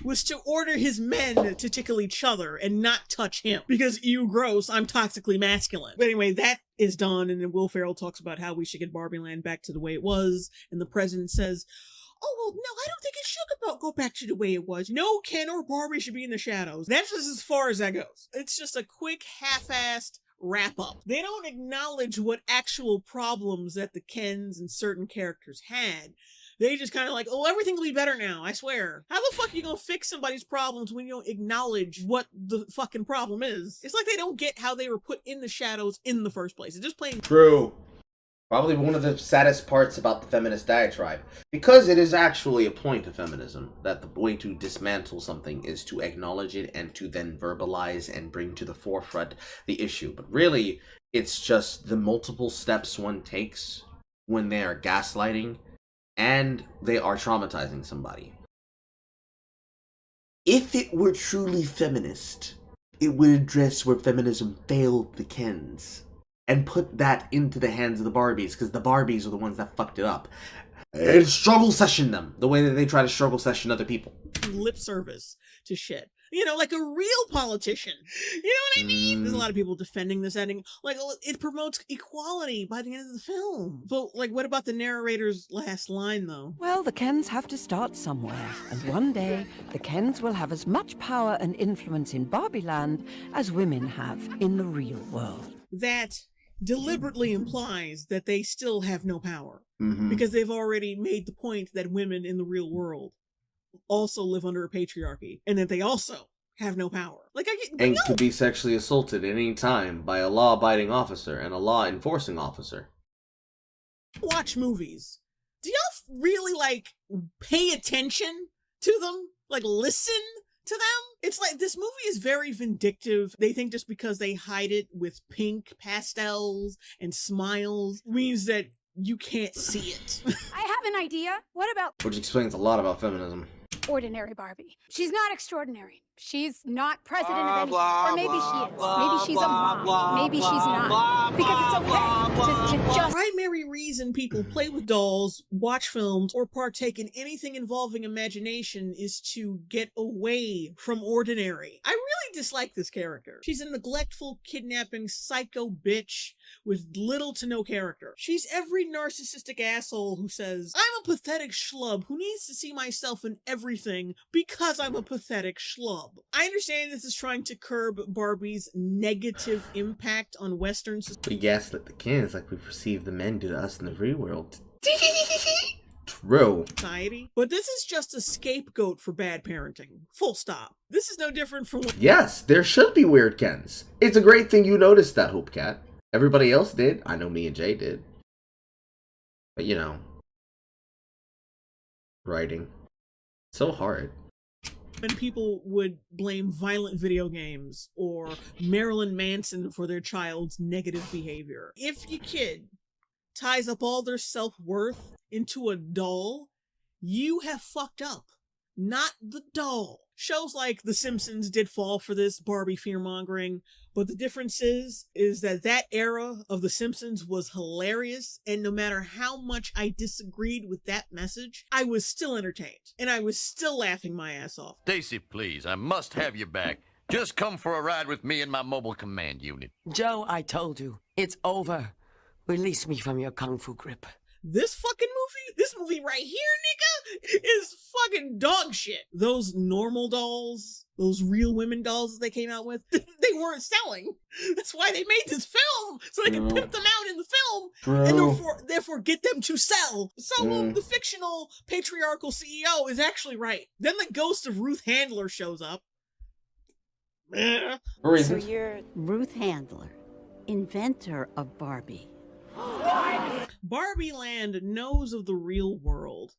Was to order his men to tickle each other and not touch him. Because, ew, gross, I'm toxically masculine. But anyway, that is done, and then Will Ferrell talks about how we should get Barbie Land back to the way it was, and the president says, oh, well, no, I don't think it should go back to the way it was. No, Ken or Barbie should be in the shadows. That's just as far as that goes. It's just a quick, half-assed wrap up. They don't acknowledge what actual problems that the Kens and certain characters had. They just kind of like, everything will be better now, I swear. How the fuck are you gonna fix somebody's problems when you don't acknowledge what the fucking problem is? It's like they don't get how they were put in the shadows in the first place. It's just plain True. Probably one of the saddest parts about the feminist diatribe. Because it is actually a point of feminism that the way to dismantle something is to acknowledge it and to then verbalize and bring to the forefront the issue. But really, it's just the multiple steps one takes when they are gaslighting and they are traumatizing somebody. If it were truly feminist, it would address where feminism failed the Kens. And put that into the hands of the Barbies, because the Barbies are the ones that fucked it up. And struggle session them, the way that they try to struggle session other people. lip service to shit. You know, like a real politician. You know what I mean? There's a lot of people defending this ending. Like, it promotes equality by the end of the film. But, like, what about the narrator's last line, though? Well, the Kens have to start somewhere. And one day, the Kens will have as much power and influence in Barbie Land as women have in the real world. That deliberately implies that they still have no power. Mm-hmm. Because they've already made the point that women in the real world also live under a patriarchy, and that they also have no power. Like, and could be sexually assaulted at any time by a law-abiding officer and a law-enforcing officer. Watch movies. Do y'all really, like, pay attention to them? Like, listen to them? It's like, this movie is very vindictive. They think just because they hide it with pink pastels and smiles means that you can't see it. I have an idea. What about Which explains a lot about feminism. ordinary Barbie? She's not extraordinary. She's not president Blah, of any, blah, or maybe blah, she is. blah, Maybe she's a blah, mom. blah, Maybe she's blah, not. blah, Because it's blah, okay to just. Primary reason people play with dolls, watch films, or partake in anything involving imagination is to get away from ordinary. I really dislike this character. She's a neglectful, kidnapping, psycho bitch with little to no character. She's every narcissistic asshole who says, I'm a pathetic schlub who needs to see myself in everything because I'm a pathetic schlub. I understand this is trying to curb Barbie's negative impact on Western society. We gaslit the Kens like we perceive the men do to us in the real world. True. But this is just a scapegoat for bad parenting. Full stop. This is no different from what— Yes, there should be weird Kens. It's a great thing you noticed that, Hopecat. Everybody else did. I know me and Jay did. But you know, writing. So hard. when people would blame violent video games or Marilyn Manson for their child's negative behavior. If your kid ties up all their self-worth into a doll, you have fucked up, not the doll. Shows like The Simpsons did fall for this Barbie fear-mongering, but the difference is that that era of The Simpsons was hilarious, and no matter how much I disagreed with that message, I was still entertained, and I was still laughing my ass off. Stacy, please, I must have you back. Just come for a ride with me and my mobile command unit. Joe, I told you, it's over. Release me from your kung fu grip. This movie right here, nigga, is fucking dog shit. Those normal dolls, those real women dolls that they came out with, they weren't selling. That's why they made this film, so they can pimp them out in the film, and therefore get them to sell. So the fictional patriarchal CEO is actually right. Then the ghost of Ruth Handler shows up. So you're Ruth Handler, inventor of Barbie. Barbie Land knows of the real world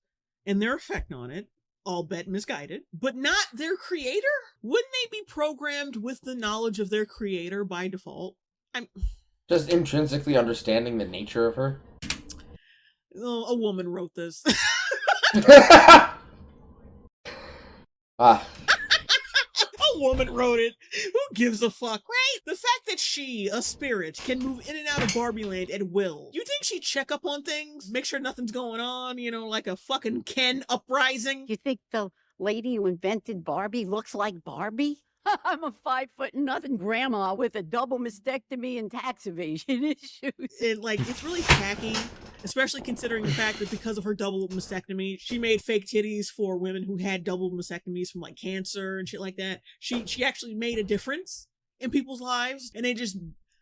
and their effect on it, albeit misguided, but not their creator? Wouldn't they be programmed with the knowledge of their creator by default? Just intrinsically understanding the nature of her? Oh, a woman wrote this. A woman wrote it. Who gives a fuck, right? The fact that she, a spirit, can move in and out of Barbie Land at will. You think she'd check up on things? Make sure nothing's going on, you know, like a fucking Ken uprising? You think the lady who invented Barbie looks like Barbie? I'm a 5'0" grandma with a double mastectomy and tax evasion issues. It's really tacky, especially considering the fact that because of her double mastectomy, she made fake titties for women who had double mastectomies from like cancer and shit like that. She actually made a difference in people's lives, and they just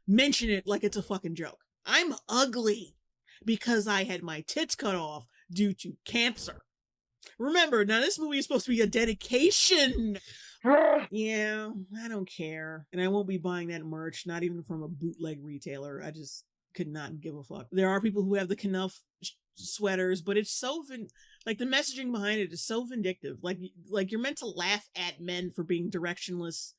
mention it like it's a fucking joke. I'm ugly because I had my tits cut off due to cancer. Remember, now this movie is supposed to be a dedication. Yeah, I don't care. And I won't be buying that merch, not even from a bootleg retailer. I just could not give a fuck. There are people who have the Knuff sweaters, but it's so, the messaging behind it is so vindictive. Like you're meant to laugh at men for being directionless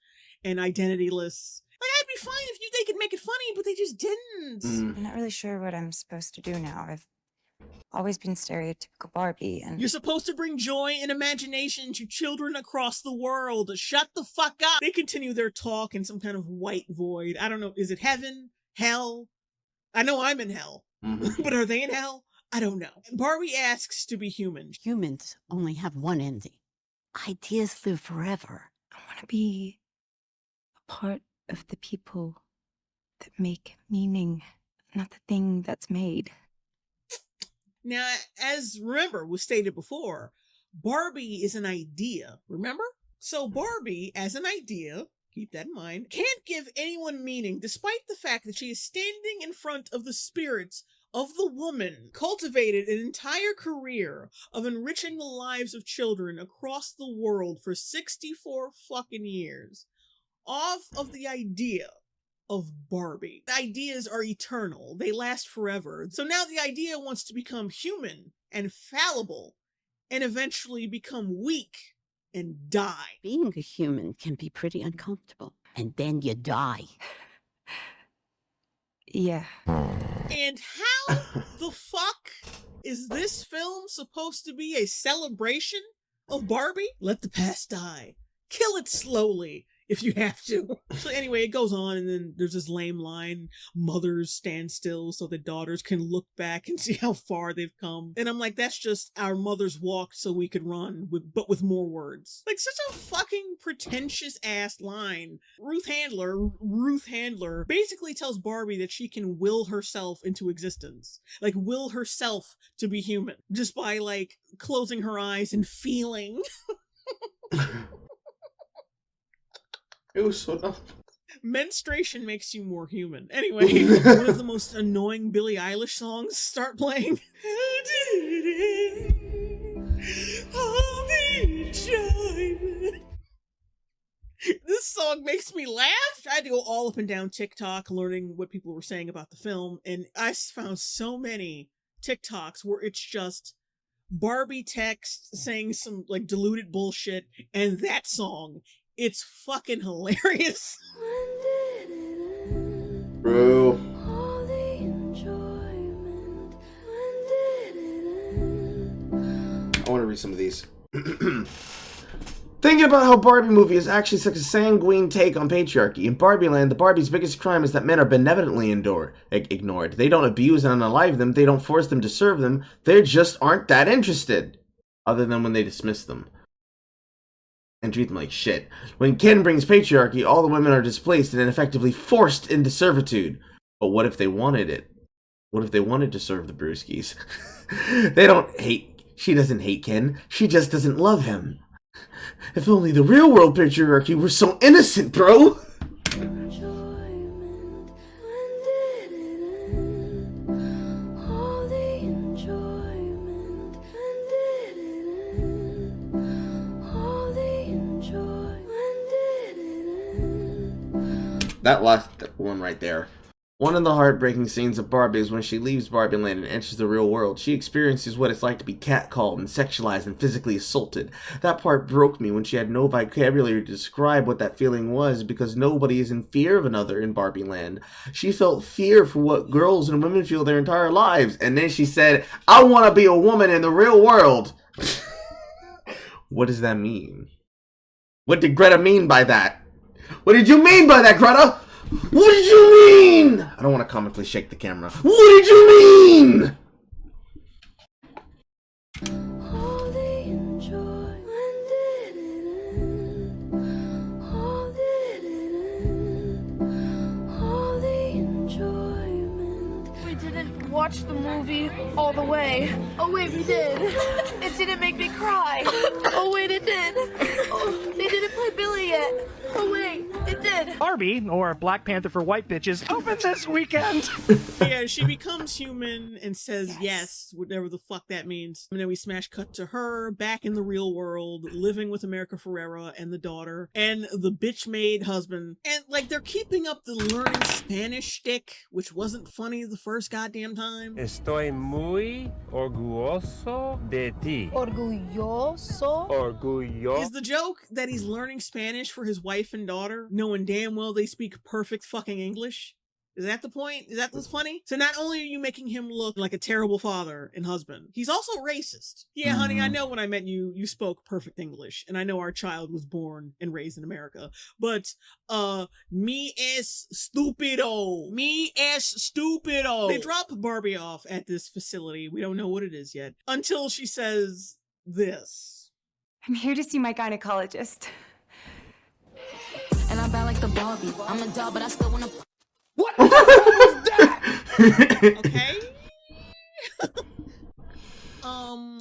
and identityless. Like, I'd be fine if they could make it funny, but they just didn't. I'm not really sure what I'm supposed to do now. I've always been stereotypical Barbie, and you're supposed to bring joy and imagination to children across the world. Shut the fuck up. They continue their talk in some kind of white void. I don't know. Is it heaven? Hell? I know I'm in hell. But are they in hell? I don't know. Barbie asks to be human. Humans only have one ending. Ideas live forever. I want to be a part of the people that make meaning, not the thing that's made. Now, as remember was stated before, Barbie is an idea, remember? So Barbie, as an idea, keep that in mind, can't give anyone meaning despite the fact that she is standing in front of the spirits of the woman, cultivated an entire career of enriching the lives of children across the world for 64 fucking years, off of the idea of Barbie. The ideas are eternal. They last forever. So now the idea wants to become human and fallible and eventually become weak and die. Being a human can be pretty uncomfortable. And then you die. Yeah. And how the fuck is this film supposed to be a celebration of Barbie? Let the past die. kill it slowly if you have to. So anyway, it goes on, and then there's this lame line, mothers stand still so that daughters can look back and see how far they've come. And I'm like, that's just our mothers walked so we could run, but with more words. Like, such a fucking pretentious ass line. Ruth Handler basically tells Barbie that she can will herself into existence. Like, will herself to be human. Just by, like, closing her eyes and feeling. It was so dumb. Menstruation makes you more human. Anyway, one of the most annoying Billie Eilish songs start playing. This song makes me laugh. I had to go all up and down TikTok learning what people were saying about the film, and I found so many TikToks where it's just Barbie text saying some like diluted bullshit and that song. It's fucking hilarious. Bro. I want to read some of these. Thinking about how Barbie movie is actually such a sanguine take on patriarchy. In Barbie Land, the Barbie's biggest crime is that men are benevolently ignored. They don't abuse and unalive them. They don't force them to serve them. They just aren't that interested. Other than when they dismiss them and treat them like shit. When Ken brings patriarchy, all the women are displaced and effectively forced into servitude. But what if they wanted it? What if they wanted to serve the brewskis? They don't hate... She doesn't hate Ken. She just doesn't love him. If only the real world patriarchy were so innocent, bro! That last one right there. One of the heartbreaking scenes of Barbie is when she leaves Barbie Land and enters the real world. She experiences what it's like to be catcalled and sexualized and physically assaulted. That part broke me when she had no vocabulary to describe what that feeling was, because nobody is in fear of another in Barbie Land. She felt fear for what girls and women feel their entire lives. And then she said, I want to be a woman in the real world. What does that mean? What did Greta mean by that? What did you mean by that, Greta? What did you mean? I don't want to comment, please shake the camera. What did you mean? We didn't watch the movie all the way. Oh wait, we did. It didn't make me cry. Oh wait, it did. Oh, they didn't play Billy yet. Oh wait, it did. Barbie, or Black Panther for white bitches, opens this weekend. Yeah, she becomes human and says yes, whatever the fuck that means. And then we smash cut to her back in the real world, living with America Ferrera and the daughter and the bitch-made husband. And like, they're keeping up the learning Spanish shtick, which wasn't funny the first goddamn time. Estoy muy orgulloso de ti. Orgulloso. Is the joke that he's learning Spanish for his wife and daughter, knowing damn well they speak perfect fucking English? Is that the point? Is that what's funny? So not only are you making him look like a terrible father and husband, he's also racist. Yeah, honey, I know when I met you, you spoke perfect English, and I know our child was born and raised in America, but, me es stupido. Me es stupido. They drop Barbie off at this facility. We don't know what it is yet, until she says this. I'm here to see my gynecologist. And I'm bad like the Barbie. I'm a doll, but I still wanna. What the fuck was that? Okay.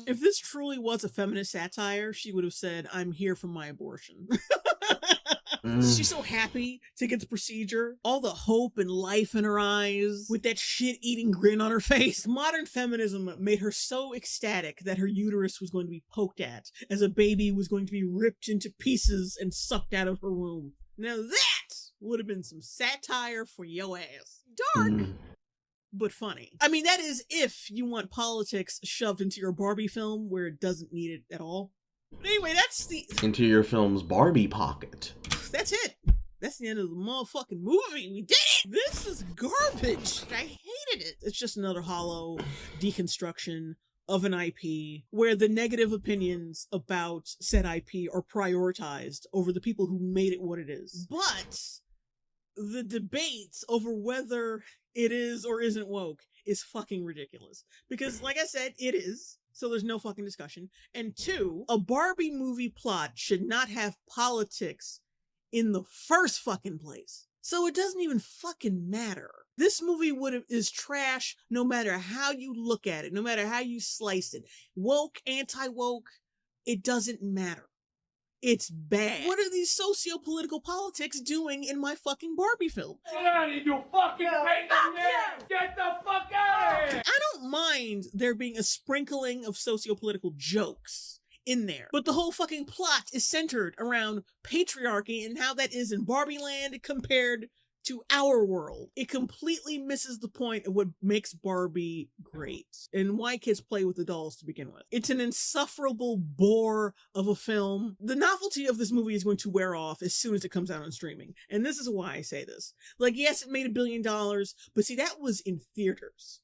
If this truly was a feminist satire, she would have said, I'm here for my abortion. She's so happy to get the procedure. All the hope and life in her eyes, with that shit-eating grin on her face. Modern feminism made her so ecstatic that her uterus was going to be poked at, as a baby was going to be ripped into pieces and sucked out of her womb. Now that would have been some satire for yo ass. Dark, but funny. I mean, that is if you want politics shoved into your Barbie film where it doesn't need it at all. But anyway, that's the... Into your film's Barbie pocket. That's it. That's the end of the motherfucking movie. We did it! This is garbage. I hated it. It's just another hollow deconstruction of an IP where the negative opinions about said IP are prioritized over the people who made it what it is. But the debates over whether it is or isn't woke is fucking ridiculous. Because, like I said, it is. So there's no fucking discussion. And two, a Barbie movie plot should not have politics in the first fucking place. So it doesn't even fucking matter. This movie is trash no matter how you look at it, no matter how you slice it. Woke, anti-woke, it doesn't matter. It's bad. What are these socio-political politics doing in my fucking Barbie film? Get out of here, you fucking paper! Get the fuck out of here! I don't mind there being a sprinkling of socio-political jokes in there, but the whole fucking plot is centered around patriarchy and how that is in Barbie Land compared to our world. It completely misses the point of what makes Barbie great and why kids play with the dolls to begin with. It's an insufferable bore of a film. The novelty of this movie is going to wear off as soon as it comes out on streaming. And this is why I say this. Like, yes, it made $1 billion, but see, that was in theaters.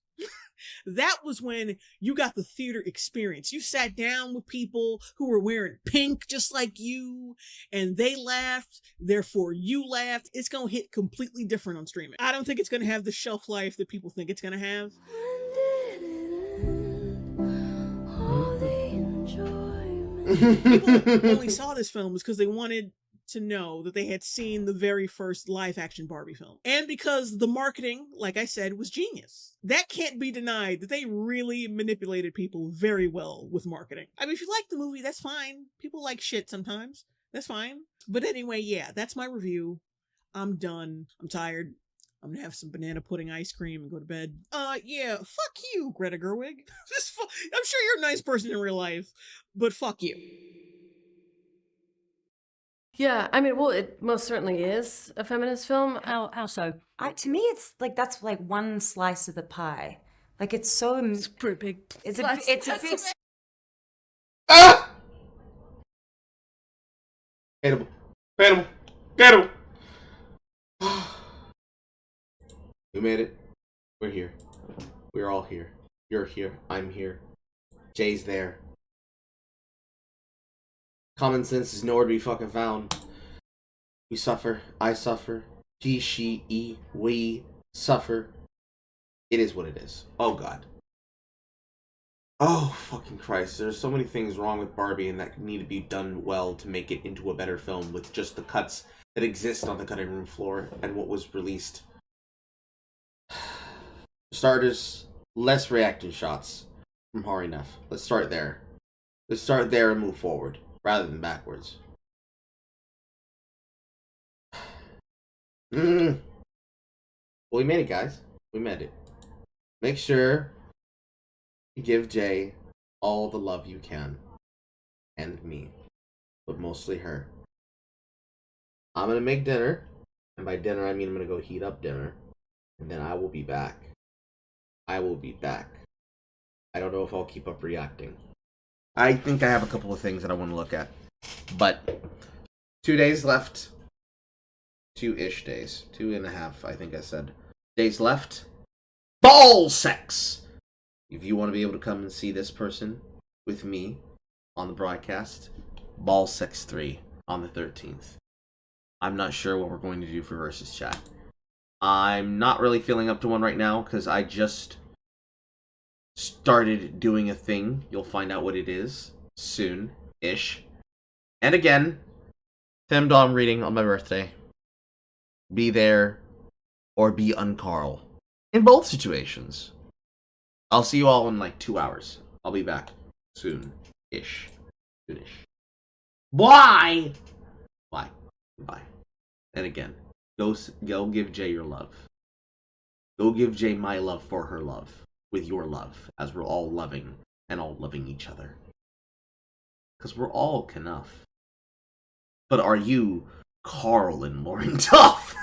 That was when you got the theater experience. You sat down with people who were wearing pink just like you, and they laughed, therefore you laughed. It's gonna hit completely different on streaming. I don't think it's gonna have the shelf life that people think it's gonna have. People only saw this film because they wanted to know that they had seen the very first live-action Barbie film. And because the marketing, like I said, was genius. That can't be denied, that they really manipulated people very well with marketing. I mean, if you like the movie, that's fine. People like shit sometimes. That's fine. But anyway, yeah, that's my review. I'm done. I'm tired. I'm gonna have some banana pudding ice cream and go to bed. Yeah, fuck you, Greta Gerwig. I'm sure you're a nice person in real life, but fuck you. Yeah, I mean, well, it most certainly is a feminist film. How so? To me, it's like that's like one slice of the pie. Like it's so. It's pretty big. It's a big. Ah! Animal. Animal. Animal. We made it. We're here. We're all here. You're here. I'm here. Jay's there. Common sense is nowhere to be fucking found. We suffer. I suffer. He, she, we suffer. It is what it is. Oh god. Oh fucking Christ. There's so many things wrong with Barbie and that need to be done well to make it into a better film with just the cuts that exist on the cutting room floor and what was released. For starters, less reaction shots from Hari Neff. Let's start there. Let's start there and move forward, rather than backwards. Well, we made it, guys. We made it. Make sure you give Jay all the love you can. And me. But mostly her. I'm gonna make dinner. And by dinner, I mean I'm gonna go heat up dinner. And then I will be back. I will be back. I don't know if I'll keep up reacting. I think I have a couple of things that I want to look at. But 2 days left. 2-ish days. 2.5, I think I said. Days left. Ball sex! If you want to be able to come and see this person with me on the broadcast, Ball Sex 3 on the 13th. I'm not sure what we're going to do for Versus Chat. I'm not really feeling up to one right now because I just started doing a thing. You'll find out what it is soon-ish. And again, Femdom reading on my birthday. Be there or be uncarl. In both situations. I'll see you all in like 2 hours. I'll be back soon-ish. Soon-ish. Bye! Bye. Bye. And again, go give Jay your love. Go give Jay my love for her love. With your love. As we're all loving and all loving each other. Because we're all enough. But are you Carl and Lauren Tough?